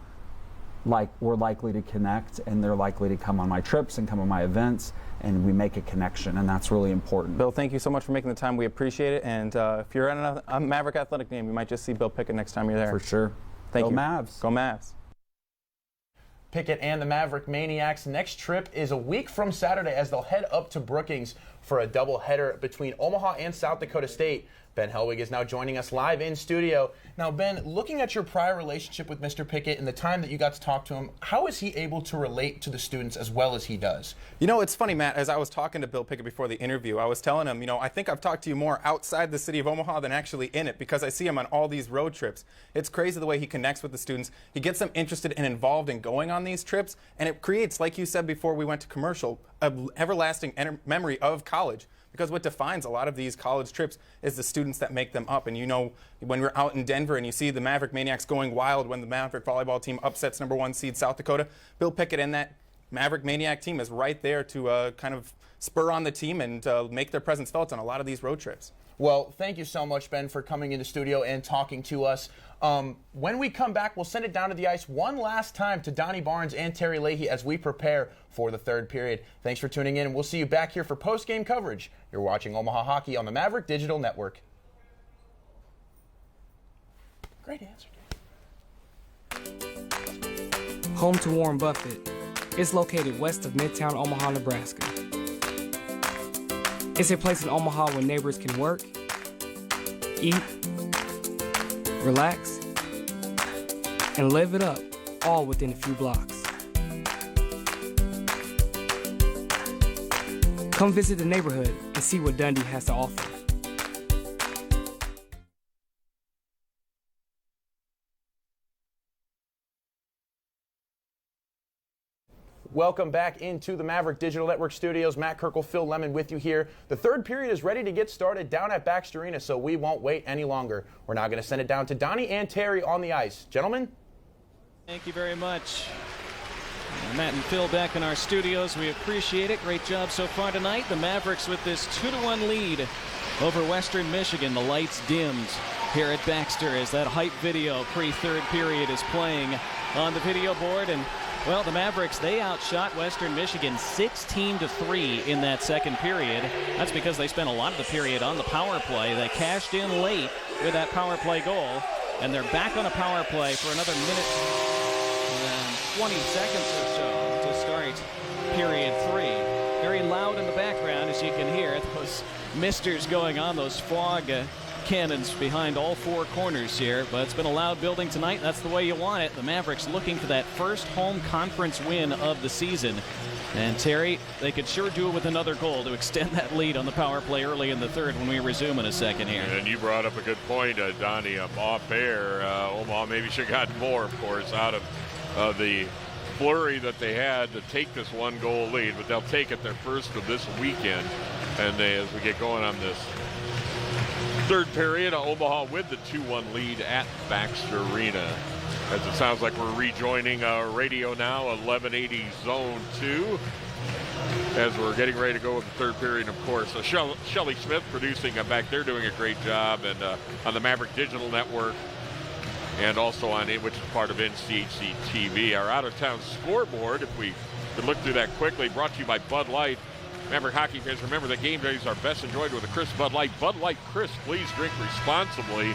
like we're likely to connect, and they're likely to come on my trips and come on my events, and we make a connection, and that's really important. Bill, thank you so much for making the time. We appreciate it, and if you're at a Maverick athletic game, you might just see Bill Pickett next time you're there. For sure. Thank you. Go Mavs. Go Mavs. Pickett and the Maverick Maniacs' next trip is a week from Saturday as they'll head up to Brookings for a doubleheader between Omaha and South Dakota State. Ben Helwig is now joining us live in studio. Now, Ben, looking at your prior relationship with Mr. Pickett and the time that you got to talk to him, how is he able to relate to the students as well as he does? It's funny, Matt, as I was talking to Bill Pickett before the interview, I was telling him, I think I've talked to you more outside the city of Omaha than actually in it, because I see him on all these road trips. It's crazy the way he connects with the students. He gets them interested and involved in going on these trips, and it creates, like you said before we went to commercial, an everlasting memory of college. Because what defines a lot of these college trips is the students that make them up. And when you're out in Denver and you see the Maverick Maniacs going wild when the Maverick volleyball team upsets #1 seed South Dakota, Bill Pickett and that Maverick Maniac team is right there to kind of spur on the team and make their presence felt on a lot of these road trips. Well, thank you so much, Ben, for coming into studio and talking to us. When we come back, we'll send it down to the ice one last time to Donnie Barnes and Terry Leahy as we prepare for the third period. Thanks for tuning in, and we'll see you back here for post-game coverage. You're watching Omaha Hockey on the Maverick Digital Network. Great answer. Home to Warren Buffett. It's located west of Midtown Omaha, Nebraska. It's a place in Omaha where neighbors can work, eat, relax, and live it up, all within a few blocks. Come visit the neighborhood and see what Dundee has to offer. Welcome back into the Maverick Digital Network studios. Matt Kirkle, Phil Lemon with you here. The third period is ready to get started down at Baxter Arena, so we won't wait any longer. We're now going to send it down to Donnie and Terry on the ice. Gentlemen? Thank you very much. Matt and Phil back in our studios. We appreciate it. Great job so far tonight. The Mavericks with this 2-1 lead over Western Michigan. The lights dimmed here at Baxter as that hype video pre-third period is playing on the video board. And well, the Mavericks, they outshot Western Michigan 16-3 in that second period. That's because they spent a lot of the period on the power play. They cashed in late with that power play goal, and they're back on a power play for another minute and 20 seconds or so to start period 3. Very loud in the background, as you can hear, those misters going on, those fog cannons behind all four corners here, but it's been a loud building tonight. That's the way you want it. The Mavericks looking for that first home conference win of the season. And Terry, they could sure do it with another goal to extend that lead on the power play early in the third when we resume in a second here. And you brought up a good point, Donnie, off air. Omaha maybe should have gotten more, of course, out of the flurry that they had to take this one-goal lead, but they'll take it their first of this weekend. And as we get going on this third period, Omaha with the 2-1 lead at Baxter Arena. As it sounds like we're rejoining our radio now, 1180 Zone 2, as we're getting ready to go with the third period, of course. Shelly Smith producing back there, doing a great job, and on the Maverick Digital Network, and also on it, which is part of NCHC TV. Our out-of-town scoreboard, if we could look through that quickly, brought to you by Bud Light. Maverick hockey fans, remember that game days are best enjoyed with a crisp Bud Light. Bud Light Crisp, please drink responsibly.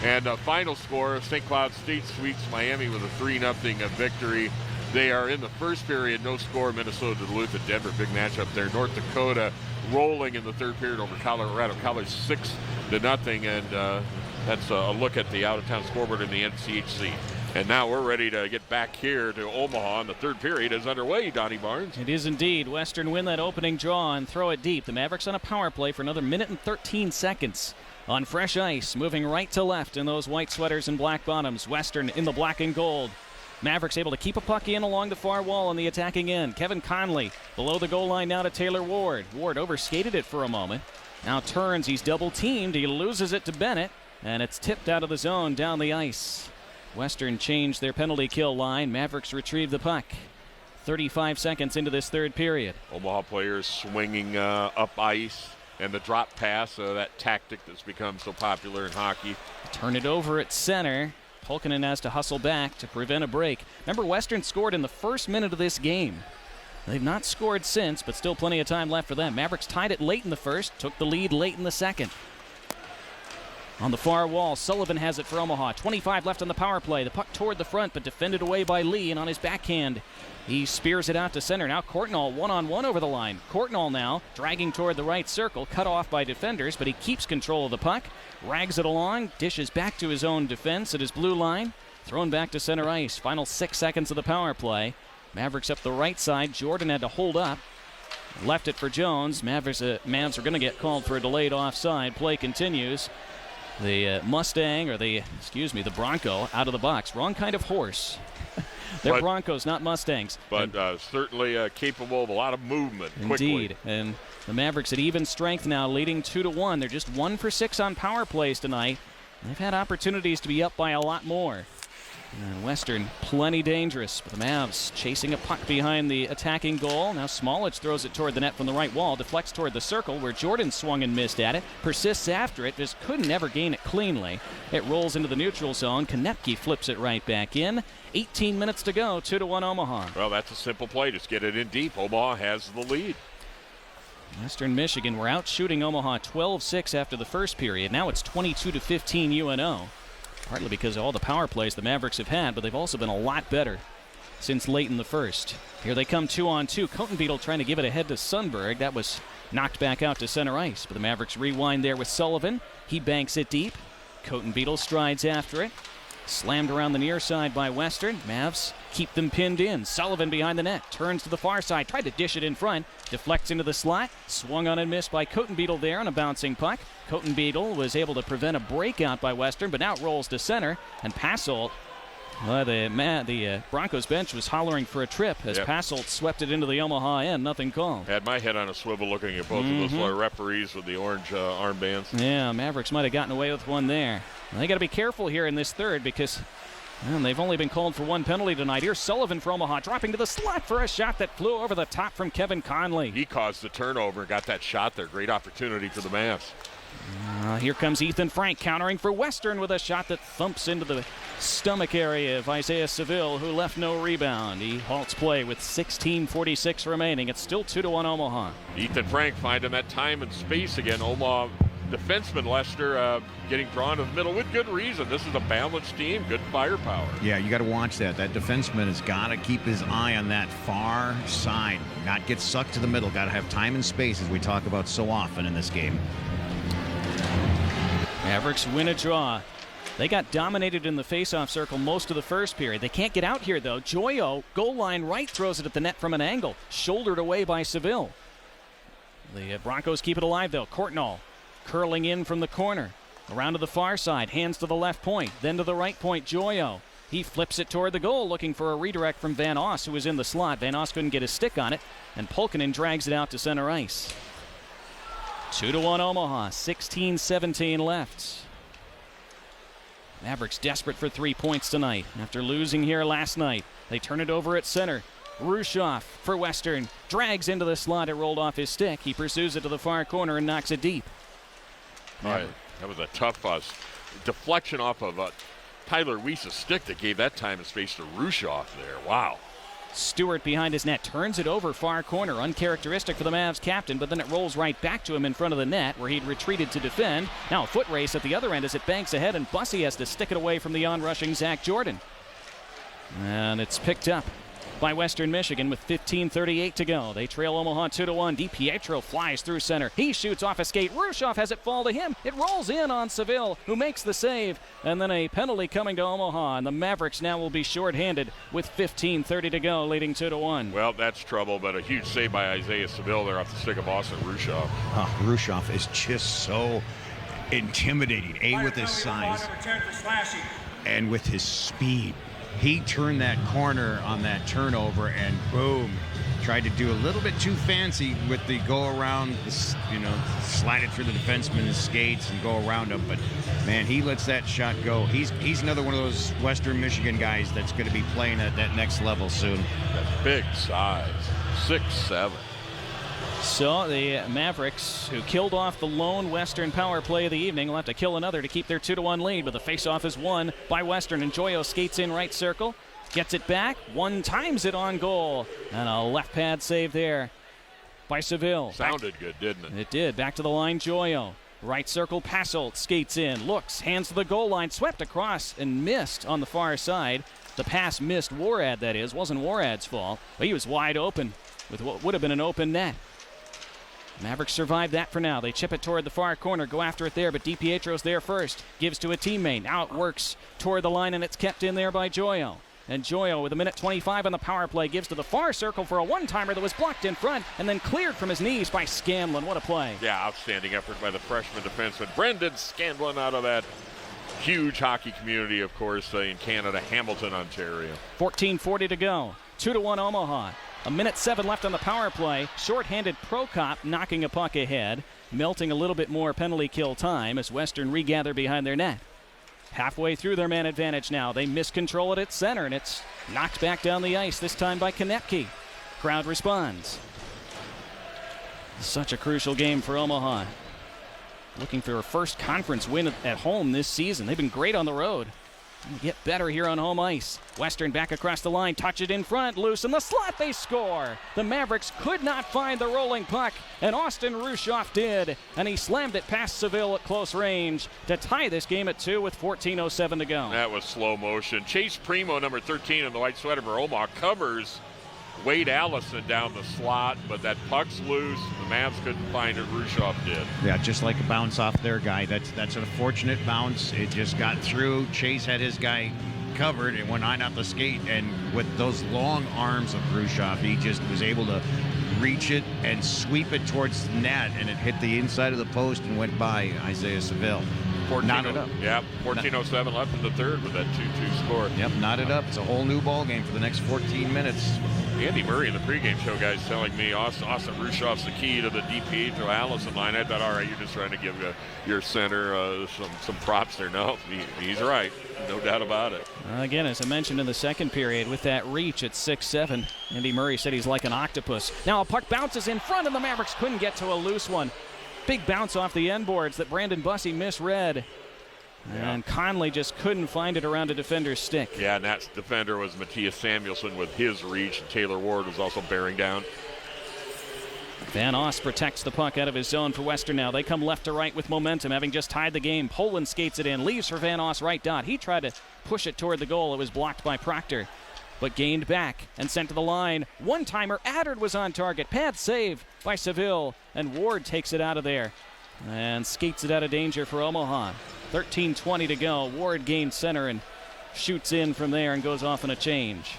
And final score, St. Cloud State sweeps Miami with a 3-0 victory. They are in the first period, no score, Minnesota, Duluth, and Denver. Big matchup there. North Dakota rolling in the third period over Colorado College 6-0. And that's a look at the out-of-town scoreboard in the NCHC. And now we're ready to get back here to Omaha, and the third period is underway, Donnie Barnes. It is indeed. Western win that opening draw and throw it deep. The Mavericks on a power play for another minute and 13 seconds. On fresh ice, moving right to left in those white sweaters and black bottoms. Western in the black and gold. Mavericks able to keep a puck in along the far wall on the attacking end. Kevin Conley below the goal line now to Taylor Ward. Ward overskated it for a moment. Now turns, he's double teamed. He loses it to Bennett, and it's tipped out of the zone down the ice. Western changed their penalty kill line. Mavericks retrieve the puck. 35 seconds into this third period. Omaha players swinging up ice, and the drop pass, that tactic that's become so popular in hockey. Turn it over at center. Pulkkinen has to hustle back to prevent a break. Remember, Western scored in the first minute of this game. They've not scored since, but still plenty of time left for them. Mavericks tied it late in the first, took the lead late in the second. On the far wall, Sullivan has it for Omaha. 25 left on the power play. The puck toward the front, but defended away by Lee, and on his backhand, he spears it out to center. Now Courtnall one-on-one over the line. Courtnall now dragging toward the right circle, cut off by defenders, but he keeps control of the puck, rags it along, dishes back to his own defense at his blue line, thrown back to center ice. Final 6 seconds of the power play. Mavericks up the right side. Jordan had to hold up. Left it for Jones. Mavs are going to get called for a delayed offside. Play continues. The the Bronco out of the box. Wrong kind of horse. They're Broncos, not Mustangs. But certainly capable of a lot of movement quickly. Indeed. And the Mavericks at even strength now, leading 2-1. They're just 1 for 6 on power plays tonight. They've had opportunities to be up by a lot more. And Western, plenty dangerous. But the Mavs chasing a puck behind the attacking goal. Now Smolich throws it toward the net from the right wall. Deflects toward the circle where Jordan swung and missed at it. Persists after it. Just couldn't ever gain it cleanly. It rolls into the neutral zone. Konecki flips it right back in. 18 minutes to go. 2-1 Omaha. Well, that's a simple play. Just get it in deep. Omaha has the lead. Western Michigan were out shooting Omaha 12-6 after the first period. Now it's 22-15 UNO. Partly because of all the power plays the Mavericks have had, but they've also been a lot better since late in the first. Here they come 2-on-2. Cotenbeetle trying to give it ahead to Sundberg. That was knocked back out to center ice. But the Mavericks rewind there with Sullivan. He banks it deep. Cotenbeetle strides after it. Slammed around the near side by Western. Mavs keep them pinned in. Sullivan behind the net. Turns to the far side. Tried to dish it in front. Deflects into the slot. Swung on and missed by Cotenbeetle there on a bouncing puck. Cotenbeetle was able to prevent a breakout by Western, but now it rolls to center. And Passolt The Broncos bench was hollering for a trip as Passolt swept it into the Omaha end. Nothing called. Had my head on a swivel looking at both of those referees with the orange armbands. Yeah, Mavericks might have gotten away with one there. Well, they got to be careful here in this third because they've only been called for one penalty tonight. Here's Sullivan for Omaha, dropping to the slot for a shot that flew over the top from Kevin Conley. He caused the turnover, got that shot there. Great opportunity for the Mavs. Here comes Ethan Frank countering for Western with a shot that thumps into the stomach area of Isaiah Seville, who left no rebound. He halts play with 16:46 remaining. It's still 2-1 Omaha. Ethan Frank finding that time and space again. Omaha defenseman Lester getting drawn to the middle with good reason. This is a balanced team, good firepower. Yeah, you got to watch that. That defenseman has got to keep his eye on that far side, not get sucked to the middle. Got to have time and space, as we talk about so often in this game. Mavericks win a draw. They got dominated in the faceoff circle most of the first period. They can't get out here, though. Joyo, goal line right, throws it at the net from an angle. Shouldered away by Seville. The Broncos keep it alive, though. Courtnall curling in from the corner. Around to the far side, hands to the left point, then to the right point, Joyo. He flips it toward the goal, looking for a redirect from Van Oss, who was in the slot. Van Oss couldn't get his stick on it, and Pulkkinen drags it out to center ice. 2-1 Omaha, 16-17 left. Mavericks desperate for 3 points tonight. After losing here last night, they turn it over at center. Rushoff for Western, drags into the slot. It rolled off his stick. He pursues it to the far corner and knocks it deep. All right, that was a tough deflection off of Tyler Weiss's stick that gave that time and space to Rushoff there. Wow. Stewart behind his net turns it over far corner. Uncharacteristic for the Mavs captain, but then it rolls right back to him in front of the net where he'd retreated to defend. Now a foot race at the other end as it banks ahead, and Bussey has to stick it away from the on-rushing Zach Jordan. And it's picked up by Western Michigan with 15:38 to go. They trail Omaha 2-1. DiPietro flies through center. He shoots off a skate. Rushoff has it fall to him. It rolls in on Seville, who makes the save. And then a penalty coming to Omaha. And the Mavericks now will be shorthanded with 15:30 to go, leading 2-1. Well, that's trouble, but a huge save by Isaiah Seville there off the stick of Austin Rushoff. Rushoff is just so intimidating, with his size and with his speed. He turned that corner on that turnover and boom, tried to do a little bit too fancy with the go around, slide it through the defenseman's skates and go around him. But man, he lets that shot go. He's another one of those Western Michigan guys that's going to be playing at that next level soon. That big size, 6'7". So the Mavericks, who killed off the lone Western power play of the evening, will have to kill another to keep their 2-1 lead, but the faceoff is won by Western, and Joyo skates in right circle, gets it back, one times it on goal, and a left pad save there by Seville. Sounded good, didn't it? It did. Back to the line, Joyo. Right circle, Passolt skates in, looks, hands to the goal line, swept across and missed on the far side. The pass missed Warad, that is. Wasn't Warad's fault, but he was wide open with what would have been an open net. Mavericks survive that for now. They chip it toward the far corner, go after it there, but DiPietro's there first. Gives to a teammate. Now it works toward the line, and it's kept in there by Joyo. And Joyo, with 1:25 on the power play, gives to the far circle for a one-timer that was blocked in front and then cleared from his knees by Scanlon. What a play. Yeah, outstanding effort by the freshman defenseman Brendan Scanlon out of that huge hockey community, of course, in Canada, Hamilton, Ontario. 14:40 to go. 2-1 Omaha. 1:07 left on the power play. Short-handed Prokop knocking a puck ahead, melting a little bit more penalty kill time as Western regather behind their net. Halfway through their man advantage now. They miscontrol it at center, and it's knocked back down the ice, this time by Konepke. Crowd responds. Such a crucial game for Omaha. Looking for a first conference win at home this season. They've been great on the road. Get better here on home ice. Western back across the line, touch it in front, loose in the slot, they score. The Mavericks could not find the rolling puck, and Austin Rushoff did, and he slammed it past Seville at close range to tie this game at 2 with 14:07 to go. That was slow motion. Chase Primo, number 13 in the white sweater for Omaha, covers Wade Allison down the slot, but that puck's loose. The Mavs couldn't find it. Rushoff did. Yeah, just like a bounce off their guy. That's a fortunate bounce. It just got through. Chase had his guy covered and went on out the skate, and with those long arms of Rushoff, he just was able to reach it and sweep it towards the net, and it hit the inside of the post and went by Isaiah Seville. Knotted up. Yeah, 14:07 left in the third with that 2-2 score. Yep, knotted up. It's a whole new ball game for the next 14 minutes. Andy Murray in the pregame show, guys, telling me Austin Rushoff's the key to the DiPietro Allison line. I thought, all right, you're just trying to give your center some props there. No, he's right. No doubt about it. Again, as I mentioned in the second period, with that reach at 6'7", Andy Murray said he's like an octopus. Now a puck bounces in front, and the Mavericks couldn't get to a loose one. Big bounce off the end boards that Brandon Bussey misread. And Conley just couldn't find it around a defender's stick. Yeah, and that defender was Matthias Samuelsson with his reach. Taylor Ward was also bearing down. Van Oss protects the puck out of his zone for Western now. They come left to right with momentum, having just tied the game. Poland skates it in, leaves for Van Oss right dot. He tried to push it toward the goal. It was blocked by Proctor, but gained back and sent to the line. One-timer, Addard was on target. Pad save by Seville, and Ward takes it out of there and skates it out of danger for Omaha. 13:20 to go. Ward gains center and shoots in from there and goes off on a change.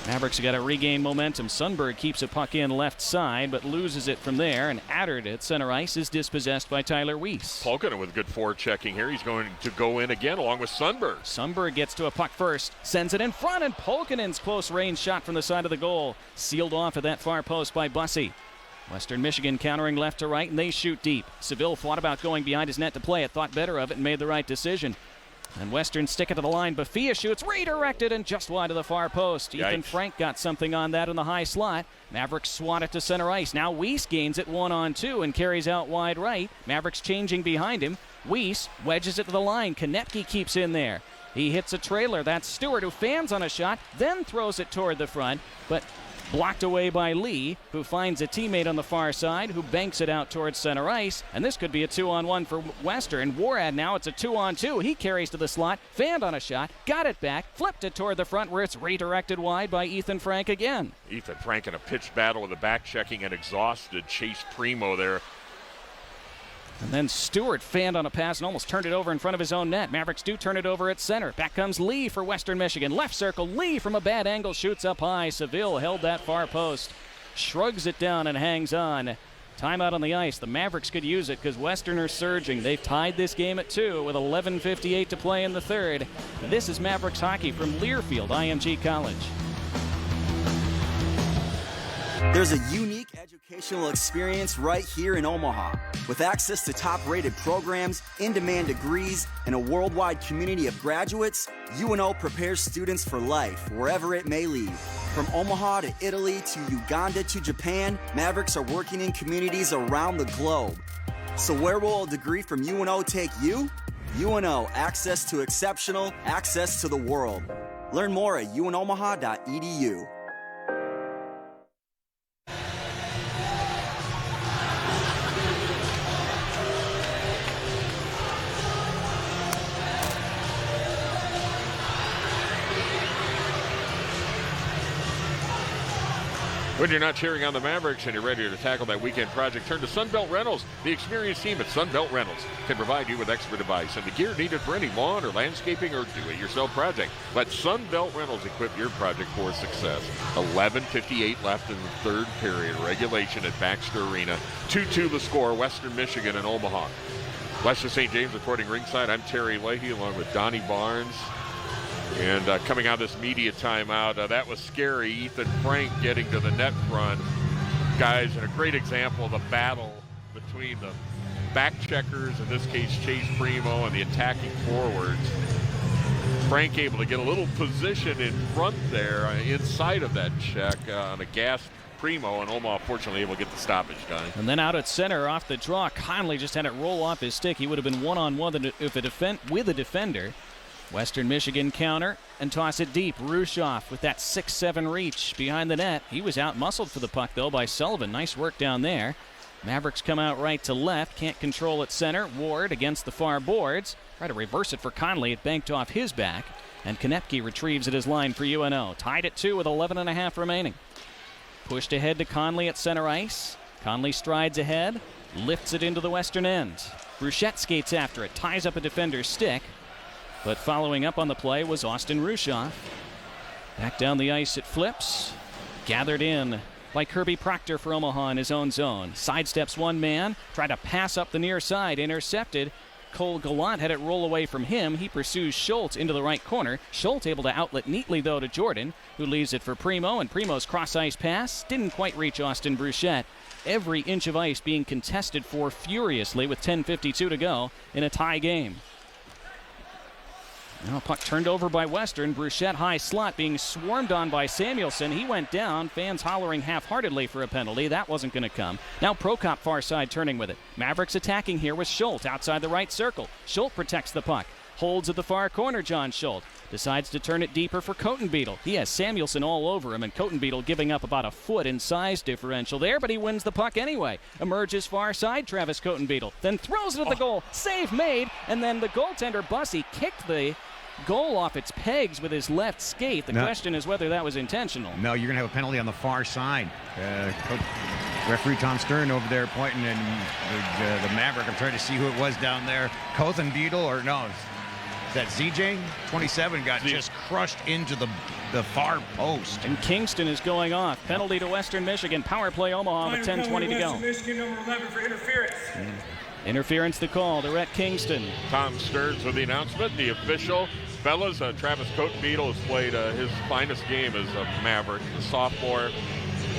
Mavericks have got to regain momentum. Sundberg keeps a puck in left side, but loses it from there, and Addard at center ice is dispossessed by Tyler Weiss. Polkinen with good forechecking here. He's going to go in again along with Sundberg. Sundberg gets to a puck first, sends it in front, and Polkinen's close range shot from the side of the goal, sealed off at that far post by Bussey. Western Michigan countering left to right, and they shoot deep. Seville thought about going behind his net to play it, thought better of it, and made the right decision. And Western stick it to the line. Bafia shoots, redirected, and just wide of the far post. Yikes. Ethan Frank got something on that in the high slot. Mavericks swat it to center ice. Now Weiss gains it 1-on-2 and carries out wide right. Mavericks changing behind him. Weiss wedges it to the line. Konecki keeps in there. He hits a trailer. That's Stewart, who fans on a shot, then throws it toward the front, but blocked away by Lee, who finds a teammate on the far side, who banks it out towards center ice, and this could be a 2-on-1 for Western. Warad now, it's a 2-on-2. He carries to the slot, fanned on a shot, got it back, flipped it toward the front where it's redirected wide by Ethan Frank again. Ethan Frank in a pitched battle with a back-checking and exhausted Chase Primo there. And then Stewart fanned on a pass and almost turned it over in front of his own net. Mavericks do turn it over at center. Back comes Lee for Western Michigan. Left circle, Lee from a bad angle shoots up high. Seville held that far post, shrugs it down and hangs on. Timeout on the ice. The Mavericks could use it because Western are surging. They've tied this game at 2 with 11:58 to play in the third. This is Mavericks hockey from Learfield, IMG College. There's a unique educational experience right here in Omaha. With access to top-rated programs, in-demand degrees, and a worldwide community of graduates, UNO prepares students for life, wherever it may lead. From Omaha to Italy to Uganda to Japan, Mavericks are working in communities around the globe. So where will a degree from UNO take you? UNO, access to exceptional, access to the world. Learn more at unomaha.edu. When you're not cheering on the Mavericks and you're ready to tackle that weekend project, turn to Sunbelt Rentals. The experienced team at Sunbelt Rentals can provide you with expert advice and the gear needed for any lawn or landscaping or do-it-yourself project. Let Sunbelt Rentals equip your project for success. 11:58 left in the third period. Regulation at Baxter Arena. 2-2 the score, Western Michigan and Omaha. Lester St. James reporting ringside. I'm Terry Leahy along with Donnie Barnes. And coming out of this media timeout, that was scary. Ethan Frank getting to the net front. Guys, and a great example of the battle between the back checkers, in this case Chase Primo, and the attacking forwards. Frank able to get a little position in front there inside of that check on a gas Primo, and Omaha fortunately able to get the stoppage done. And then out at center off the draw, Conley just had it roll off his stick. He would have been one-on-one with a defender. Western Michigan counter and toss it deep. Rushoff with that 6'7" reach behind the net. He was out-muscled for the puck, though, by Sullivan. Nice work down there. Mavericks come out right to left. Can't control at center. Ward against the far boards. Try to reverse it for Conley. It banked off his back. And Konecki retrieves at his line for UNO. Tied at 2 with 11.5 remaining. Pushed ahead to Conley at center ice. Conley strides ahead. Lifts it into the western end. Bruchette skates after it. Ties up a defender's stick. But following up on the play was Austin Rushoff. Back down the ice it flips. Gathered in by Kirby Proctor for Omaha in his own zone. Sidesteps one man, tried to pass up the near side, intercepted. Cole Gallant had it roll away from him. He pursues Schultz into the right corner. Schultz able to outlet neatly, though, to Jordan, who leaves it for Primo, and Primo's cross-ice pass didn't quite reach Austin Bruchette. Every inch of ice being contested for furiously with 10:52 to go in a tie game. Now puck turned over by Western. Bruchette high slot being swarmed on by Samuelson. He went down. Fans hollering half-heartedly for a penalty. That wasn't going to come. Now Prokop far side turning with it. Mavericks attacking here with Schultz outside the right circle. Schultz protects the puck. Holds at the far corner, John Schultz. Decides to turn it deeper for Cotenbeadle. He has Samuelson all over him, and Cotenbeadle giving up about a foot in size differential there, but he wins the puck anyway. Emerges far side, Travis Cotenbeadle. Then throws it at the goal. Save made, and then the goaltender, Bussey, kicked the goal off its pegs with his left skate. The question is whether that was intentional. No, you're going to have a penalty on the far side. Referee Tom Stern over there pointing, and the Maverick, I'm trying to see who it was down there. Cotenbeadle, or no, is that ZJ? 27 got just crushed into the far post. And Kingston is going off. Penalty to Western Michigan. Power play Omaha with 10:20 to go. Michigan number 11 for interference. Interference the call to Rhett Kingston. Tom Stearns with the announcement. The official. Fellas, Travis Cotenbeadle has played his finest game as a Maverick, a sophomore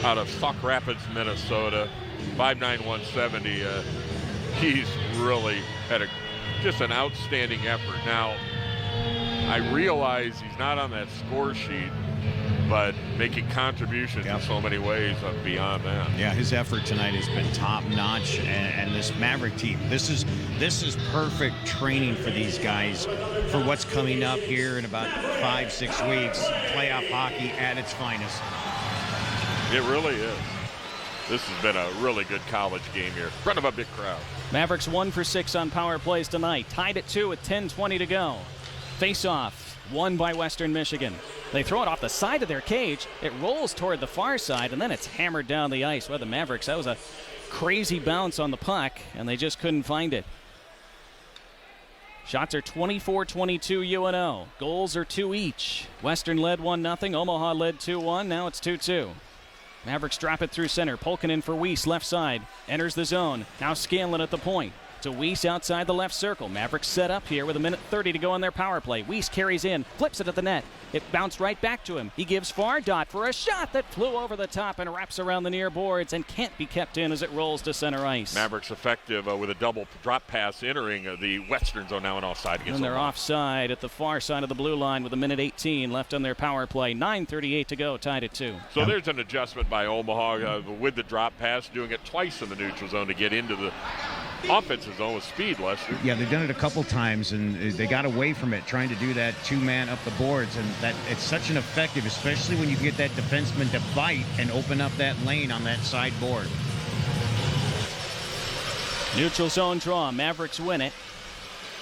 out of Sauk Rapids, Minnesota, 5'9", 170. He's really had just an outstanding effort. Now, I realize he's not on that score sheet, but making contributions in so many ways beyond that. Yeah, his effort tonight has been top-notch, and this Maverick team, this is perfect training for these guys for what's coming up here in about 5-6 weeks. Playoff hockey at its finest. It really is. This has been a really good college game here in front of a big crowd. Mavericks 1 for 6 on power plays tonight. Tied at 2 with 10:20 to go. Face-off, won by Western Michigan. They throw it off the side of their cage. It rolls toward the far side, and then it's hammered down the ice. Well, the Mavericks, that was a crazy bounce on the puck, and they just couldn't find it. Shots are 24-22 UNO. Goals are 2 each. Western led 1-0. Omaha led 2-1. Now it's 2-2. Mavericks drop it through center. Polkinen for Weiss, left side. Enters the zone. Now Scanlon at the point. To Weiss outside the left circle. Mavericks set up here with 1:30 to go on their power play. Weiss carries in, flips it at the net. It bounced right back to him. He gives far dot for a shot that flew over the top and wraps around the near boards and can't be kept in as it rolls to center ice. Mavericks effective with a double drop pass entering the Western zone now and offside against And they're Omaha. offside at the far side of the blue line with 1:18 left on their power play. 9:38 to go, tied at 2. So there's an adjustment by Omaha with the drop pass, doing it twice in the neutral zone to get into the offensive zone with speed, Lester. Yeah, they've done it a couple times, and they got away from it, trying to do that two-man up the boards, and that it's such an effective, especially when you get that defenseman to bite and open up that lane on that side board. Neutral zone draw. Mavericks win it.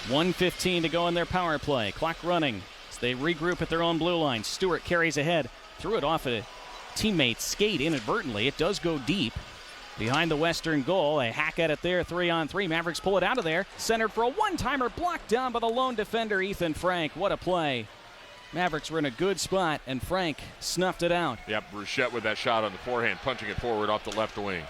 1:15 to go in their power play. Clock running as they regroup at their own blue line. Stewart carries ahead. Threw it off a teammate's skate inadvertently. It does go deep. Behind the Western goal, a hack at it there, 3-on-3. Mavericks pull it out of there. Centered for a one-timer, blocked down by the lone defender, Ethan Frank. What a play. Mavericks were in a good spot, and Frank snuffed it out. Yep, Bruchette with that shot on the forehand, punching it forward off the left wing.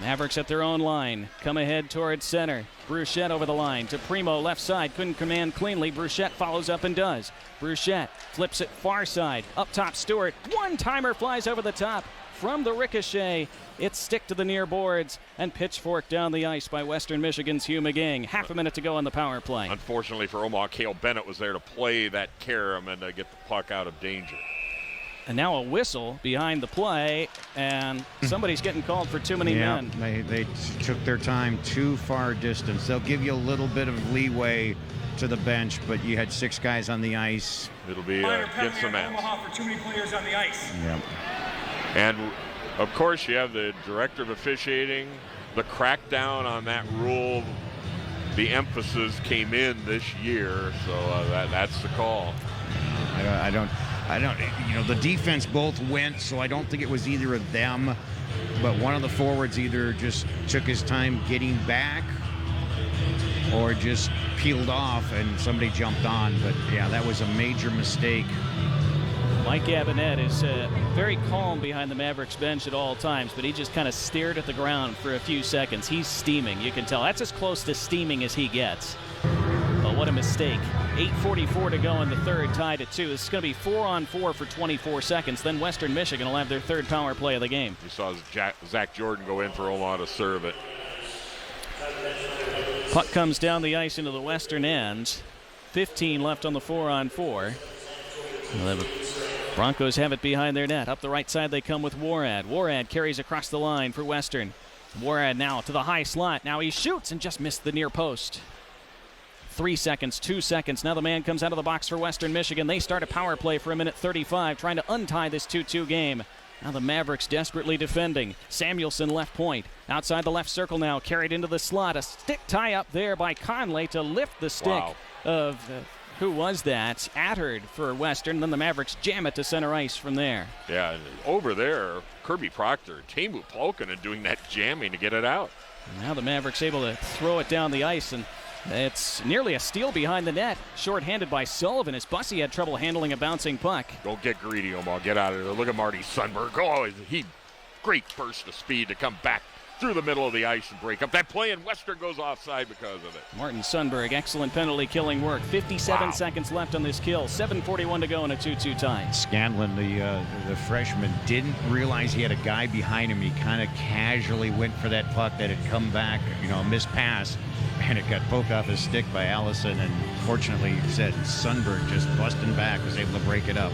Mavericks at their own line. Come ahead towards center. Bruchette over the line to Primo, left side. Couldn't command cleanly. Bruchette follows up and does. Bruchette flips it far side. Up top, Stewart. One-timer flies over the top. From the ricochet, it's stick to the near boards and pitchfork down the ice by Western Michigan's Hugh McGing. Half a minute to go on the power play. Unfortunately for Omaha, Cale Bennett was there to play that carom and get the puck out of danger. And now a whistle behind the play, and somebody's getting called for too many men. They took their time too far distance. They'll give you a little bit of leeway to the bench, but you had 6 guys on the ice. It'll be against the man. Omaha for too many players on the ice. Yep. And, of course, you have the director of officiating, the crackdown on that rule. The emphasis came in this year, so that's the call. I don't, the defense both went, so I don't think it was either of them, but one of the forwards either just took his time getting back or just peeled off and somebody jumped on. But, yeah, that was a major mistake. Mike Abinet is very calm behind the Mavericks bench at all times, but he just kind of stared at the ground for a few seconds. He's steaming, you can tell. That's as close to steaming as he gets. But what a mistake. 8:44 to go in the third, tied at 2. This is going to be 4-on-4 for 24 seconds. Then Western Michigan will have their third power play of the game. You saw Zach Jordan go in for Omaha to serve it. Puck comes down the ice into the Western end. 15 left on the 4-on-4. The Broncos have it behind their net. Up the right side they come with Warad. Warad carries across the line for Western. Warad now to the high slot. Now he shoots and just missed the near post. 3 seconds, 2 seconds. Now the man comes out of the box for Western Michigan. They start a power play for 1:35, trying to untie this 2-2 game. Now the Mavericks desperately defending. Samuelson left point. Outside the left circle now, carried into the slot. A stick tie up there by Conley to lift the stick of, who was that? Attard for Western. Then the Mavericks jam it to center ice from there. Yeah, over there, Kirby Proctor, Teemu Pulkkinen doing that jamming to get it out. Now the Mavericks able to throw it down the ice, and it's nearly a steal behind the net. Short-handed by Sullivan as Bussey had trouble handling a bouncing puck. Don't get greedy, Omaha. Get out of there. Look at Marty Sundberg. Oh, great burst of speed to come back through the middle of the ice and break up that play, and Western goes offside because of it. Martin Sundberg, excellent penalty killing work. 57 seconds left on this kill. 7:41 to go in a 2-2 tie. Scanlon, the freshman, didn't realize he had a guy behind him. He kind of casually went for that puck that had come back, a missed pass, and it got poked off his stick by Allison, and fortunately, he said Sundberg just busting back was able to break it up.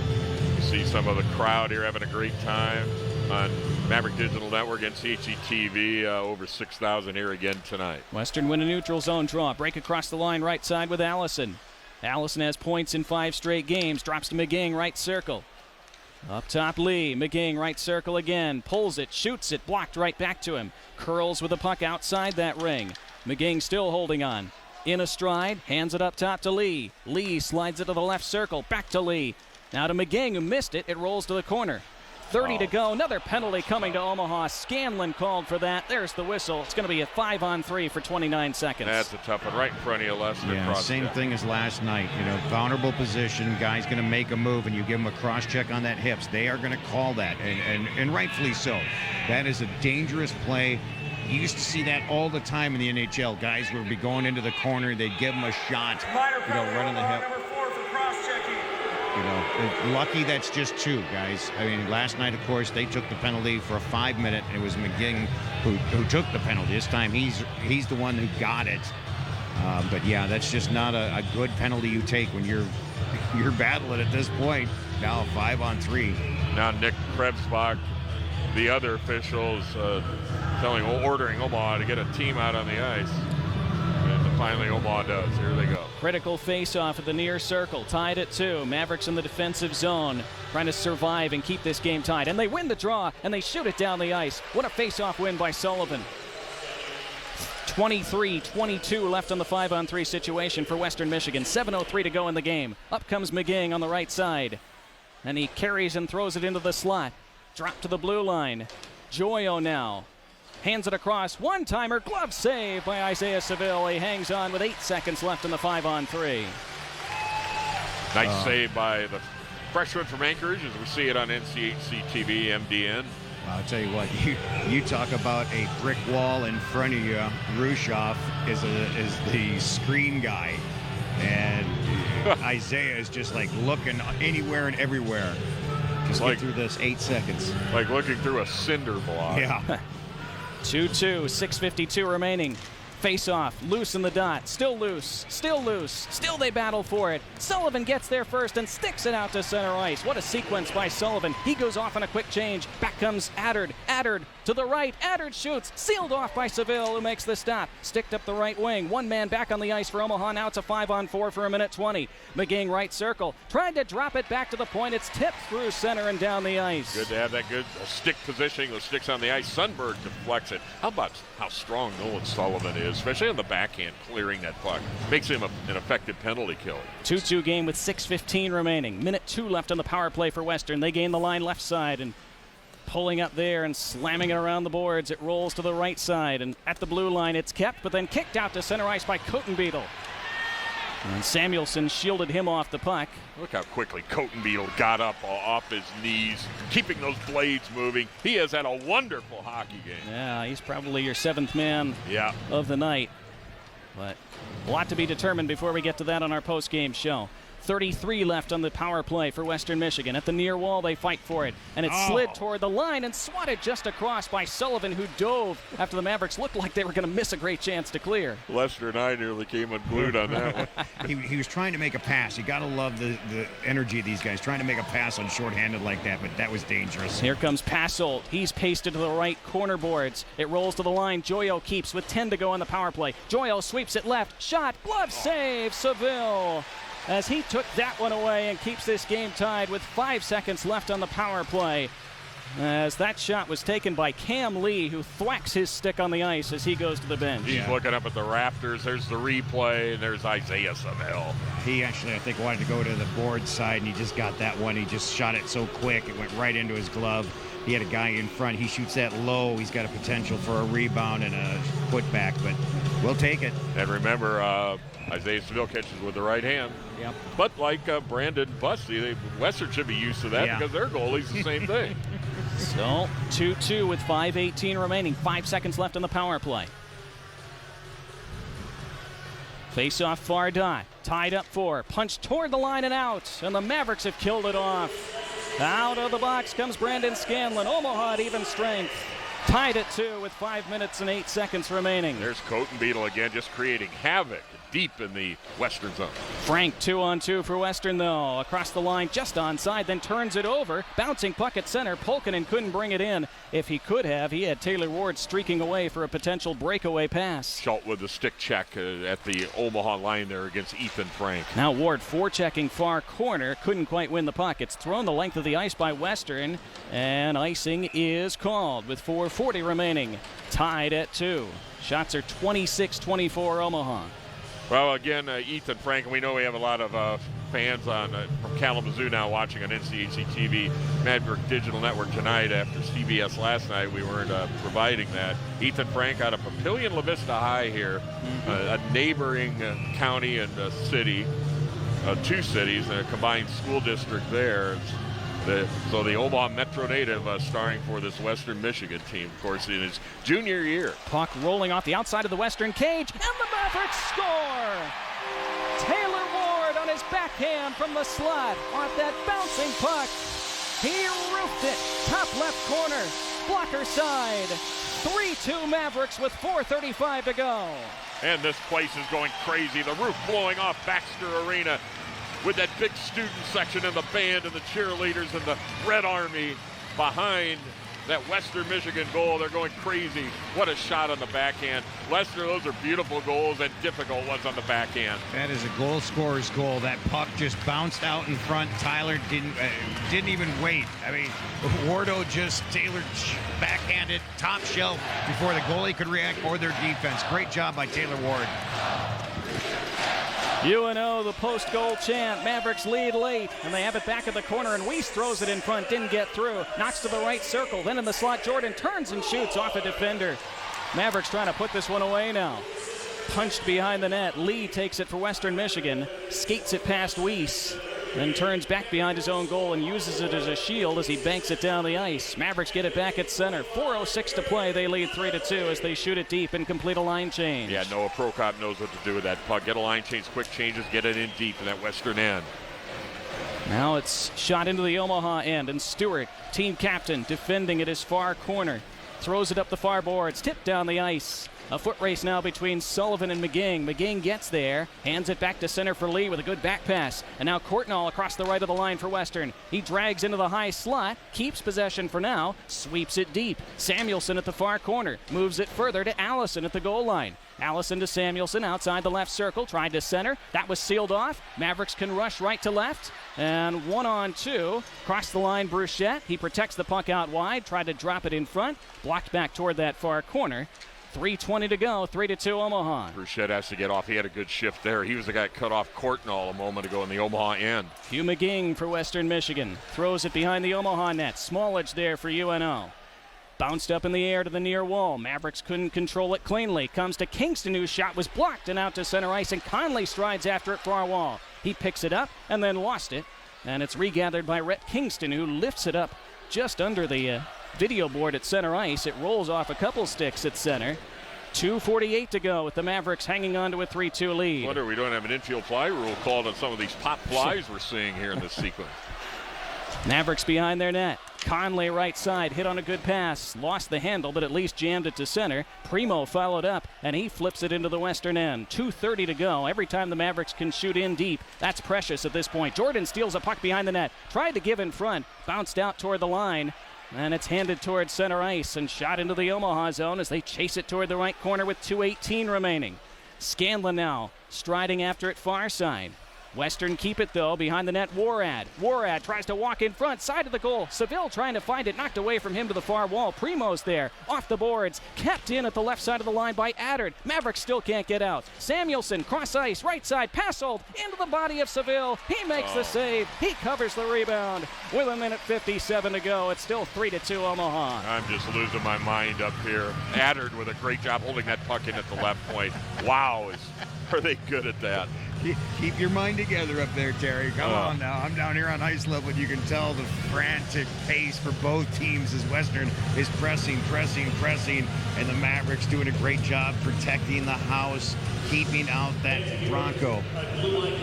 You see some of the crowd here having a great time on Maverick Digital Network and CHC TV. Over 6,000 here again tonight. Western win a neutral zone draw. Break across the line right side with Allison. Allison has points in 5 straight games. Drops to McGing, right circle. Up top Lee. McGing, right circle again. Pulls it, shoots it, blocked right back to him. Curls with the puck outside that ring. McGing still holding on. In a stride, hands it up top to Lee. Lee slides it to the left circle. Back to Lee. Now to McGing, who missed it. It rolls to the corner. 30 to go. Another penalty coming to Omaha. Scanlon called for that. There's the whistle. It's going to be a 5-on-3 for 29 seconds. That's a tough one. Right in front of you, Lester. Yeah, same thing as last night. Vulnerable position. Guy's going to make a move, and you give him a cross-check on that hips. They are going to call that, and rightfully so. That is a dangerous play. You used to see that all the time in the NHL. Guys would be going into the corner. They'd give him a shot, right on the hip. Lucky that's just 2, guys. I mean, last night, of course, they took the penalty for a 5-minute, and it was McGing who took the penalty. This time, he's the one who got it. But yeah, that's just not a good penalty you take when you're battling at this point. Now 5-on-3. Now Nick Krebsbach, the other officials, ordering Omaha to get a team out on the ice. And finally Omaha does. Here they go. Critical face-off at the near circle. Tied at 2. Mavericks in the defensive zone. Trying to survive and keep this game tied. And they win the draw, and they shoot it down the ice. What a face-off win by Sullivan. 23-22 left on the 5-on-3 situation for Western Michigan. 7:03 to go in the game. Up comes McGing on the right side. And he carries and throws it into the slot. Drop to the blue line. Joyo now. Hands it across. One-timer. Glove save by Isaiah Seville. He hangs on with 8 seconds left in the 5-on-3. Nice save by the freshman from Anchorage, as we see it on NCHC TV, MDN. Well, I'll tell you what, you talk about a brick wall in front of you. Rushoff is the screen guy. And Isaiah is just like looking anywhere and everywhere. Just get through this 8 seconds. Like looking through a cinder block. Yeah. 2-2, 6:52 remaining. Face-off, loose in the dot, still loose, still they battle for it. Sullivan gets there first and sticks it out to center ice. What a sequence by Sullivan. He goes off on a quick change. Back comes Attard to the right. Attard shoots, sealed off by Seville, who makes the stop. Sticked up the right wing. One man back on the ice for Omaha. Now it's a 5-on-4 for 1:20. McGing right circle, tried to drop it back to the point. It's tipped through center and down the ice. Good to have that good stick positioning. Those sticks on the ice. Sundberg deflects it. How about how strong Nolan Sullivan is, especially on the backhand, clearing that puck. Makes him an effective penalty killer. 2-2 game with 6:15 remaining. 1:02 left on the power play for Western. They gain the line left side and pulling up there and slamming it around the boards. It rolls to the right side, and at the blue line it's kept, but then kicked out to center ice by Cotenbeetle. And Samuelson shielded him off the puck. Look how quickly Cotenbeadle got up off his knees, keeping those blades moving. He has had a wonderful hockey game. Yeah, he's probably your 7th man of the night. But a lot to be determined before we get to that on our post-game show. 33 left on the power play for Western Michigan. At the near wall, they fight for it. And it slid toward the line and swatted just across by Sullivan, who dove after the Mavericks looked like they were going to miss a great chance to clear. Lester and I nearly came unglued on that one. He was trying to make a pass. You got to love the energy of these guys, trying to make a pass on shorthanded like that, but that was dangerous. Here comes Passolt. He's pasted to the right corner boards. It rolls to the line. Joyo keeps with 10 to go on the power play. Joyo sweeps it left. Shot. Glove save. Seville, as he took that one away and keeps this game tied with 5 seconds left on the power play. As that shot was taken by Cam Lee, who thwacks his stick on the ice as he goes to the bench. He's looking up at the Raptors. There's the replay, and there's Isaiah Seville. He actually, I think, wanted to go to the board side, and he just got that one. He just shot it so quick, it went right into his glove. He had a guy in front. He shoots that low. He's got a potential for a rebound and a putback, but we'll take it. And remember, Isaiah Seville catches with the right hand. Yep. But like Brandon Bussey, Western should be used to that because their goalie's the same thing. So 2-2 with 5:18 remaining. 5 seconds left on the power play. Face-off far dot. Tied up 4. Punch toward the line and out. And the Mavericks have killed it off. Out of the box comes Brandon Scanlon. Omaha at even strength. Tied at 2 with 5 minutes and 8 seconds remaining. There's Cotenbeadle again, just creating havoc deep in the Western zone. Frank 2-on-2 for Western, though. Across the line, just onside, then turns it over. Bouncing puck at center. Polkinen couldn't bring it in. If he could have, he had Taylor Ward streaking away for a potential breakaway pass. Schultz with the stick check at the Omaha line there against Ethan Frank. Now Ward forechecking far corner. Couldn't quite win the puck. It's thrown the length of the ice by Western, and icing is called with 4:40 remaining. Tied at 2. Shots are 26-24 Omaha. Well, again, Ethan Frank, and we know we have a lot of fans from Kalamazoo now watching on NCHC TV, Maverick Digital Network tonight after CBS last night. We weren't providing that. Ethan Frank out of Papillion La Vista High here, a neighboring county and city, 2 cities, and a combined school district there. So the Omaha Metro native starring for this Western Michigan team, of course, in his junior year. Puck rolling off the outside of the Western cage, and the Mavericks score! Taylor Ward on his backhand from the slot off that bouncing puck. He roofed it, top left corner, blocker side. 3-2 Mavericks with 4:35 to go. And this place is going crazy. The roof blowing off Baxter Arena, with that big student section and the band and the cheerleaders and the Red Army behind that Western Michigan goal. They're going crazy. What a shot on the backhand. Lester, those are beautiful goals and difficult ones on the backhand. That is a goal scorer's goal. That puck just bounced out in front. Tyler didn't even wait. I mean, Wardo just Taylor backhanded top shelf before the goalie could react or their defense. Great job by Taylor Ward. UNO, the post-goal chant. Mavericks lead late, and they have it back at the corner, and Weiss throws it in front, didn't get through. Knocks to the right circle, then in the slot, Jordan turns and shoots off a defender. Mavericks trying to put this one away now. Punched behind the net. Lee takes it for Western Michigan, skates it past Weiss, then turns back behind his own goal and uses it as a shield as he banks it down the ice. Mavericks get it back at center. 4:06 to play. They lead 3-2 as they shoot it deep and complete a line change. Yeah, Noah Prokop knows what to do with that puck. Get a line change, quick changes, get it in deep in that Western end. Now it's shot into the Omaha end, and Stewart, team captain, defending at his far corner. Throws it up the far boards, tipped down the ice. A foot race now between Sullivan and McGing. McGing gets there, hands it back to center for Lee with a good back pass. And now Courtnall across the right of the line for Western. He drags into the high slot, keeps possession for now, sweeps it deep. Samuelson at the far corner, moves it further to Allison at the goal line. Allison to Samuelson outside the left circle, tried to center. That was sealed off. Mavericks can rush right to left. And 1-on-2. Cross the line, Bruchette. He protects the puck out wide, tried to drop it in front. Blocked back toward that far corner. 3:20 to go, 3-2 Omaha. Bruchette has to get off. He had a good shift there. He was the guy that cut off Courtnall a moment ago in the Omaha end. Hugh McGing for Western Michigan. Throws it behind the Omaha net. Smallage there for UNO. Bounced up in the air to the near wall. Mavericks couldn't control it cleanly. Comes to Kingston, whose shot was blocked and out to center ice, and Conley strides after it far wall. He picks it up and then lost it, and it's regathered by Rhett Kingston, who lifts it up just under the video board at center ice. It rolls off a couple sticks at center. 2:48 to go with the Mavericks hanging on to a 3-2 lead. Wonder we don't have an infield fly rule called on some of these pop flies we're seeing here in this sequence. Mavericks behind their net. Conley right side, hit on a good pass. Lost the handle, but at least jammed it to center. Primo followed up, and he flips it into the western end. 2:30 to go. Every time the Mavericks can shoot in deep, that's precious at this point. Jordan steals a puck behind the net. Tried to give in front. Bounced out toward the line. And it's handed towards center ice and shot into the Omaha zone as they chase it toward the right corner with 2:18 remaining. Scanlon now striding after it far side. Western keep it, though, behind the net. Warad tries to walk in front, side of the goal. Seville trying to find it, knocked away from him to the far wall. Primo's there, off the boards, kept in at the left side of the line by Addard. Mavericks still can't get out. Samuelson, cross ice, right side, pass hold, into the body of Seville. He makes the save. He covers the rebound. With 1:57 to go, it's still 3-2 Omaha. I'm just losing my mind up here. Addard with a great job holding that puck in at the left point. Wow, are they good at that? Keep your mind together up there, Terry. Come on now. I'm down here on ice level, and you can tell the frantic pace for both teams as Western is pressing, and the Mavericks doing a great job protecting the house, keeping out that Bronco.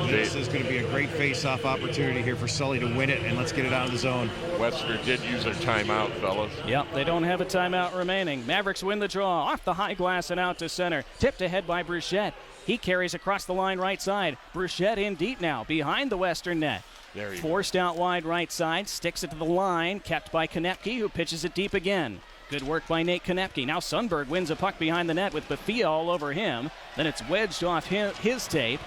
This is going to be a great face-off opportunity here for Sully to win it, and let's get it out of the zone. Western did use their timeout, fellas. Yep, they don't have a timeout remaining. Mavericks win the draw, off the high glass and out to center. Tipped ahead by Bruchette. He carries across the line right side. Bruchette in deep now, behind the Western net. Forced out wide right side, sticks it to the line, kept by Konepke, who pitches it deep again. Good work by Nate Konepke. Now Sundberg wins a puck behind the net with Bafia all over him. Then it's wedged off his tape.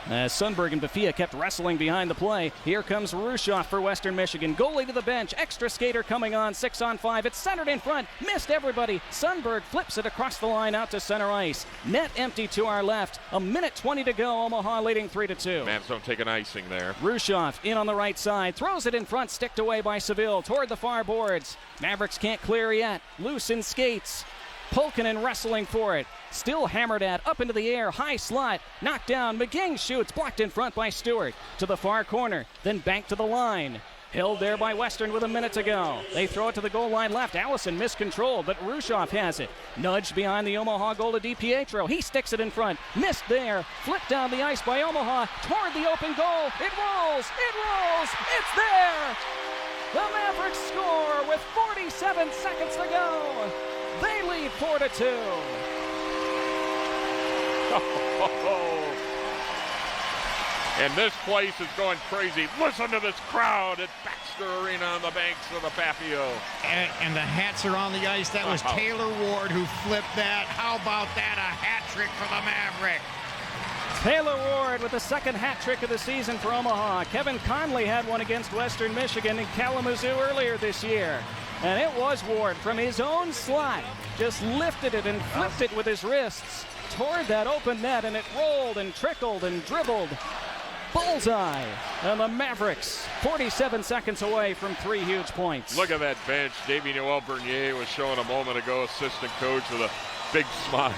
Sundberg and Bafia kept wrestling behind the play. Here comes Rushoff for Western Michigan. Goalie to the bench. Extra skater coming on. 6-on-5. It's centered in front. Missed everybody. Sundberg flips it across the line out to center ice. Net empty to our left. 1:20 to go. Omaha leading 3-2. Mavs don't take an icing there. Rushoff in on the right side. Throws it in front. Sticked away by Seville toward the far boards. Mavericks can't clear yet. Loose in skates. Pulkkinen wrestling for it. Still hammered at, up into the air, high slot, knocked down. McGing shoots, blocked in front by Stewart. To the far corner, then back to the line. Held there by Western with 1 minute to go. They throw it to the goal line left. Allison miscontrolled, but Rushoff has it. Nudged behind the Omaha goal to DiPietro. He sticks it in front. Missed there. Flipped down the ice by Omaha. Toward the open goal. It rolls. It rolls. It's there. The Mavericks score with 47 seconds to go. They lead 4-2. And this place is going crazy. Listen to this crowd at Baxter Arena on the banks of the Papio. And the hats are on the ice. That was Taylor Ward who flipped that. How about that? A hat trick for the Maverick. Taylor Ward with the second hat trick of the season for Omaha. Kevin Conley had one against Western Michigan in Kalamazoo earlier this year. And it was Ward from his own slot. Just lifted it and flipped it with his wrists toward that open net, and it rolled and trickled and dribbled. Bullseye. And the Mavericks 47 seconds away from 3 huge points. Look at that bench. Davey Noel Bernier was showing a moment ago, assistant coach with a big smile.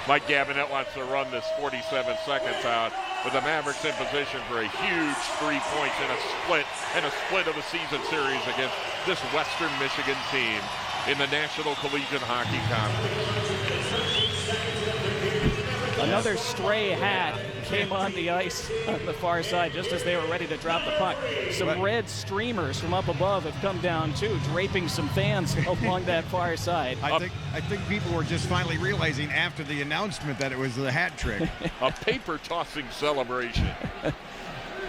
Mike Gabinet wants to run this 47 seconds out, with the Mavericks in position for a huge 3 points and a split of the season series against this Western Michigan team in the National Collegiate Hockey Conference. Another stray hat came on the ice on the far side just as they were ready to drop the puck. Some red streamers from up above have come down too, draping some fans along that far side. I think people were just finally realizing after the announcement that it was the hat trick. A paper tossing celebration.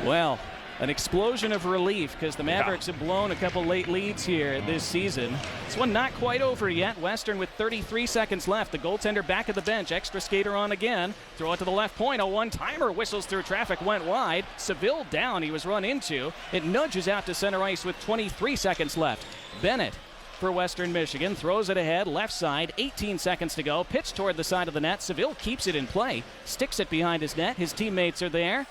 Well, an explosion of relief because the Mavericks have blown a couple late leads here this season. This one not quite over yet. Western with 33 seconds left. The goaltender back at the bench. Extra skater on again. Throw it to the left point. A one-timer whistles through traffic. Went wide. Seville down. He was run into. It nudges out to center ice with 23 seconds left. Bennett for Western Michigan throws it ahead. Left side. 18 seconds to go. Pitch toward the side of the net. Seville keeps it in play. Sticks it behind his net. His teammates are there.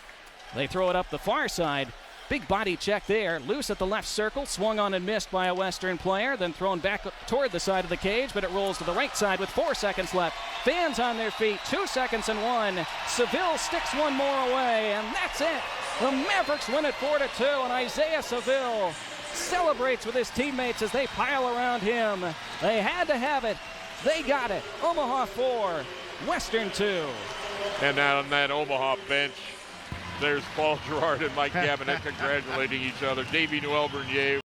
They throw it up the far side. Big body check there. Loose at the left circle. Swung on and missed by a Western player. Then thrown back toward the side of the cage, but it rolls to the right side with 4 seconds left. Fans on their feet. 2 seconds and 1. Seville sticks one more away, and that's it. The Mavericks win it 4-2, and Isaiah Seville celebrates with his teammates as they pile around him. They had to have it. They got it. Omaha 4, Western 2. And now on that Omaha bench, there's Paul Gerard and Mike Gabinet congratulating each other. Davey Noel Bernier